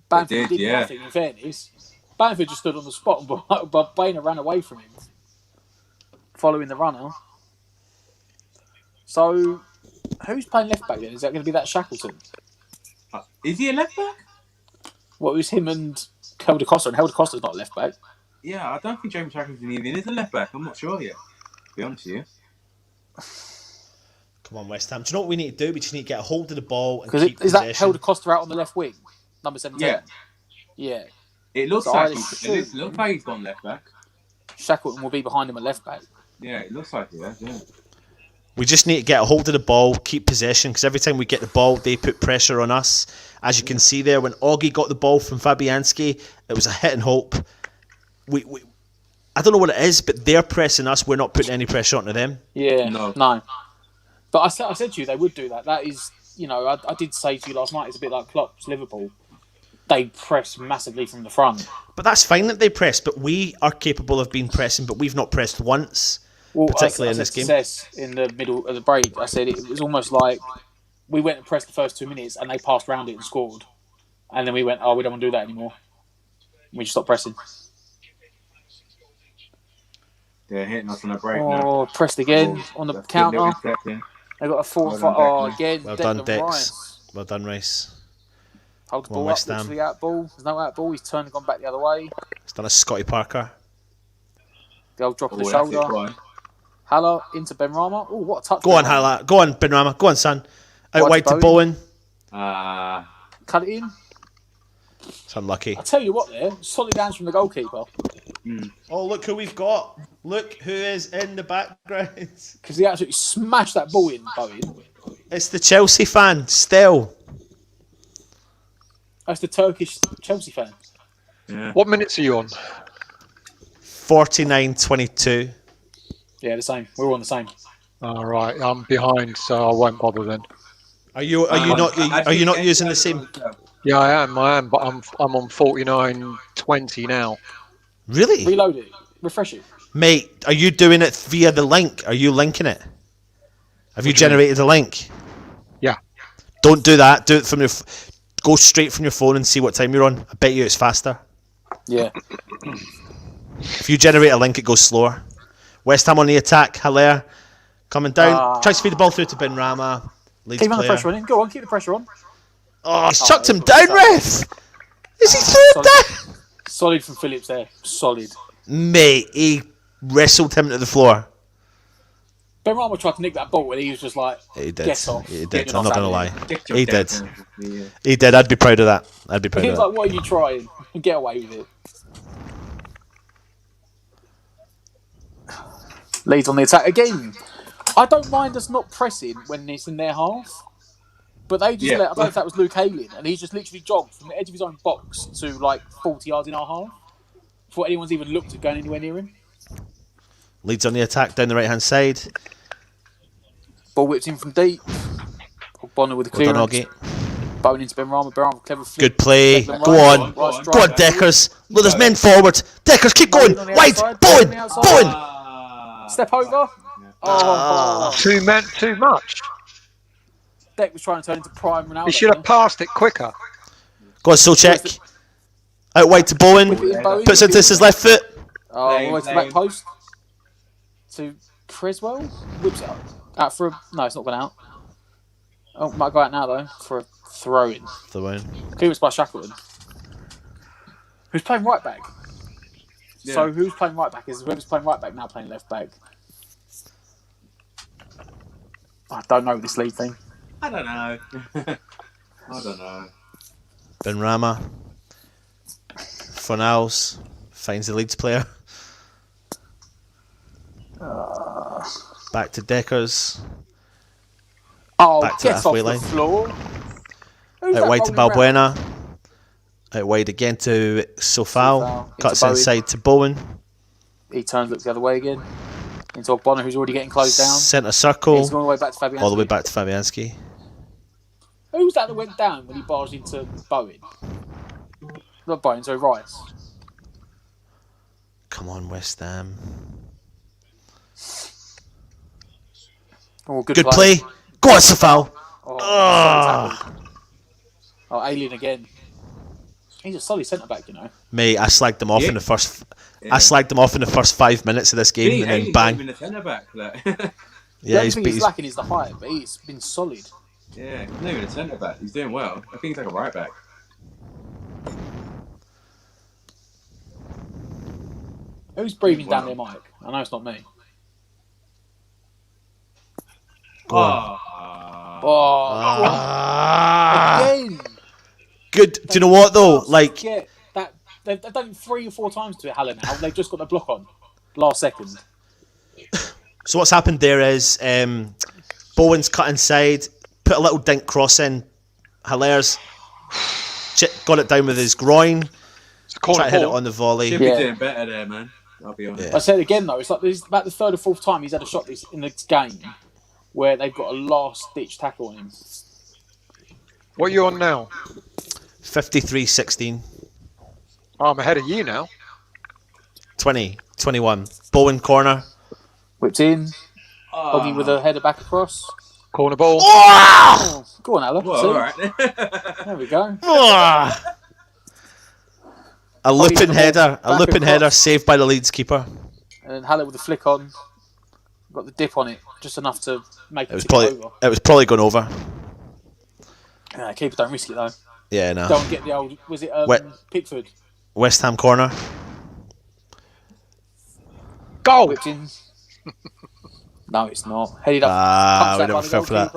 Bamford. It did, He did yeah. nothing, in fairness. Bamford just stood on the spot and Balbuena ran away from him, following the runner. So, who's playing left back then? Is that going to be that Shackleton? Is he a left back? Well, it was him and Helder Costa, and Helder Costa's not left back. Yeah, I don't think James Shackleton even is a left back. I'm not sure yet. To be honest with you. Come on, West Ham. Do you know what we need to do? We just need to get a hold of the ball and Because keep is that possession. Helder Costa out on the left wing? Number 17? Yeah. Yeah. It looks So like I'd it looks like he's gone left back. Shackleton will be behind him at left back. Yeah, it looks like he has. Yeah. We just need to get a hold of the ball, keep possession, because every time we get the ball, they put pressure on us. As you can see there, when Augie got the ball from Fabianski, it was a hit and hope. I don't know what it is, but they're pressing us. We're not putting any pressure onto them. Yeah. No. But I said to you they would do that. That is, I did say to you last night, it's a bit like Klopp's Liverpool. They press massively from the front. But that's fine that they press, but we are capable of being pressing, but we've not pressed once, Well, particularly I in this said game. to Cess in the middle of the break, I said it was almost like we went and pressed the first 2 minutes and they passed round it and scored. And then we went, we don't want to do that anymore. We just stopped pressing. They're hitting us on a break now. Pressed again on the That's good counter. little interception. They got a 4 Well 5. done, Declan. Again. Well done, Declan Dex. Rice. Well done, Rice. Holds the Come on, ball up, West looks Ham. for the out ball. There's no out ball. He's turned and gone back the other way. It's done a Scotty Parker. The old drop of the That's it, shoulder. go on. Haller into Benrahma. Oh, what a touch. Go on, Benrahma. Hala. Go on, Benrahma. Go on, son. Out Wide wide to to Bowen. Cut it in. It's unlucky. I tell you what, there solid hands from the goalkeeper Oh, look who we've got. Look who is in the background. because he absolutely smashed that ball in. Bowen. It's the Chelsea fan, still. That's the Turkish Chelsea fan. Yeah. What minutes are you on? 49-22. Yeah, the same. We're all on the same. All right, I'm behind, so I won't bother then. Are you not using the same? Yeah, I am, but I'm on 49-20 now. Really? Reload it. Refresh it. Mate, are you doing it via the link? Are you linking it? Have you generated a link? Yeah. Don't do that. Do it from your... Go straight from your phone and see what time you're on. I bet you it's faster. Yeah. If you generate a link, it goes slower. West Ham on the attack. Hilaire coming down. Tries to feed the ball through to Benrahma. Leeds Keep on the player. pressure on him. Go on, keep the pressure on. Oh, he's chucked him down, that's ref! Is he through solid. that? Solid from Phillips there. Solid. Mate, he wrestled him to the floor. Benrahma tried to nick that ball and he was just like, He did. get off. He You're did. I'm not going to lie. Get your He dad did. down. Yeah. He did. I'd be proud of that. I'd be proud He of was that. like, what are you trying? Get away with it. Leeds on the attack again. I don't mind us not pressing when it's in their half. But they just let, I don't know if that was Luke Ayling, and he just literally jogged from the edge of his own box to like 40 yards in our half before anyone's even looked at going anywhere near him. Leeds on the attack down the right hand side. Ball whipped in from deep. Bonner with the clearance. O'Donoghue. Bone into Benrahma. Benrahma clever flip. Good play. Take them Go right. on. Right Go on, Deckers. Look, there's men forward. Deckers, keep going. On the Wide. outside, Bowen. on the outside. Bowen. Step over. Oh, Two men, too much. Deck was trying to turn into prime Ronaldo. He should have passed it quicker. Go on, Souček. Out wide to Bowen. Puts into his left foot. Oh, all the way to the back post. To Creswell. Whips it out for a... No, it's not gone out. Oh, might go out now, though, for a throw-in. Clearance by Shackleton. Who's playing right back? Yeah. So who's playing right back? Is whoever's playing right back now playing left back? I don't know this lead thing. I don't know. I don't know. Benrahma. Fornals. Finds the Leeds player. Back to Deckers. Oh, back to the halfway line. Floor. Out wide to Balbuena. Out wide again to Sofal. Cuts inside to Bowen. He turns, looks the other way again. Into Bonner, who's already getting closed down. Centre circle. He's going all the way back to Fabianski. All the way back to Fabianski. Who was that went down when he barged into Bowen? Not Bowen, sorry, Rice. Come on, West Ham. Oh, good play. Go on, Sofal. Oh, Alien again. He's a solid centre back, you know. Mate, I slagged them off in the first. I slagged them off in the first 5 minutes of this game, and then bang. Even a centre back, like. Yeah, he's lacking is the height, but he's been solid. Yeah, he's not even a centre back. He's doing well. I think he's like a right back. Who's breathing down their mic? I know it's not me. Go on. Again. Good. Do you know what though? Like, yeah, that they've done it 3 or 4 times to Haller now. They've just got the block on last second. So what's happened there is Bowen's cut inside, put a little dink cross in. Haller's got it down with his groin. Try to hit it on the volley. Should be doing better there, man. I'll be honest. I said again though, it's like this is about the 3rd or 4th time he's had a shot in this game where they've got a last-ditch tackle on him. What are you on now? 53-16. Oh, I'm ahead of you now. 20-21. Bowen corner. Whipped in. Oggy with a header back across. Corner ball. Oh! Go on, Haller. Well, all right. There we go. A looping header. A looping header saved by the Leeds keeper. And Haller with the flick on. Got the dip on it. Just enough to make it over. It was probably gone over. Yeah, keeper don't risk it though. Yeah, no. Don't get the old... Was it Pickford? West Ham corner. Goal! Whipped in. No, it's not. Headed up. We never fell for that.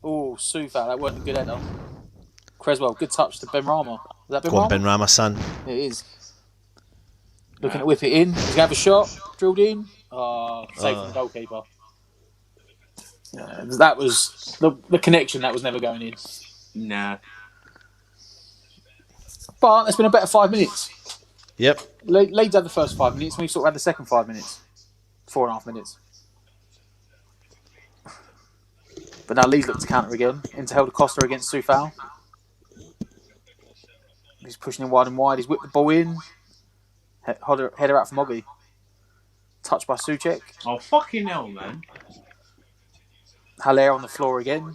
Oh, Sufal, that wasn't a good header. Creswell, good touch to Benrahma. Is that Benrahma? Go on, Benrahma, son. It is. Looking to whip it in. He's going to have a shot. Drilled in. Oh, safe from the goalkeeper. That was the connection that was never going in. Nah. But it's been a better 5 minutes. Yep. Leeds had the first 5 minutes. We sort of had the second 5 minutes. 4.5 minutes. But now Leeds look to counter again. Into Helder Costa against Sufal. He's pushing him wide and wide. He's whipped the ball in. Header out from Oggy. Touched by Souček. Oh, fucking hell, man. Haller on the floor again.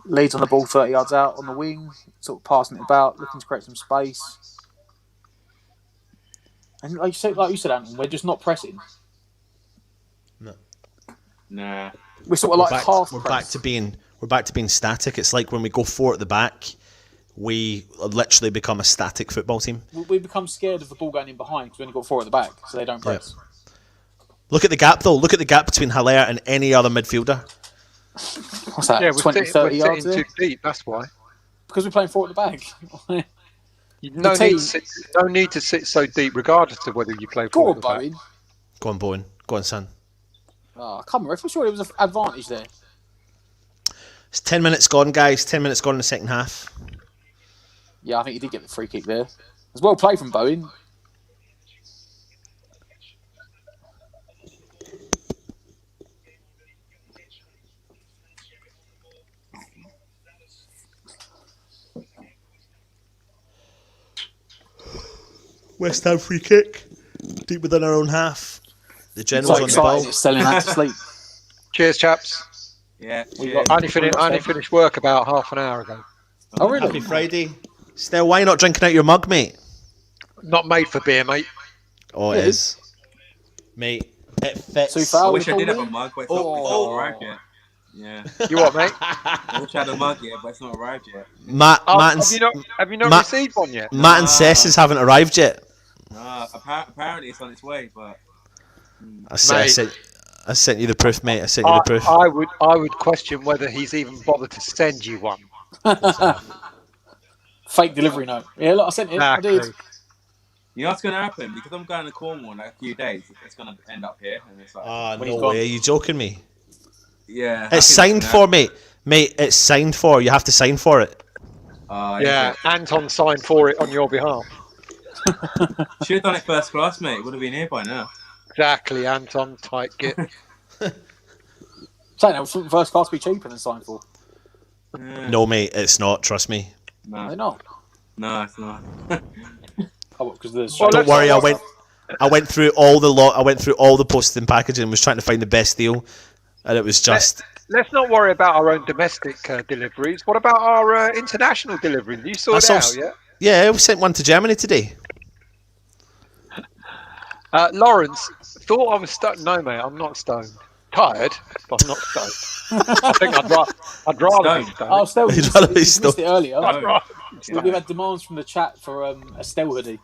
Leeds on the ball 30 yards out on the wing. Sort of passing it about, looking to create some space. And like you said, Anton, we're just not pressing. No. Nah. We're sort of like half We're press. back to being We're back to being static. It's like when we go 4 at the back, we literally become a static football team. We become scared of the ball going in behind because we only got 4 at the back, so they don't press. Look at the gap, though. Look at the gap between Haller and any other midfielder. What's that? Yeah, 20, 30 yards we're there? sitting too deep. That's why. Because we're playing 4 at the back. No need to sit so deep, regardless of whether you play Go forward on, or back. Bowen. Go on, Bowen. Go on, son. Oh, come on, ref. I'm sure there was an advantage there. It's 10 minutes gone, guys. 10 minutes gone in the second half. Yeah, I think he did get the free kick there. It was well played from Bowen. West Ham free kick. Deep within our own half. The general's on the ball. It's selling out to sleep. Cheers, chaps. Yeah. I only finished work about half an hour ago. Oh, really? Happy Friday. Still, why not drinking out your mug, mate? Not made for beer, mate. Oh, it is. Mate, it fits. So far, I wish I did have a mug, but it's not arrived yet. Yeah. You what, mate? I wish I had a mug yet, but it's not arrived yet. Matt and have you not received one yet? Matt and Cesses haven't arrived yet. Apparently it's on its way, but I sent you the proof, mate. I sent you the proof. I would question whether he's even bothered to send you one. Fake delivery note. Yeah, look, I sent it. I did. you know what's gonna happen? Because I'm going to Cornwall in like a few days, it's gonna end up here, and it's like, Oh, When he's no gone. way. Are you joking me? yeah, It's signed for, mate. Mate, it's signed for. You have to sign for it. Yeah, Anton signed for it on your behalf. should have done it first class, mate. Would have been here by now. Exactly, Anton, tight git. Saying that would first class be cheaper than signed for. Yeah. No, mate, it's not. Trust me. Are they No, not? it's not. Oh, because there's. Well, Don't worry. I went through all the I went through all the posting packaging and was trying to find the best deal, and it was just. Let's not worry about our own domestic deliveries. What about our international deliveries? You saw it out, yeah? Yeah, we sent one to Germany today. Lawrence thought I was stoned. No, mate, I'm not stoned. Tired, but I'm not stoned. I think I'd rather be stoned. Oh, Estelle, You'd you rather be missed it earlier. I'd rather be We've stoned. had demands from the chat for a Estelle hoodie.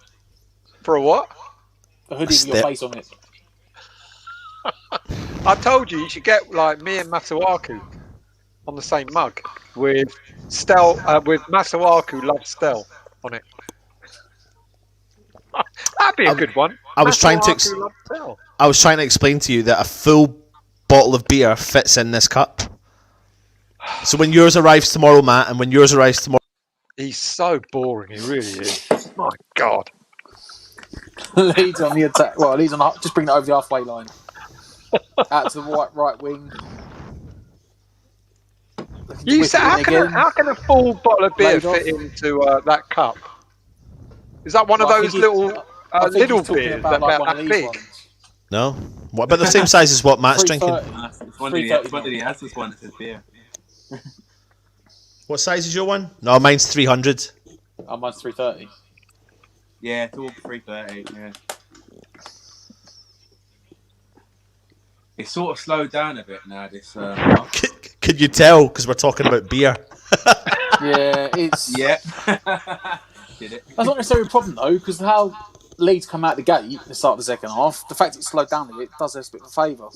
For a what? A hoodie with your face on it. I told you should get like me and Masuaku on the same mug with with Masuaku loves Stell on it. That'd be a good one. I was trying to Masuaku loves Stell. I was trying to explain to you that a full bottle of beer fits in this cup. So when yours arrives tomorrow, Matt, and when yours arrives tomorrow, He's so boring. He really is. My God. Leeds on the attack. Well, Leeds on just bring it over the halfway line. Out to the right wing. You say, how can a full bottle of beer Laid off. fit into that cup? Is that one of Well, I those think little I think little he's talking beers about, that like, about one that of big? these ones. no. What about the same size as what Matt's drinking? 330. It's one that he has this one that says beer. What size is your one? No, mine's 300. Oh, mine's 330. Yeah, it's all 330. Yeah. It's sort of slowed down a bit now. This. Could you tell? Because we're talking about beer. Yeah, it's. Yeah. Did it? That's not necessarily a problem though, because how Leeds come out the gate at the start of the second half, the fact it slowed down a bit does us a bit of a favour.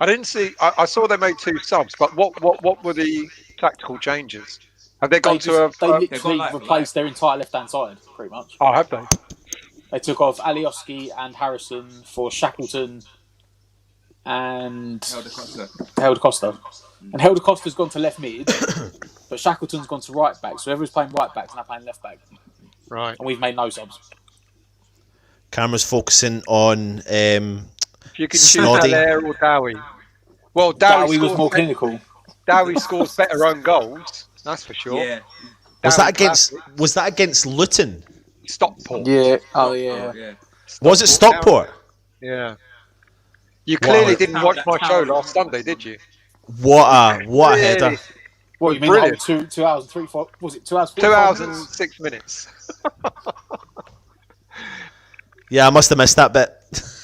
I didn't see. I saw they made 2 subs, but what were the tactical changes? Have they gone to a? They literally like replaced their entire left-hand side, pretty much. Oh, have they? They took off Alioski and Harrison for Shackleton and Helder Costa. And Helder Costa's gone to left mid, but Shackleton's gone to right back. So everyone's playing right back and they're playing left back. Right. And we've made no subs. Camera's focusing on If you can choose Snoddy. Haller or Dowie. Well, Dowie was scores more better- clinical. Dowie scores better own goals. That's for sure. Yeah. Was Dowie that against? classic. Was that against Luton? Stockport? Yeah. Oh, yeah. Yeah. Was it Stockport? Yeah. You clearly Wow. didn't watch my show last Sunday, did you? What a Really? header! What, you mean Brilliant. the whole 2 hours and 3, 4, was it 2 hours? 2 hours 45 and minutes? 6 minutes. Yeah, I must have missed that bit.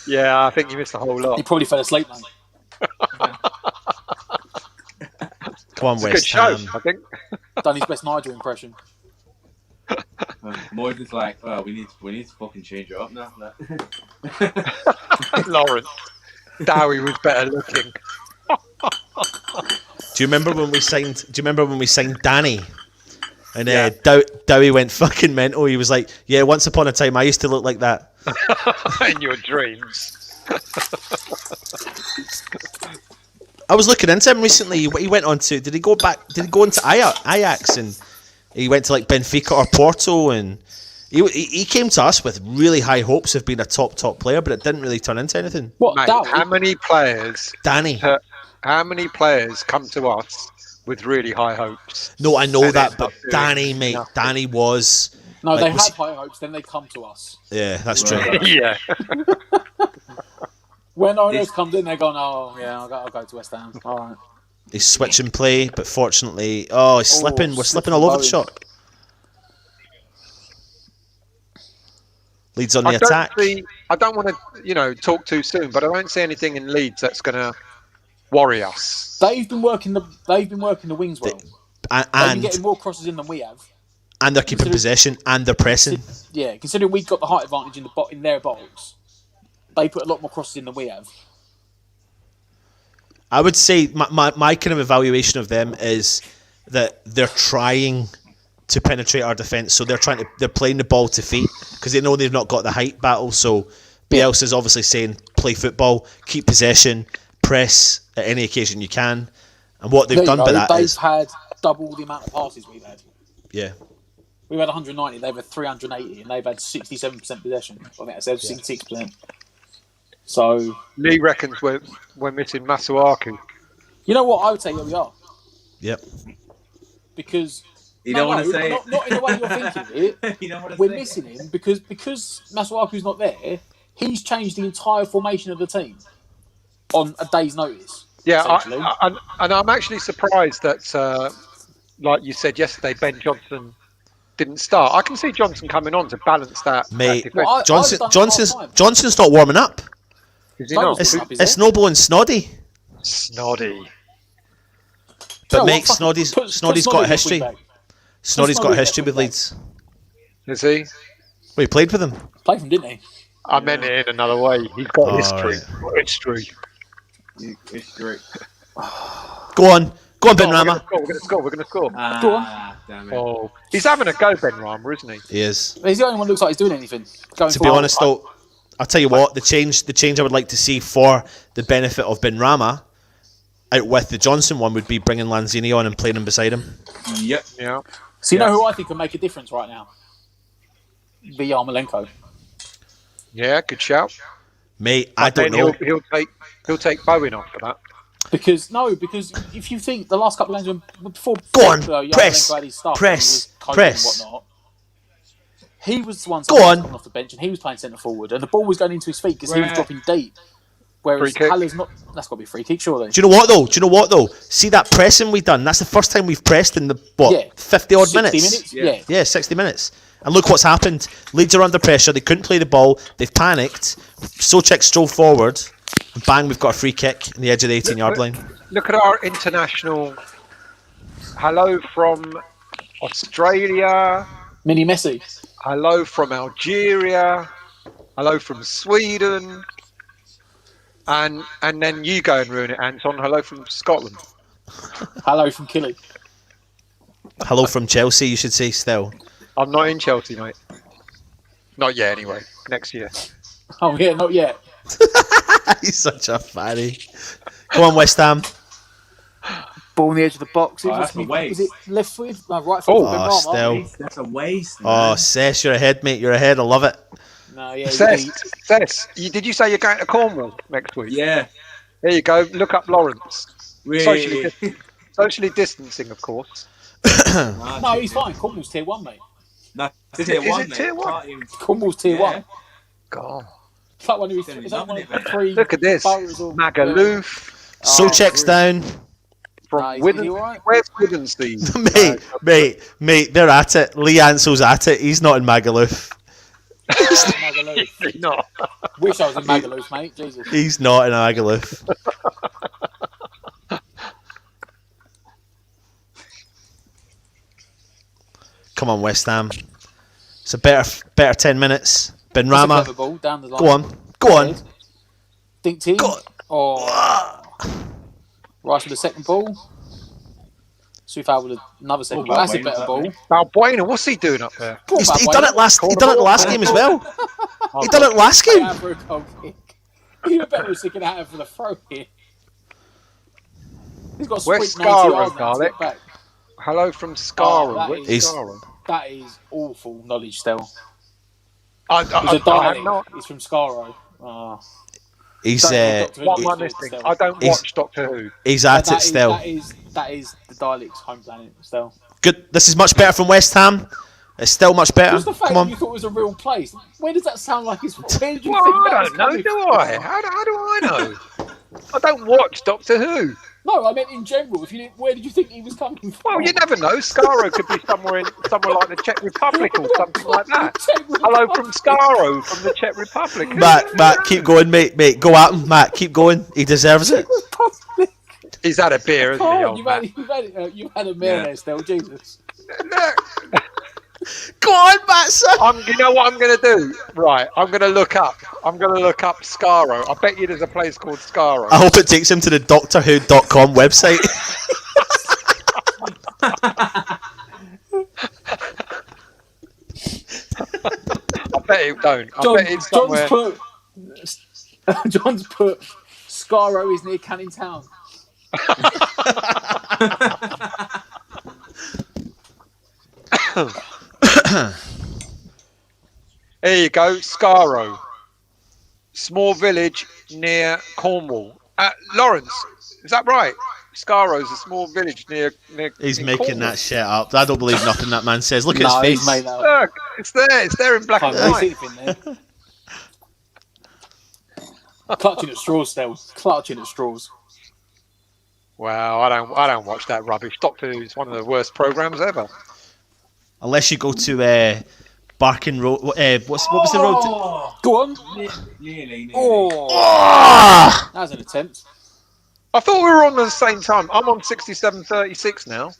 Yeah, I think you missed a whole lot. He probably fell asleep, mate. Come on, It's a good West show, Ham. I think. Done his best Nigel impression. Moyes is like, oh, we need to fucking change it up now. Lawrence. Dowie was better looking. Do you remember when we signed Danny? And Yeah. Dowie went fucking mental. He was like, "Yeah, once upon a time, I used to look like that." In your dreams. I was looking into him recently. He went on to. Did he go into Ajax and he went to like Benfica or Porto, and he came to us with really high hopes of being a top player, but it didn't really turn into anything. What, Mate, Dowie? how many players come to us with really high hopes? No, I know And that, it's but not doing Danny, mate, nothing. Danny was. No, like, they was had high hopes, then they come to us. Yeah, that's true. Yeah. When no one else comes in, they're going, oh, yeah, I'll go to West Ham. All right. He's switching play, but fortunately, he's slipping. We're slipping all over the shot. Leeds on the attack. I don't want to, talk too soon, but I don't see anything in Leeds that's going to worry us. They've been working the wings well. They've been And getting more crosses in than we have. and they're keeping possession and they're pressing. Yeah, considering we've got the height advantage in their box, they put a lot more crosses in than we have. I would say my kind of evaluation of them is that they're trying to penetrate our defence, so they're playing the ball to feet because they know they've not got the height battle. So Bielsa's obviously saying play football, keep possession, press at any occasion you can, and what they've done by that they've is had double the amount of passes we've had. yeah. We've had 190, they've had 380, and they've had 67% possession. I think that's 66%. So Lee reckons we're missing Masuaku. you know what I would say? Yeah, we are, Yep. because You don't want to say it. not in the way you're thinking it. You don't want to We're say it. missing him because Masuaku's not there. He's changed the entire formation of the team on a day's notice. Yeah, essentially. and I'm actually surprised that, like you said yesterday, Ben Johnson didn't start. I can see Johnson coming on to balance that. Mate, that defense. Well, Johnson's not warming up. Is he Don't not? was- It's Noble and Snoddy. Snoddy. But So mate, what, fucking Snoddy's put got a Snoddy history. in the back. Snoddy's got a Snoddy history in with the Leeds. Is he? Well, he played with them. Played from, didn't he? I meant it in another way. He's got Oh, history. right. Got history. It's great. Go on, Ben Rama. We're going to score. We're going to score. Go on. Damn it. Oh, he's having a go, Ben Rama, isn't he? He is. He's the only one who looks like he's doing anything. Going To be forward. honest, though, I'll tell you what, the change I would like to see for the benefit of Ben Rama, out with the Johnson one, would be bringing Lanzini on and playing him beside him. Yep. Yeah. So you know who I think can make a difference right now? Yarmolenko. Yeah, good shout. Mate, I don't Then know. He'll take Bowen off for that. Because if you think the last couple of games before Go on, Yarmolenko press, had his stuff, press, and he was coping press. and whatnot, he was the one Go on. coming off the bench and he was playing centre forward and the ball was going into his feet because he was Right. dropping deep. Whereas Free kick. Haller's not. That's got to be a free kick, surely. Do you know what though? See that pressing we done? That's the first time we've pressed in the 50 odd 60 minutes. Yeah. Yeah, 60 minutes. And look what's happened. Leeds are under pressure. They couldn't play the ball. They've panicked. Socek strolled forward. And bang, we've got a free kick in the edge of the 18-yard line. Look at our international. Hello from Australia. Mini Messi. Hello from Algeria. Hello from Sweden. And then you go and ruin it, Anton. Hello from Scotland. Hello from Killy. Hello from Chelsea, you should say still. I'm not in Chelsea, mate. Not yet, anyway. Next year. Oh yeah, not yet. He's such a fatty. Go on, West Ham. Ball on the edge of the box. Oh, that's a waste. Was it left foot? No, right foot. Oh, still. That's a waste. Oh, Man. Cess, you're ahead, mate. You're ahead. I love it. No, yeah. Cess, did you say you're going to Cornwall next week? Yeah. There you go. Look up Lawrence. Really? Socially distancing, of course. No, he's fine. Cornwall's tier 1, mate. No, Is tier it one, tier mate. one? Can't even- Cornwall's tier Yeah. 1. God. It's like one of his. He's It's like one of loving it, the three. Look at this. boroughs or- Magaluf Socek's down. from Nah, is Withens. he all right? Where's Withensea? mate, they're at it. Lee Ansell's at it. He's not in Magaluf. Magaluf. No. Wish I was in Magaluf, mate. Jesus. He's not in Magaluf. Come on, West Ham. It's a better 10 minutes. Ben That's a Rama. clever ball down the line. Go on. Dinked in. Go on. Oh. Rice with the second ball. Soufal with another second ball. That's a better ball. Balbuena, what's he doing up there? He done it last. He done it the last game as well. He done it last game. For a goal kick. You better was sticking out for the throw here. He's got Where's sprint 90 yards Scaro, now to Garlic? get back. Hello from Scaro. that Where's is- Scaro? That is awful knowledge still. I He's a have dialect. not. He's from Scaro. Oh. He's What am I missing? I don't watch Doctor Who. he's at it still. That is the dialect's home planet still. Good. This is much better from West Ham. It's still much better. Just the fact Come that on. you thought it was a real place. Where does that sound like it's? Where did you Well, think I that was don't know, coming do from? I? How do I know? I don't watch Doctor Who. No, I meant in general. If you didn't, where did you think he was coming from? Well, you never know. Scaro could be somewhere like the Czech Republic or something like that. Hello from Scaro from the Czech Republic. Matt, keep going, mate. Go at him, Matt. Keep going. He deserves it. He's had a beer, hasn't he, Oh, old you've Matt? had a meal there still, Jesus. Look, Go on, Matt, son. you know what I'm going to do? Right, I'm going to look up Scaro. I bet you there's a place called Scaro. I hope it takes him to the DoctorWho.com website. I bet it don't. I bet it's somewhere. John's put Scaro is near Canning Town. There you go, Scaro. Small village near Cornwall. Lawrence, is that right? Scaro's a small village near He's in making Cornwall. that shit up. I don't believe nothing that man says. Look at his he's face. made that up. Look, it's there in black and Can't white. see anything there. Clutching at straws still. Clutching at straws. Wow, I don't watch that rubbish. Doctor Who's one of the worst programs ever. Unless you go to Barking Road. What was the road? Go on. Nearly. Ah! That was an attempt. I thought we were on at the same time. I'm on 67:36 now.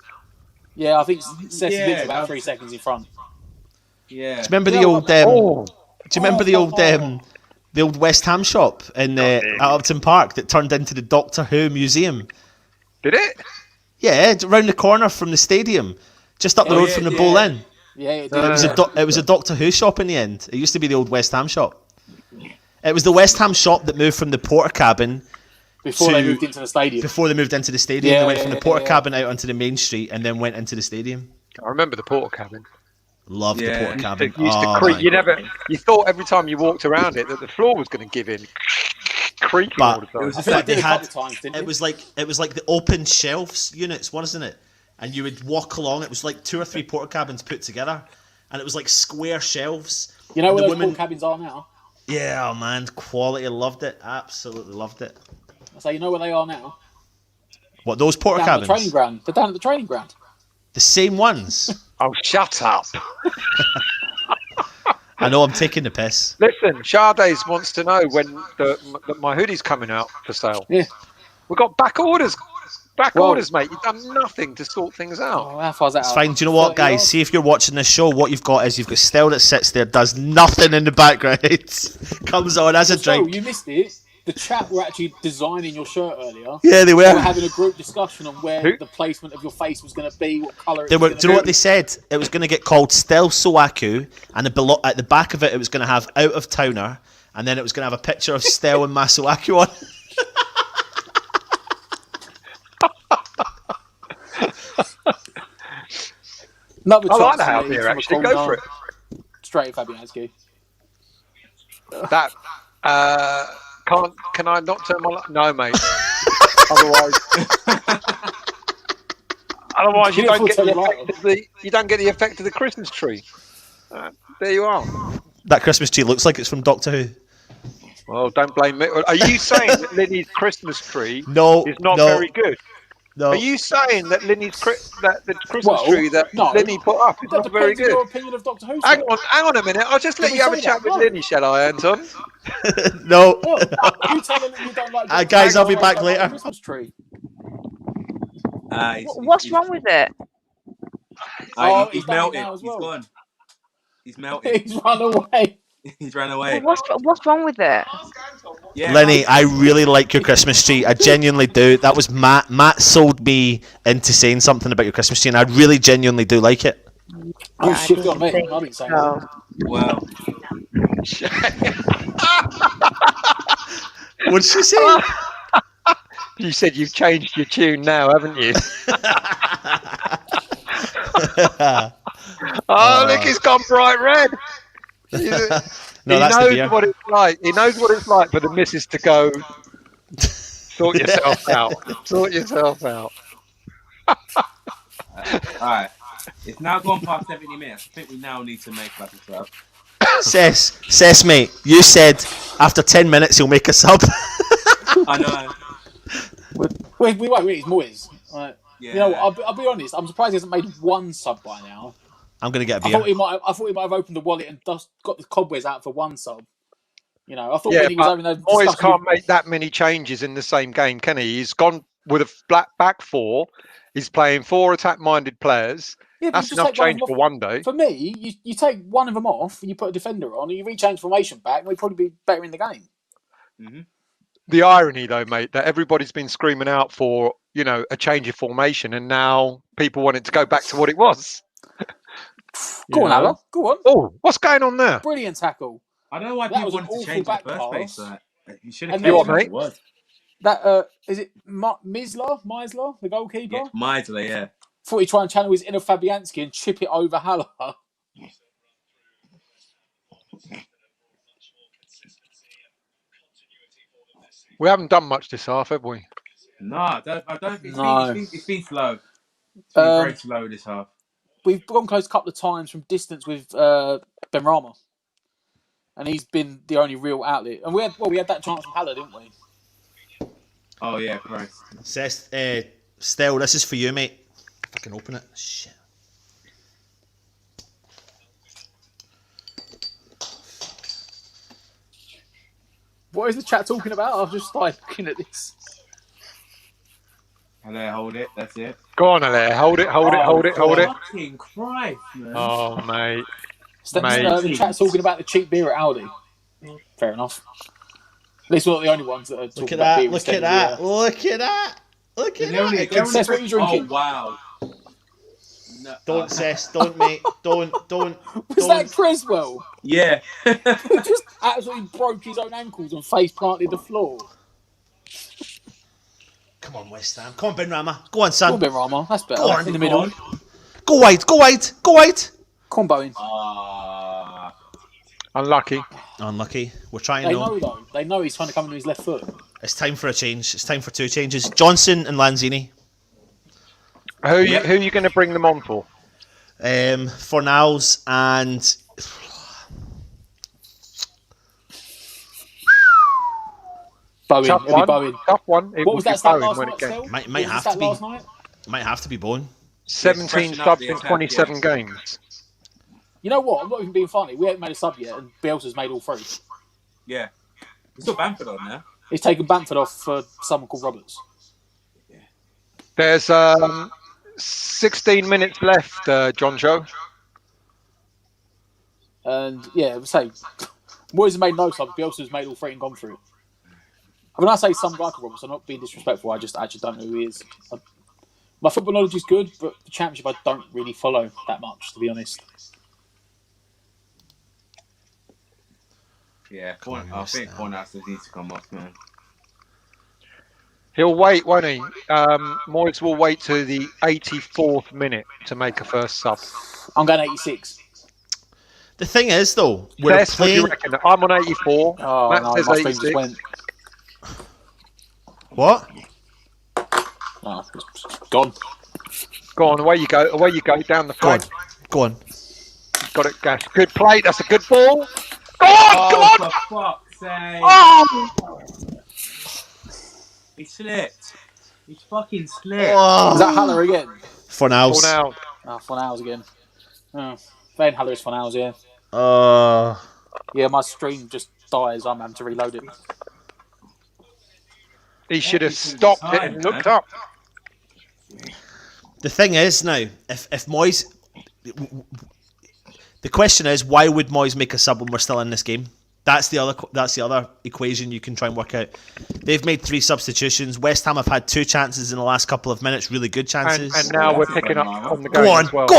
Yeah, I think Seth's Yeah, about 3 seconds in front. Yeah. Do you remember the old? The old West Ham shop in at Upton Park that turned into the Doctor Who museum? Did it? Yeah, around the corner from the stadium, just up the road from the Bowl Inn. Yeah, it It was it was a Doctor Who shop in the end. It used to be the old West Ham shop. It was the West Ham shop that moved from the porter cabin before they moved into the stadium. Before they moved into the stadium, Yeah, they went from the porter yeah. cabin out onto the main street and then went into the stadium. I remember the porter cabin. Loved the porter cabin. Used to creak. You thought every time you walked around it that the floor was going to give in, creaking all the time. I think But they did they a couple had. times, didn't It they? was like the open shelves units, wasn't it? And you would walk along. It was like 2 or 3 porter cabins put together, and it was like square shelves. You know And where the those women- pool cabins are now? Yeah, oh man, quality. Loved it. Absolutely loved it. I say, you know where they are now? What, those porter Down at the cabins? training ground. They're down at the training ground. The same ones. Oh, shut up! I know I'm taking the piss. Listen, Shardays wants to know when my hoodie's coming out for sale. Yeah. We've got back orders. Well- Orders, mate. You've done nothing to sort things out. Oh, how far's that It's out? fine. Do you know what, 30 guys? yards? See, if you're watching this show, what you've got is you've got Stell that sits there, does nothing in the background, comes on, has a So, drink. you missed it. The chat were actually designing your shirt earlier. Yeah, they They were were. having a group discussion on where Who? the placement of your face was going to be, what colour it They was were. gonna Do you know what be. they said? It was going to get called Stell Soaku, and at the back of it, it was going to have Out of Towner, and then it was going to have a picture of Stell and Masuaku on. Another I like chance the to house lead here, from a actually. corner. Go for it. Straight Fabianski. That can I not turn my light? No, mate. Otherwise you don't get the effect of the Christmas tree. There you are. That Christmas tree looks like it's from Doctor Who. Well, don't blame me. Are you saying that Linny's Christmas tree No, is not no, very good? no. Are you saying that the Christmas Well, tree that no. Linny put up is That not very depends on your good? opinion of Doctor Who. Hang on a minute. I'll just let Can you we have a say chat that? with No. Linny, shall I, Anton? No. Well, you tell him that you don't like Doctor Guys, Who, I'll be you back don't like later. Christmas tree. What's wrong with it? Oh, he's he's done it melted. now as He's well. gone. He's melted. He's run away. He's ran away. What's wrong with it? Yeah. Lenny, I really like your Christmas tree. I genuinely do. That was Matt. Matt sold me into saying something about your Christmas tree, and I really genuinely do like it. You shit on me. I didn't say so. Well. What'd she say? You said you've changed your tune now, haven't you? Oh, look, he's gone bright red. No, he that's the knows beer. what it's like. He knows what it's like for the missus to go. Sort yourself out. Sort yourself out. Alright. It's now gone past 70 minutes. I think we now need to make like a sub. Cess, mate, you said after 10 minutes he'll make a sub. I know. We won't really. It's Moyes. Right. Yeah. You know, I'll be honest. I'm surprised he hasn't made one sub by now. I'm going to get a I beer. thought he might have opened the wallet and got the cobwebs out for one sub. You know, I thought Yeah, when he was but having those Moyes discussions can't make that many changes in the same game, can he? He's gone with a flat back four. He's playing 4 attack-minded players. Yeah, but That's you just enough take one change of them for off. one day. For me, you take one of them off and you put a defender on, and you rechange formation back, and we'd probably be better in the game. Mm-hmm. The irony, though, mate, that everybody's been screaming out for, you know, a change of formation, and now people want it to go back to what it was. Go on, Alan. Go on. Oh, what's going on there? Brilliant tackle. I don't know why That people was an wanted to awful change in the back first place. pass. Like, you should have And kept then- it as it was. That is it Misler, the goalkeeper? Yeah, Meisler, yeah. Thought he'd try and channel his inner Fabianski and chip it over Haller. We haven't done much this half, have we? No, I don't. No. It's been slow. It's been very slow this half. We've gone close a couple of times from distance with Benrahma, and he's been the only real outlet. And we had that chance from Haller, didn't we? Oh yeah, Christ. Cess, Stell, this is for you, mate. I can open it. Shit. What is the chat talking about? I've just started looking at this. Hello, hold it. That's it. Go on, Alaire. Hold it. Fucking Christ, man. Oh, mate. The chat's talking about the cheap beer at Aldi. Fair enough. At least we're not the only ones that are talking about beer. Look at that. Look at that. Cess, what are you drinking? Oh, wow. No, Don't, Cess. Don't, mate. Don't. Was that Creswell? Yeah. He just absolutely broke his own ankles and face planted the floor. Come on, West Ham. Come on, Benrahma. Go on, son. Go on, Benrahma. That's better. Go on. In the middle. Go wide. Go wide. Come on, Bowen. Unlucky. Unlucky. We're trying They though. know, though. They know he's trying to come in with his left foot. It's time for a change. It's time for 2 changes. Johnson and Lanzini. Who are you going to bring them on for? Fornals and Bowen. Tough It'll be one. Bowen. Tough one. It What will was be that stat Bowen last when night, it gets- Stel? might What was have the to stat be. last night? Might have to be Bowen. 17 freshen up subs the in attack, 27 yeah. games. You know what? I'm not even being funny. We haven't made a sub yet, and Bielsa's made all 3. Yeah. It's still Bamford on now. He's taken Bamford off for someone called Roberts. There's 16 minutes left, John Joe. And yeah, say Moyes has made no subs. Bielsa's made all 3 and gone through it. When I say some guy called Roberts, I'm not being disrespectful. I just actually don't know who he is. My football knowledge is good, but the Championship I don't really follow that much, to be honest. Yeah, I think Fornals needs to come off, man. He'll wait, won't he? Moyes will wait to the 84th minute to make a first sub. I'm going 86. The thing is, though, we're Best, what do you playing. reckon? I'm on 84. Oh, Matt no, says my screen 86. just went. What? Oh, it's gone. Go on, away you go down the Go on. flank. Go on. Got it, Gash. Good play. That's a good ball. Go on, come on. For fuck's sake. Oh! He slipped. He fucking slipped. Is that Haller again? Fornals. Ball now. Oh, Fornals again. Oh, Van Haller is Fornals, yeah. Yeah, my stream just dies. I'm having to reload it. He should have stopped it and looked up. The thing is now, if Moyes, the question is, why would Moyes make a sub when we're still in this game? That's the other equation you can try and work out. They've made 3 substitutions. West Ham have had 2 chances in the last couple of minutes, really good chances. And now we're picking up on the game Go on, as well. go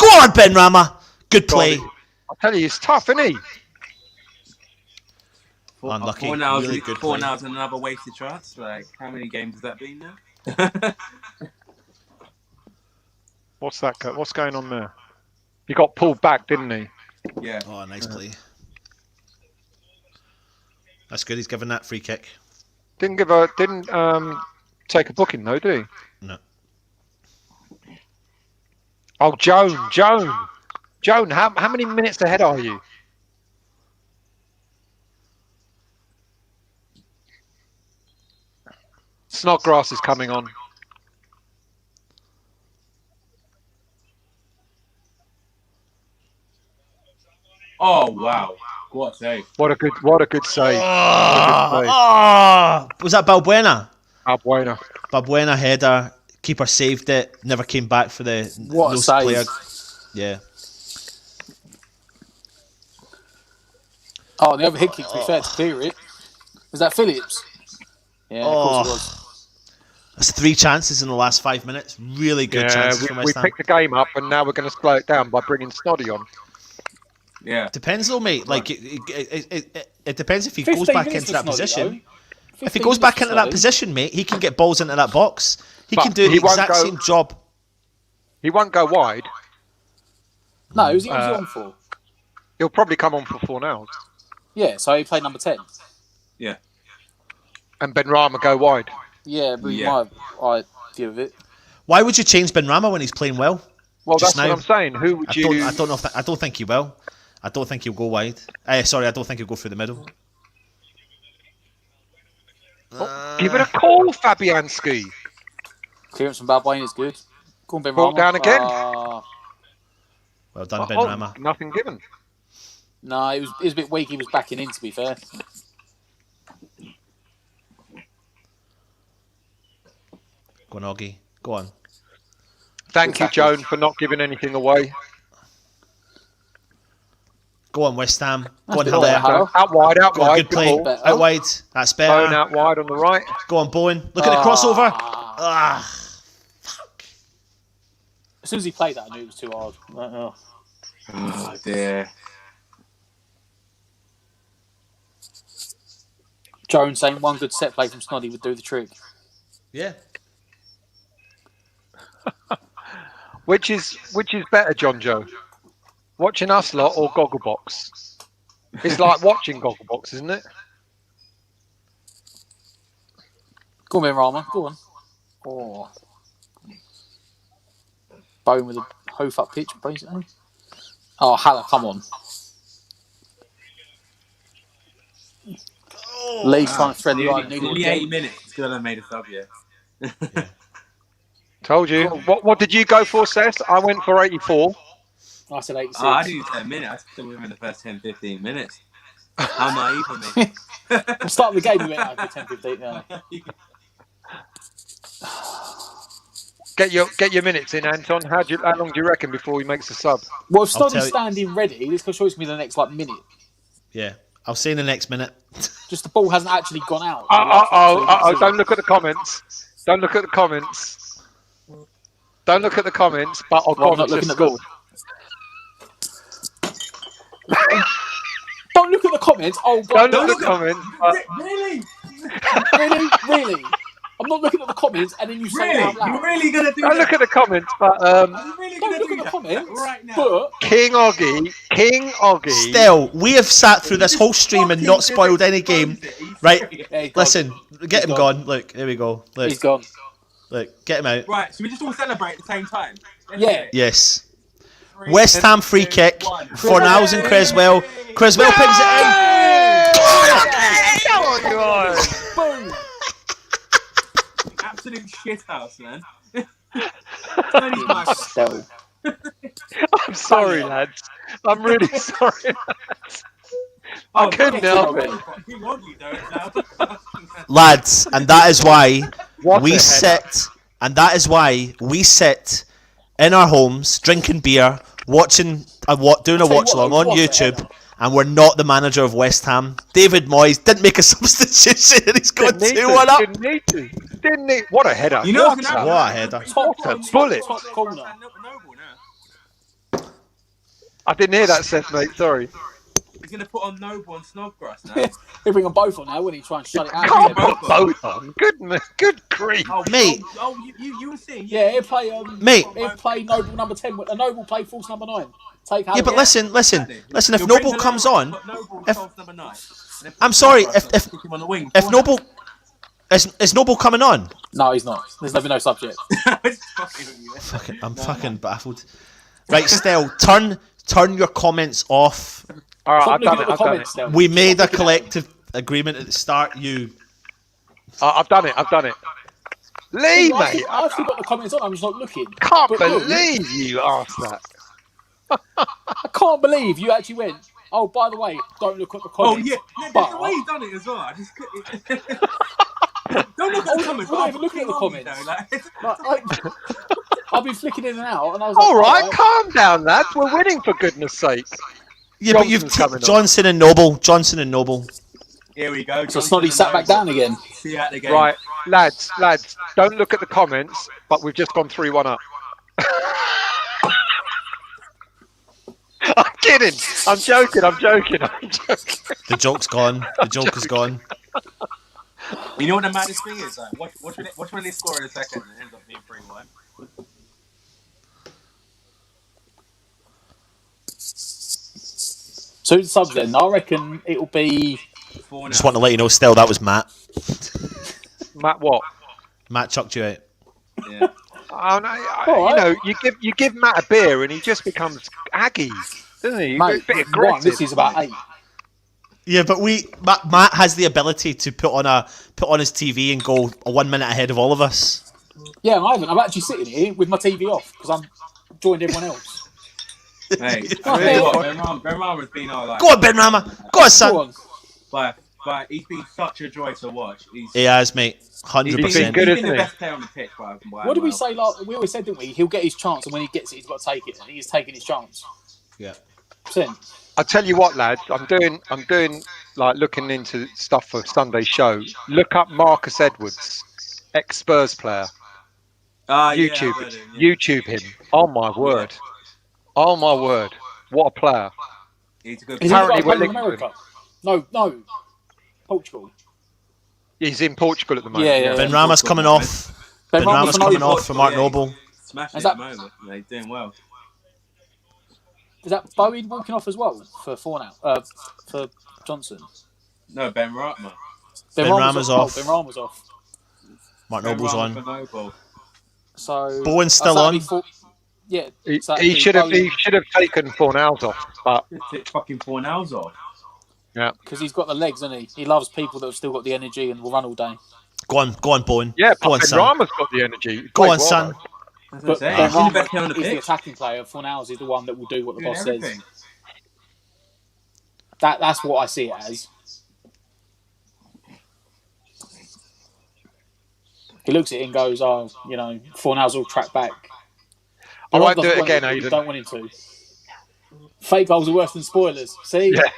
on, Ben Rama. Good play. I'll tell you, he's tough, isn't he? Unlucky. 4 now, really good 4 play. now is another wasted chance. Like, how many games has that been now? What's that? What's going on there? He got pulled back, didn't he? Yeah. Oh, nice play. That's good. He's given that free kick. Didn't take a booking though, did he? No. Oh, Joan, how many minutes ahead are you? Snodgrass is coming on. Oh wow! What a save! What a good save. Was that Balbuena? Balbuena. Balbuena header. Keeper saved it. Never came back for the What a save. player. Yeah. Oh, the other hit kick, to be fair, to clear it. Was that Phillips? Yeah, of course it was. That's 3 chances in the last 5 minutes. Really good chances from we West Ham. picked the game up, and now we're going to slow it down by bringing Snoddy on. Yeah. Depends though, mate. Like it depends if he goes 15 back minutes into that for Snoddy, position. though. If he 15 goes back minutes into for that Snoddy. position, mate, he can get balls into that box. He But can do the he won't exact go- same job. He won't go wide. No, who's he on for? He'll probably come on for 4 now. Yeah, so he played number 10. Yeah. And Benrahma go wide. Yeah, but Yeah. my idea of it. Why would you change Benrahma when he's playing well? Well, Just that's now. what I'm saying. Who would you... I don't know. I don't think he will. I don't think he'll go wide. Sorry, I don't think he'll go through the middle. Give it a call, Fabianski. Clearance from Balbuena is good. Go on, Ben Brought Rama. down again. Well done, Oh, Benrahma. nothing given. No, it was a bit weak. He was backing in, to be fair. Go on, Oggy. Go on. Thank you, Joan, for not giving anything away. Go on, West Ham. Go on, That's Hilaire. better. Hello? Out wide, out Go on, wide. good play. ball. Out wide. That's Bone better. out wide on the right. Go on, Bowen. Look at the crossover. Ah. As soon as he played that, I knew it was too hard. Oh. Oh dear. Jones saying one good set play from Snoddy would do the trick. Yeah. Which is better, John Joe? Watching us lot or Gogglebox? It's like watching Gogglebox, isn't it? Go on, Ben Rama. Go on. Oh. Bone with a hoof up pitch, basically. Oh, Haller, come on. Lee's trying to thread the eye. Nearly 80 minutes. Good, I made a sub, yeah. Told you. What did you go for, Seth? I went for 84. I said 86. Oh, I didn't say a minute. I still within the first 10, 15 minutes. How naive of me. The start of the game, we went out for 10, 15. Yeah. Get your minutes in, Anton. How long do you reckon before he makes a sub? Well, if I'll Snoddy's tell you- standing ready, this could show me the next minute. Yeah. I'll see in the next minute. Just the ball hasn't actually gone out. Don't look at the comments. Don't look at the comments. Don't look at the comments, but I'll Well, I'm go not looking just at them. Don't look at the comments. Oh, God. Don't look at the comments. Really? Really? I'm not looking at the comments, and then you say it Really? out loud. You're really going to do Don't that? look at the comments, but You're really Don't going to look do at the that comments, right now? but King Oggy. Still, we have sat through this whole stream and not spoiled any game. Right? yeah, he's gone. Listen, get him He's gone. Look, here we go. Look, He's gone. look, get him out. Right, should we just all celebrate at the same time? Let's Yeah. do it. Yes. 3, West Ham free 2, kick. 1. Fornals and Creswell. Creswell picks it Boom. Absolute shithouse, man. Still. I'm sorry, lads. I'm really sorry, lads. I couldn't help it. in. Lads, and that is why What we a header. sit. And that is why we sit in our homes, drinking beer, watching doing a watch along on YouTube, and we're not the manager of West Ham. David Moyes didn't make a substitution, and he's got 2-1 up. Didn't need to. Didn't need. What a header! You know what what's gonna happen? What a header! Top bullet. Top corner. Noble now. I didn't hear that, Seth, mate. Sorry. He's gonna put on Noble and Snodgrass now. He'll bring them both on now when he try and shut it out. Can't put both on. Good grief. Mate. You were seeing. Yeah, he'll play. Mate. He'll play Noble number 10. A Noble play false number 9. Take Yeah, but listen. If Noble comes on, I'm sorry. If Noble is Noble coming on? No, he's not. There's never no subject. I'm fucking baffled. Right, Stel, turn your comments off. All right, I've done it. We made a collective agreement at the start. I've done it. Lee, mate. I've still got the comments on. I'm just not looking. Can't believe you asked that. I can't believe you actually went. Oh, by the way, don't look at the comments. Oh yeah, that's the way you done it as well. I just don't look at the comments. I'm not even looking at the comments. I've been flicking in and out, and I was all right, calm down, lads. We're winning, for goodness sake. Yeah, but you've Johnson and Noble. Here we go. So Snoddy sat back down again. See you at the game. Right, lads, don't look at the comments, but we've just gone 3-1 up. I'm kidding. I'm joking. The joke's gone. The joke is gone. You know what the maddest thing is? Watch when they score in a second and it ends up being 3-1. So who's the subs then? I reckon it'll be. Just want to let you know, still, that was Matt. Matt, what? Matt chucked you out. Yeah. Oh, no, you know, you give Matt a beer and he just becomes aggy, doesn't he? Mate, this is about 8. Yeah, but Matt has the ability to put on his TV and go 1 minute ahead of all of us. Yeah, I haven't. I'm actually sitting here with my TV off because I'm joined everyone else. Hey, Benrahma's been all like. Go on, Benrahma. Go on, son. But he's been such a joy to watch. He has, mate. 100%. He's been good, he's been the best player on the pitch. What did we say? We always said, didn't we? He'll get his chance, and when he gets it, he's got to take it. And he's taking his chance. Yeah. I tell you what, lads. I'm doing like looking into stuff for Sunday's show. Look up Marcus Edwards, ex-Spurs player. YouTube, YouTube him. Oh my word. Oh my word. What a player. He's apparently we're linked with him. No. Portugal. He's in Portugal at the moment. Yeah. Benrahma's coming off. Benrahma's coming off for Mark Noble. Smashing at the moment. He's doing well. Is that Bowen walking off as well for for Johnson? No, Benrahma. Benrahma's off. Benrahma's off. Mark Noble's on. So Bowen's still on. Yeah, he should have taken Fornals off, but fucking Fornals off. Yeah, because he's got the legs, hasn't he? He loves people that have still got the energy and will run all day. Go on, Bowen. Yeah, go on, son. Rama's got the energy. Go on, son. But Benrahma is the attacking player. Fornals is the one that will do what the boss says. That's what I see it as. He looks at it and goes, "Oh, Fornals will track back." I won't do it again, Aidan. Don't want him to. Fake goals are worse than spoilers. See? Yeah.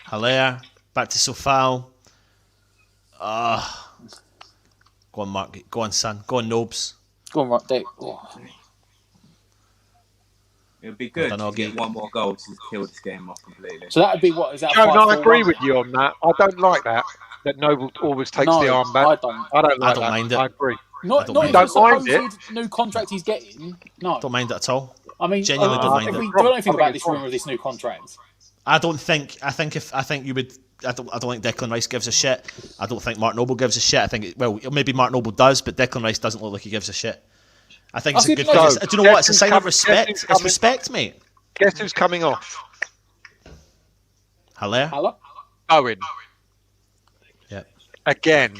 Haller, back to Sofal. Go on, Mark. Go on, son. Go on, Nobes. Go on, right, Dick. Oh. It would be good to get one more goal to kill this game off completely. So that would be what? Is that? I agree with you on that. I don't like that Noble always takes the arm back. I don't like that. Mind it. I agree. Not don't mind it. New contract he's getting. No, don't mind it at all. I mean, genuinely don't mind it. We don't know anything about this rumour of this new contract. I think you would. I don't think Declan Rice gives a shit. I don't think Mark Noble gives a shit. I think maybe Mark Noble does, but Declan Rice doesn't look like he gives a shit. I think it's a good. Do you know what? It's a sign of respect. It's respect, mate. Guess who's coming off? Haller. Owen. Yeah. Again.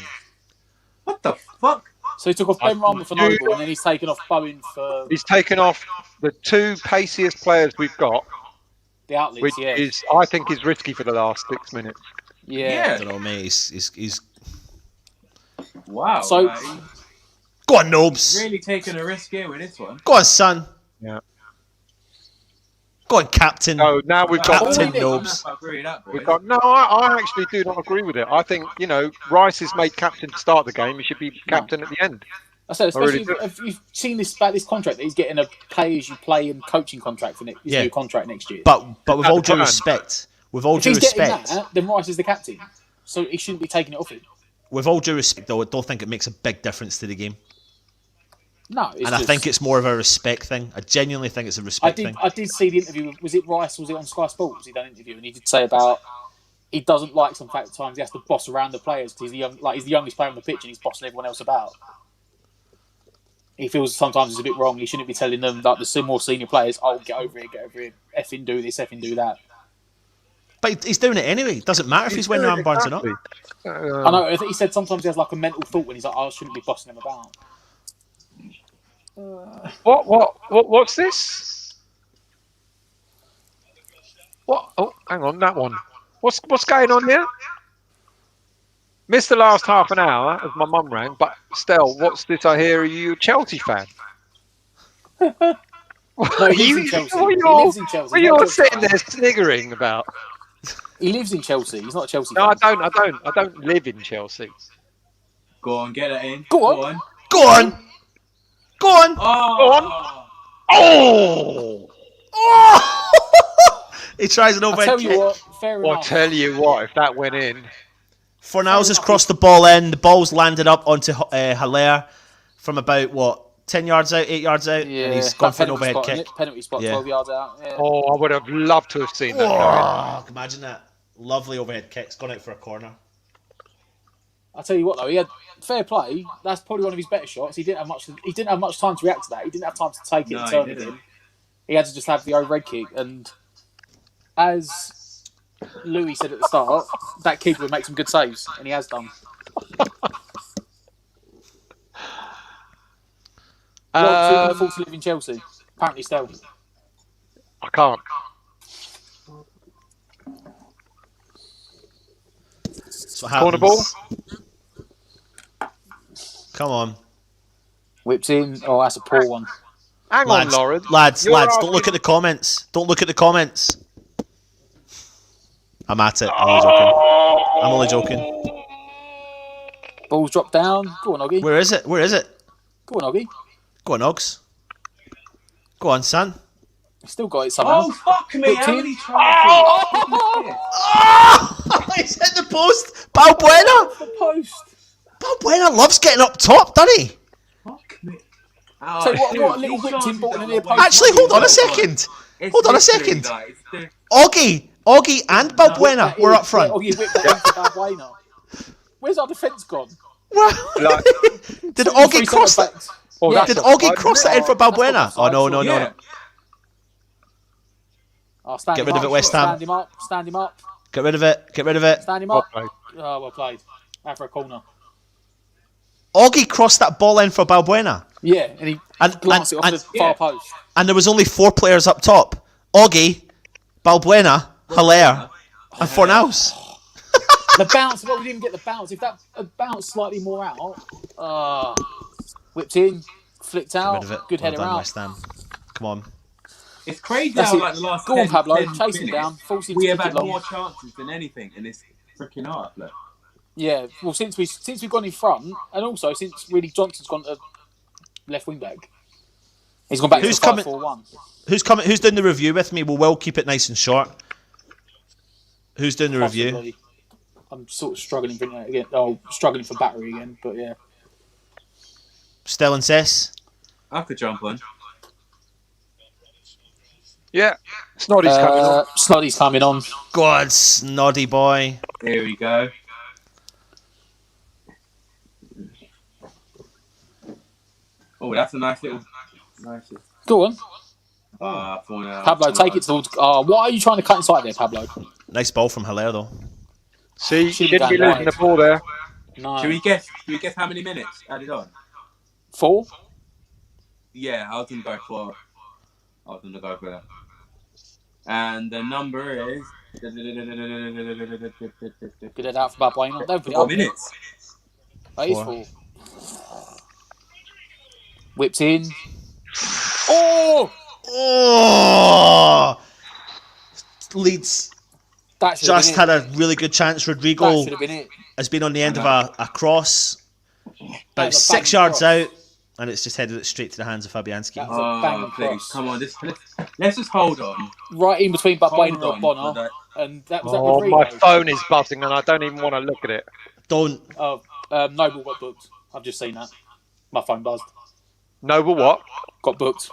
What the fuck? So he took off Benrahma for Noble, and then he's taken off Bowen for. He's taken off the two paciest players we've got. The outlets, which is, I think, is risky for the last 6 minutes. Yeah. I don't know, mate. He's. Wow. So Go on, Nobes. Really taking a risk here with this one. Go on, son. Yeah. Go on, Captain. So now we've got Captain All we Nobes. I agree with that, boys. We've got no. I actually do not agree with it. I think Rice is made captain to start the game. He should be captain at the end. I said, especially really do. if you've seen this about this contract that he's getting a pay-as-you-play and coaching contract for his new contract next year. But with all due plan. respect, if he's getting that, then Rice is the captain, so he shouldn't be taking it off him. with all due respect, though, I don't think it makes a big difference to the game. No, I think it's more of a respect thing. I genuinely think it's a respect thing. I did see the interview. Was it Rice? Was it on Sky Sports? He done an interview and he did say about he doesn't like some fact times he has to boss around the players because he's the youngest player on the pitch and he's bossing everyone else about. He feels sometimes it's a bit wrong. He shouldn't be telling them like the more senior players, "Oh, get over it, effing do this, effing do that." But he's doing it anyway. It doesn't matter if he's winning armbands or not. I know. I think he said sometimes he has like a mental thought when he's like, "Oh, I shouldn't be bossing them about." What's this? What? Oh, hang on, that one. What's going on here? Missed the last half an hour as my mum rang, but Stell, what's this? I hear, are you a Chelsea fan? No, he lives in Chelsea. He lives in Chelsea. What you're sitting there sniggering about? He lives in Chelsea. He's not a Chelsea No, fan. I don't live in Chelsea. Go on, get it in. Go on. Go on. Go on. Oh. Oh. Oh. He tries an I overhead tell kick. you what, fair I'll enough. tell you what, if that went in. Fornals has crossed the ball in. The ball's landed up onto Hilaire from about 10 yards out, 8 yards out, Yeah, and he's gone for an penalty overhead spot, kick. penalty spot, Yeah. 12 yards out. Yeah. Oh, I would have loved to have seen that. Oh, imagine that. Lovely overhead kicks. Gone out for a corner. I tell you what though, he had fair play. That's probably one of his better shots. He didn't have much time to react to that. He didn't have time to take it and turn it in. He had to just have the overhead kick. And as Louis said at the start, that kid would make some good saves, and he has done. What can you afford to live in Chelsea? Apparently, still. I can't. That's what happens. Corner ball. Come on. Whips in. Oh, that's a poor one. Hang on, Lauren. Lads, You're don't look at the comments. Don't look at the comments. I'm at it. I'm only joking. Ball's dropped down. Go on, Oggy. Where is it? Go on, Oggy. Go on, Oggs. Go on, son. He's still got it somehow. Oh, fuck me. Whipped How in. many tries? Oh! He's hit the post. Balbuena. The post. Balbuena loves getting up top, doesn't he? Fuck me. So what a little whipped in ball in the near post. Actually, hold on a second. Hold on a second. Oggy and Balbuena were up front. Oggy whipped that in for Balbuena. Where's our defence gone? Did Oggy cross that? Did Oggy cross that in for Balbuena? Oh, no. Oh, stand Get him rid of up. it, West Ham. Stand him up. Get rid of it. Stand him up. Well Oh, well played. Out for a corner. Oggy crossed that ball in for Balbuena. Yeah, and he glanced it off the far post. And there was only 4 players up top. Oggy, Balbuena, Hilaire, and Fornals. The bounce, well, we didn't get the bounce. If that had bounced slightly more out, whipped in, flicked out, Get rid of it. good Well header done, out. West Ham. Come on. It's crazy That's how it. like the last Go on, 10, Pablo. 10 Chase him minutes, down. Force him we to have kick had it long. more chances than anything in this freaking half. Look. Yeah, well, since we've gone in front, and also since really Johnson's gone to left wing back, he's gone back Who's to 5-4-1. Who's coming? Who's doing the review with me? We'll keep it nice and short. Who's doing the review? Possibly. I'm sort of struggling for it again. Oh, struggling for battery again, but yeah. Stell and Cess. I could jump on. Yeah. Snoddy's coming on. Snoddy's coming on. God, snoddy boy. There we go. Oh, that's a nice little. Go on. Pablo, take it towards. Why are you trying to cut inside there, Pablo? Nice ball from Hilaire, though. See, Shouldn't shouldn't be be going losing wide. the ball there. No. Should we guess how many minutes added on? 4? Yeah, I was gonna go for that. And the number is Good head out for Balbuena. Don't put it 4 up. minutes. That is 4. 4. Whipped in. Oh! Oh! Leeds That should just have had been a really good chance. That Rodrigo should have been it. has been on the end of a cross, That about was a 6 banging yards cross. out, and it's just headed it straight to the hands of Fabianski. That was a banging please, cross. come on. Let's just hold on. Right in between Buckbane and Hold on Bonner. for that. And that was that Oh, Rodrigo. my phone is buzzing and I don't even want to look at it. Don't. Oh, Noble got booked. I've just seen that. My phone buzzed. Noble what? Got booked.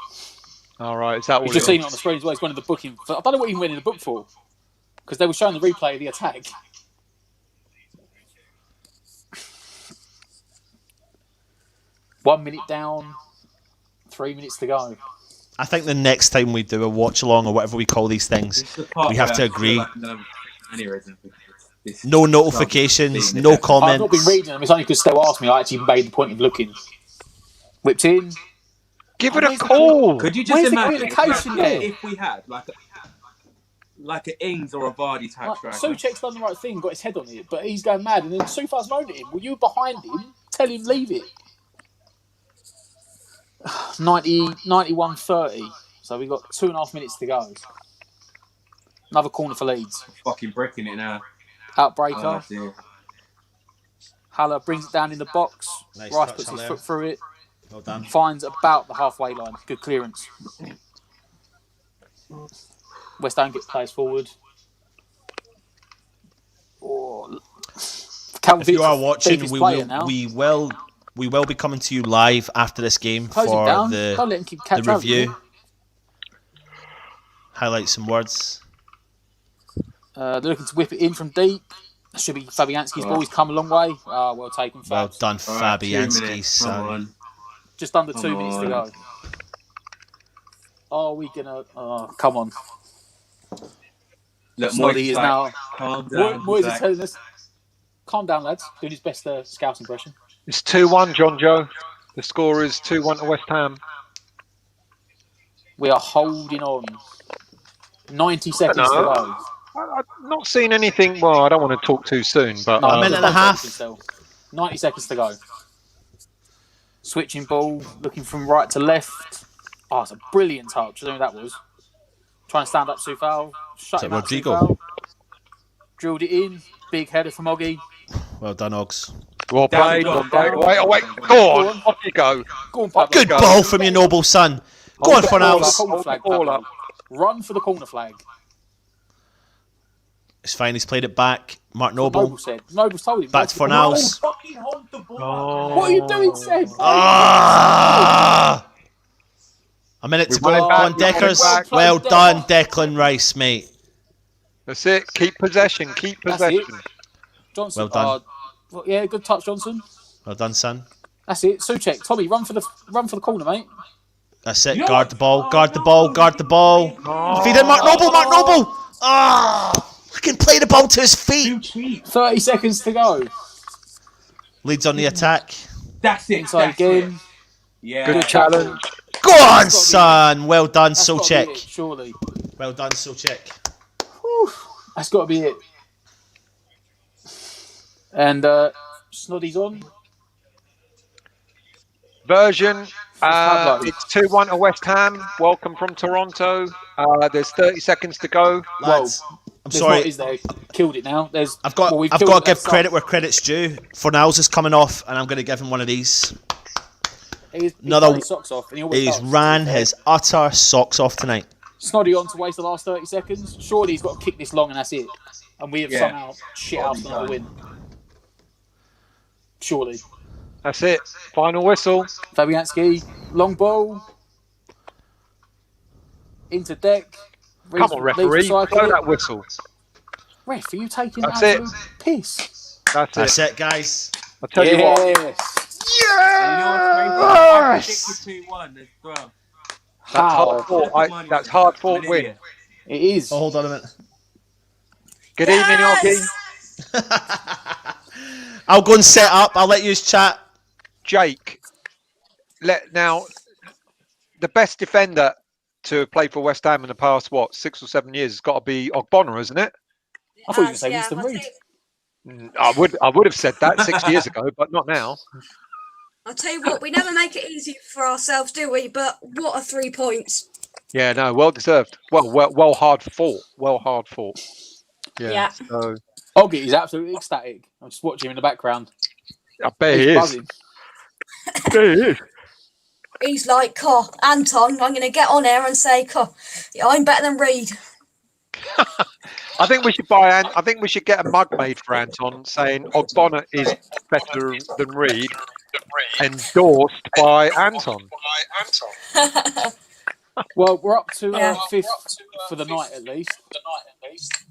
All right, is that all We've it just is? seen it on the screen as well. He's going to the booking. I don't know what he went in the book for. Because they were showing the replay of the attack. One minute down. 3 minutes to go. I think the next time we do a watch along or whatever we call these things, This is the part we have where to I feel agree. like I'm gonna have an aneurysm because this No club notifications, is being no affected. I've not been comments. reading them. It's only because Stell asked me. I actually made the point of looking. Whipped in. Give it a Where's the call. Could you just Where's the imagine communication there? if we had like an Ings or a Vardy type striker? Souček's done the right thing, got his head on it, but he's going mad. And then Sufa's moaned at him. Were you behind him? Tell him leave it. 91-30. So we've got 2.5 minutes to go. Another corner for Leeds. Fucking bricking it now. Outbreaker. Oh, dear. Haller brings it down in the box. Nice Rice touch puts on his there. foot through it. Well done. Finds about the halfway line. Good clearance. West Ham gets players forward. Oh. If you are watching, Biggest we player now. will be coming to you live after this game Close him for down. Can't let him keep the catch up. review. Highlight some words. They're looking to whip it in from deep. That should be Fabianski's ball. He's come a long way. Well taken, Well Fabs. done, All right, 2 Fabianski, minutes, come son. on. Just under Come 2 minutes to on. go. Are we gonna? Oh, come on. Look, Snoddy Moyes is like, now. calm down. Moyes He's is like, telling us, calm down, lads. Doing his best scout impression. It's 2-1, John Joe. The score is 2-1 to West Ham. We are holding on. 90 seconds to go. I've not seen anything. Well, I don't want to talk too soon, but No, a minute and a don't half. take anything still. 90 seconds to go. Switching ball, looking from right to left. Oh, it's a brilliant touch. I don't know who that was. Trying to stand up Sufal. Shut Is him that out, Rodrigo? Sufal. Drilled it in. Big header from Oggy. Well done, Ogs. well Down, played. down, Well played. down. Wait. Go on. Off you go. Go on, Pablo. Good go. ball from your noble son. Go on, Hold the Fornals. corner flag, Hold the ball Pablo. up. Run for the corner flag. It's fine. He's played it back. Mark Noble. Noble said. Noble's told him. Back to Run Fornals. fucking hold the ball. Oh. What are you doing, Seb? Ah! A minute to We go. went Go back, on, we went Deckers. back. Well done, Declan Rice, mate. That's it. Keep possession. Keep That's it. possession. Johnson. Well done. Well, yeah, good touch, Johnson. Well done, son. That's it. Souček, Tommy, run for the corner, mate. That's it. Guard the ball. Guard the ball. Guard the ball. Feed in Mark Noble. Mark Noble. Ah! I can play the ball to his feet. Too cheap. 30 seconds to go. Leeds on the attack. That's it. Inside That's game. it. Yeah. Good challenge. Go on, son. Well done, That's gotta be it, Souček. surely. Well done, Souček. That's got to be it. And Snoddy's on. Version. Pablo. It's 2-1 to West Ham. Welcome from Toronto. There's 30 seconds to go. Lads, I'm There's sorry. Not, is there? Killed it now. There's. I've got we've to killed it. give That's credit where credit's due. Fornals is coming off, and I'm going to give him one of these. He's Another- ran his socks off, and he always He's does. ran his utter socks off tonight. Snoddy on to waste the last 30 seconds. Surely he's got to kick this long, and that's it. And we have Yeah. somehow shit out another win. Surely. That's it. Final whistle. Fabianski, long ball. Into deck. Come on, referee. Blow that whistle. Ref, are you taking That's absolute it. piss? That's it. Guys. I'll tell you what. Yes. I predicted 2-1 as well. That's hard fought. That's hard fought win. It is. Oh, hold on a minute. Good evening, Oggy. I'll go and set up. I'll let you chat. Jake. Now, the best defender to have played for West Ham in the past, 6 or 7 years, has got to be Ogbonna, isn't it? I thought you were going to say Winston Reid. I would have said that 6 years ago, but not now. I'll tell you what, we never make it easy for ourselves, do we? But what are 3 points? Yeah, no, well deserved. Well hard fought. Well hard fought. Yeah. So Oggy is absolutely ecstatic. I'm just watching him in the background. I bet He's he is. buzzing. There he is. He's like, Anton, I'm going to get on here and say, yeah, I'm better than Reed. I think we should I think we should get a mug made for Anton saying Ogbonna is better than Reed, endorsed by Anton. Well, we're up to 5th for the night at least.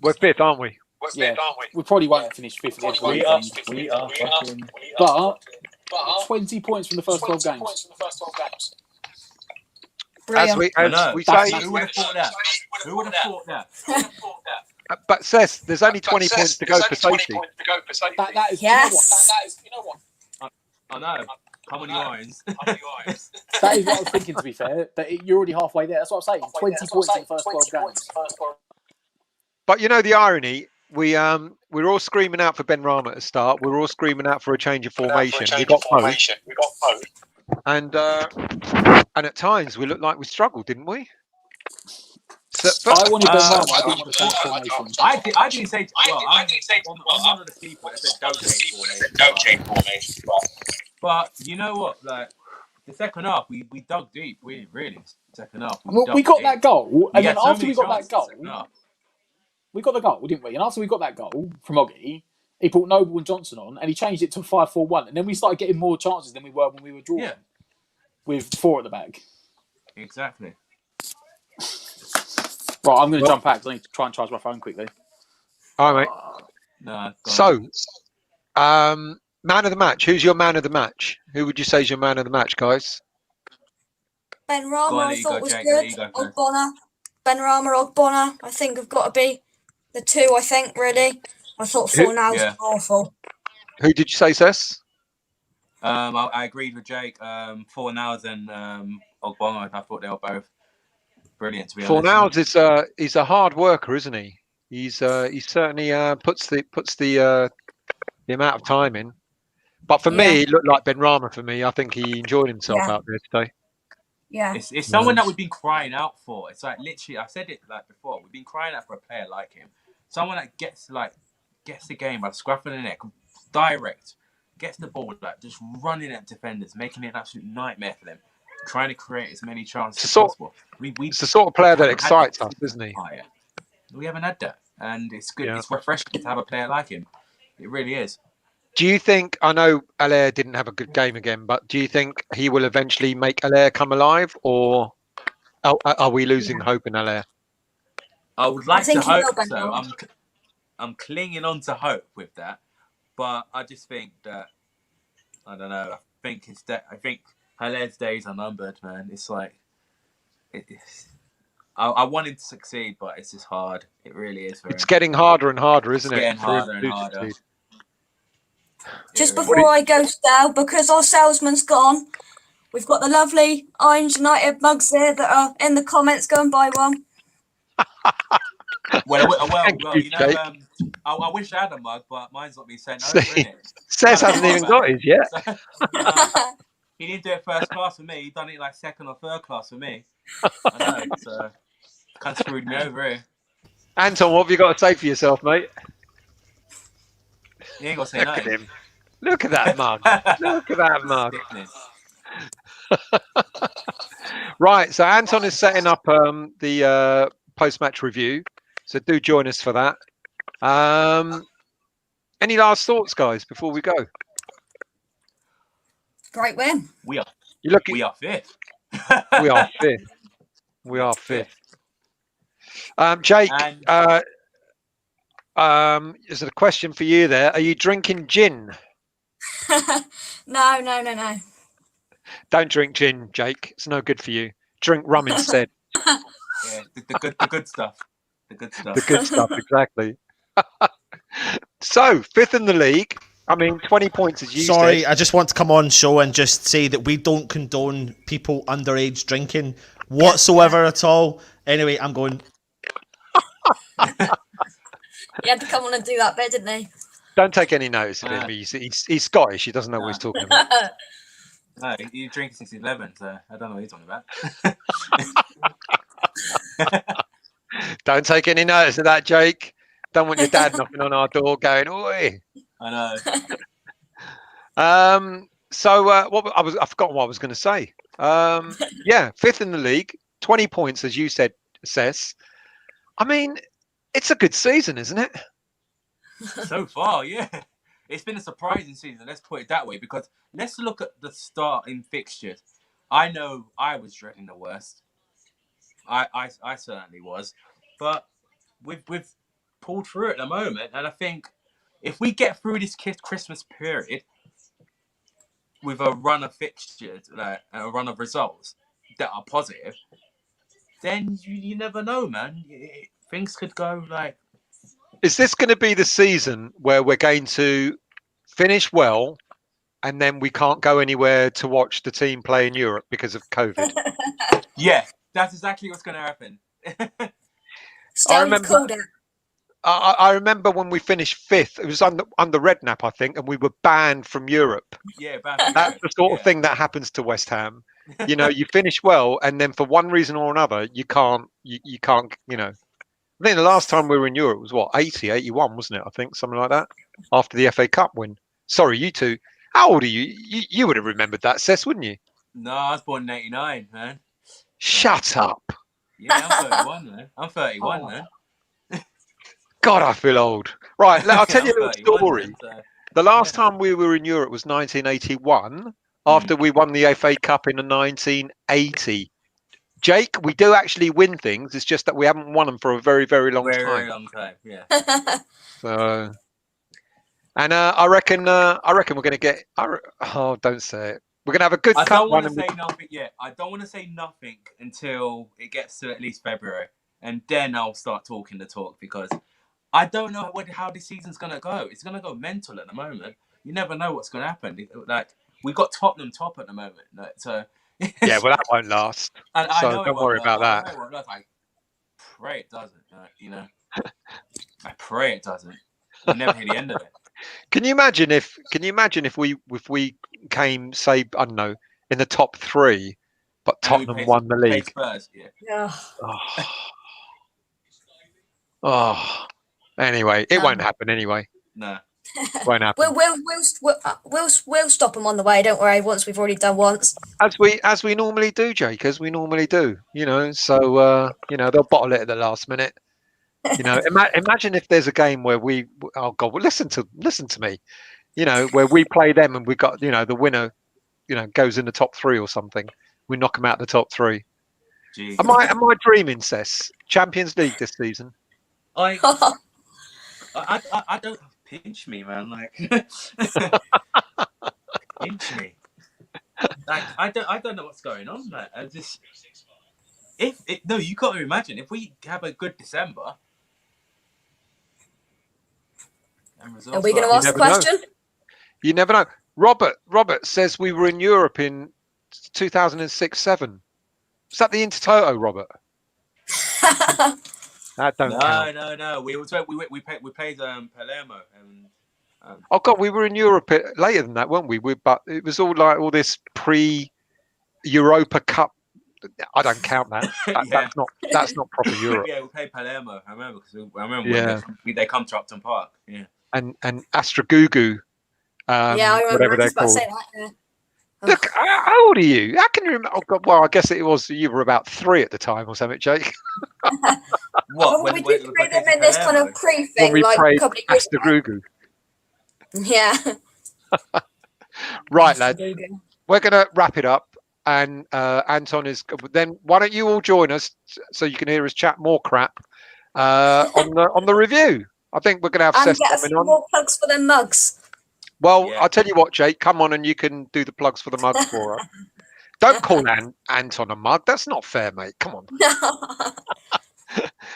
We're 5th, aren't we? Yeah, we probably won't finish 5th at the end of the weekend. But 20 points from the first 12 games. As we say, who would have thought that? Who would have thought that? But Seth, there's only 20 points to go for safety. That is, yes. You know what? I know. How many irons? That is what I was thinking, to be fair. That you're already halfway there. That's what I'm saying. 20 points in the first 12 games. But you know the irony, we're all screaming out for Ben Rama to start. We're all screaming out for a change of formation. We got both. And at times we looked like we struggled, didn't we? So, I wanted Ben Rama. I didn't want to change formation. I didn't say. Well, I'm one of the people that said don't change formation. But you know what? Like the second half, we dug deep. We really second half. We got that goal, and then so after we got that goal, we got the goal, didn't we? And after we got that goal from Oggy, he put Noble and Johnson on, and he changed it to 5-4-1, and then we started getting more chances than we were when we were drawing. Yeah. With 4 at the back. Exactly. Right, I'm going to jump out because I need to try and charge my phone quickly. All right, mate. So, man of the match. Who's your man of the match? Who would you say is your man of the match, guys? Ben Rama, I thought was good. Ogbonna. Ben Rama, Ogbonna, I think have got to be the 2, I think, really. I thought Fornals was awful. Who did you say, Cess? I agreed with Jake. Fornals and Ogbonna, I thought they were both brilliant, to be honest. Fornals is a hard worker, isn't he? He certainly puts the amount of time in. But for me, it looked like Ben Rama for me. I think he enjoyed himself out there today. Yeah. It's someone that we've been crying out for. It's like literally, I said it like before, we've been crying out for a player like him. Someone that gets the game by the scruff of the neck, direct, gets the ball, like just running at defenders, making it an absolute nightmare for them. Trying to create as many chances as possible. It's the sort of player that excites us, isn't he? We haven't had that, and it's good. Yeah. It's refreshing to have a player like him. It really is. Do you think? I know Allaire didn't have a good game again, but do you think he will eventually make Allaire come alive, or are we losing hope in Allaire? I would like to hope so. I'm clinging on to hope with that, but I just think that I don't know. I think Allaire's days are numbered, man. It's like I want him to succeed, but it's just hard. It really is. It's getting harder and harder, isn't it? It's getting harder and harder. Just before I go, Sal, because our salesman's gone, we've got the lovely Leeds United mugs there that are in the comments. Go and buy one. well, you know, I wish I had a mug, but mine's not been sent over. Seth hasn't even got his yet. He didn't do it first class for me. He done it like second or third class for me. I know, so kind of screwed me over here. Anton, what have you got to say for yourself, mate? You ain't got to say Look at him. Look at that mug. Look at that mug. Right, so Anton is setting up the post-match review. So do join us for that. Any last thoughts, guys, before we go? Great win. We are 5th. We are 5th. We are 5th. Jake, is a question for you there. Are you drinking gin? No. Don't drink gin, Jake. It's no good for you. Drink rum instead. Yeah, the good stuff. The good stuff. The good stuff, exactly. So, 5th in the league. I mean, 20 points as you Sorry, said. I just want to come on show and just say that we don't condone people underage drinking whatsoever at all. Anyway, I'm going. He had to come on and do that bit, didn't he? Don't take any notice of him. He's Scottish. He doesn't know what he's talking about. No, he's drinking since 11, so I don't know what he's on about. Don't take any notice of that, Jake. Don't want your dad knocking on our door going, "Oi." I know. So I've forgotten what I was going to say. Yeah, 5th in the league, 20 points, as you said, Cess. I mean, it's a good season, isn't it? So far, yeah. It's been a surprising season, let's put it that way, because let's look at the starting fixtures. I know I was dreading the worst. I certainly was. But we've pulled through at the moment, and I think if we get through this Christmas period with a run of fixtures, like a run of results that are positive, then you never know, man. Things could go like... Is this going to be the season where we're going to finish well and then we can't go anywhere to watch the team play in Europe because of COVID? Yeah, that's exactly what's going to happen. I remember when we finished 5th, it was under Redknapp, I think, and we were banned from Europe. Yeah, that's the sort of thing that happens to West Ham. You know, you finish well, and then for one reason or another, you can't, you know. I think the last time we were in Europe was what, 80, 81, wasn't it? I think something like that. After the FA Cup win. Sorry, you two. How old are you? You would have remembered that, Cess, wouldn't you? No, I was born in 89, man. Shut up. Yeah, I'm 31, man. I'm 31, man. God, I feel old. Right, I'll tell you a little story. Man, so, the last time we were in Europe was 1981, after we won the FA Cup in 1980. Jake, we do actually win things. It's just that we haven't won them for a very, very long time. Very long time, yeah. So, and I reckon we're going to get. Oh, don't say it. We're going to have a good cup. I don't want to say nothing yet. I don't want to say nothing until it gets to at least February, and then I'll start talking the talk, because I don't know how this season's going to go. It's going to go mental at the moment. You never know what's going to happen. Like, we got Tottenham top at the moment, like, so. Yeah, well, that won't last. And so I know don't worry about that. I pray it doesn't. You know, I pray it doesn't. We'll never hear the end of it. Can you imagine if we came, say, I don't know, in the top 3, but Tottenham won the league? Spurs, yeah. Oh. Anyway, it won't happen anyway. No. Won't happen. We'll stop them on the way. Don't worry. Once we've already done once. As we normally do, Jake. As we normally do. You know. So you know, they'll bottle it at the last minute. You know. Imagine if there's a game where we. Oh God! Well, listen to me. You know, where we play them and we got the winner. You know, goes in the top 3 or something. We knock them out the top 3. Jeez. Am I dreaming, Cess? Champions League this season. I don't. Pinch me, man. Like, pinch me. Like, I don't know what's going on, man. No, you got to imagine if we have a good December. Are we going to ask the question? You never know. Robert says we were in Europe in 2006-07. Is that the Intertoto, Robert? That don't count. No. We played Palermo. Oh God, we were in Europe later than that, weren't we? But it was all like all this pre-Europa Cup. I don't count that. That's not proper Europe. Yeah, we played Palermo. I remember when they come to Upton Park. Yeah. And Astragugu. I remember. Whatever they're called. Say that, yeah. Look, how old are you? How can you remember? Oh God, well, I guess you were about 3 at the time or something, Jake. What? When we did play them in this kind of pre-thing, like a couple of years ago. Yeah. Right, lads. We're going to wrap it up. And Anton is... Then why don't you all join us so you can hear us chat more crap on the review? I think we're going to have Cess coming on. And get more plugs for them mugs. Well, I'll tell you what, Jake. Come on and you can do the plugs for the mugs for us. Don't call Anton a mug. That's not fair, mate. Come on.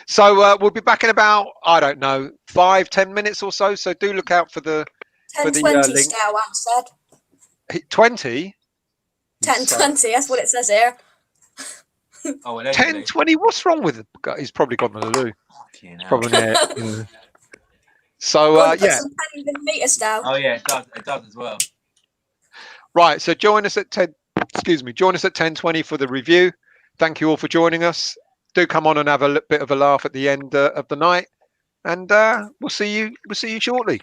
So we'll be back in about, I don't know, 5-10 minutes or so. So do look out for the 10:20 link. scale, Anne said. 20? 10:20, that's what it says here. 10:20? What's wrong with it? He's probably gone to the loo. He's probably there. So, Some pennies in meter style. Oh, yeah, it does as well. Right. So join us at 10. Excuse me. Join us at 10:20 for the review. Thank you all for joining us. Do come on and have a bit of a laugh at the end of the night, and we'll see you. We'll see you shortly.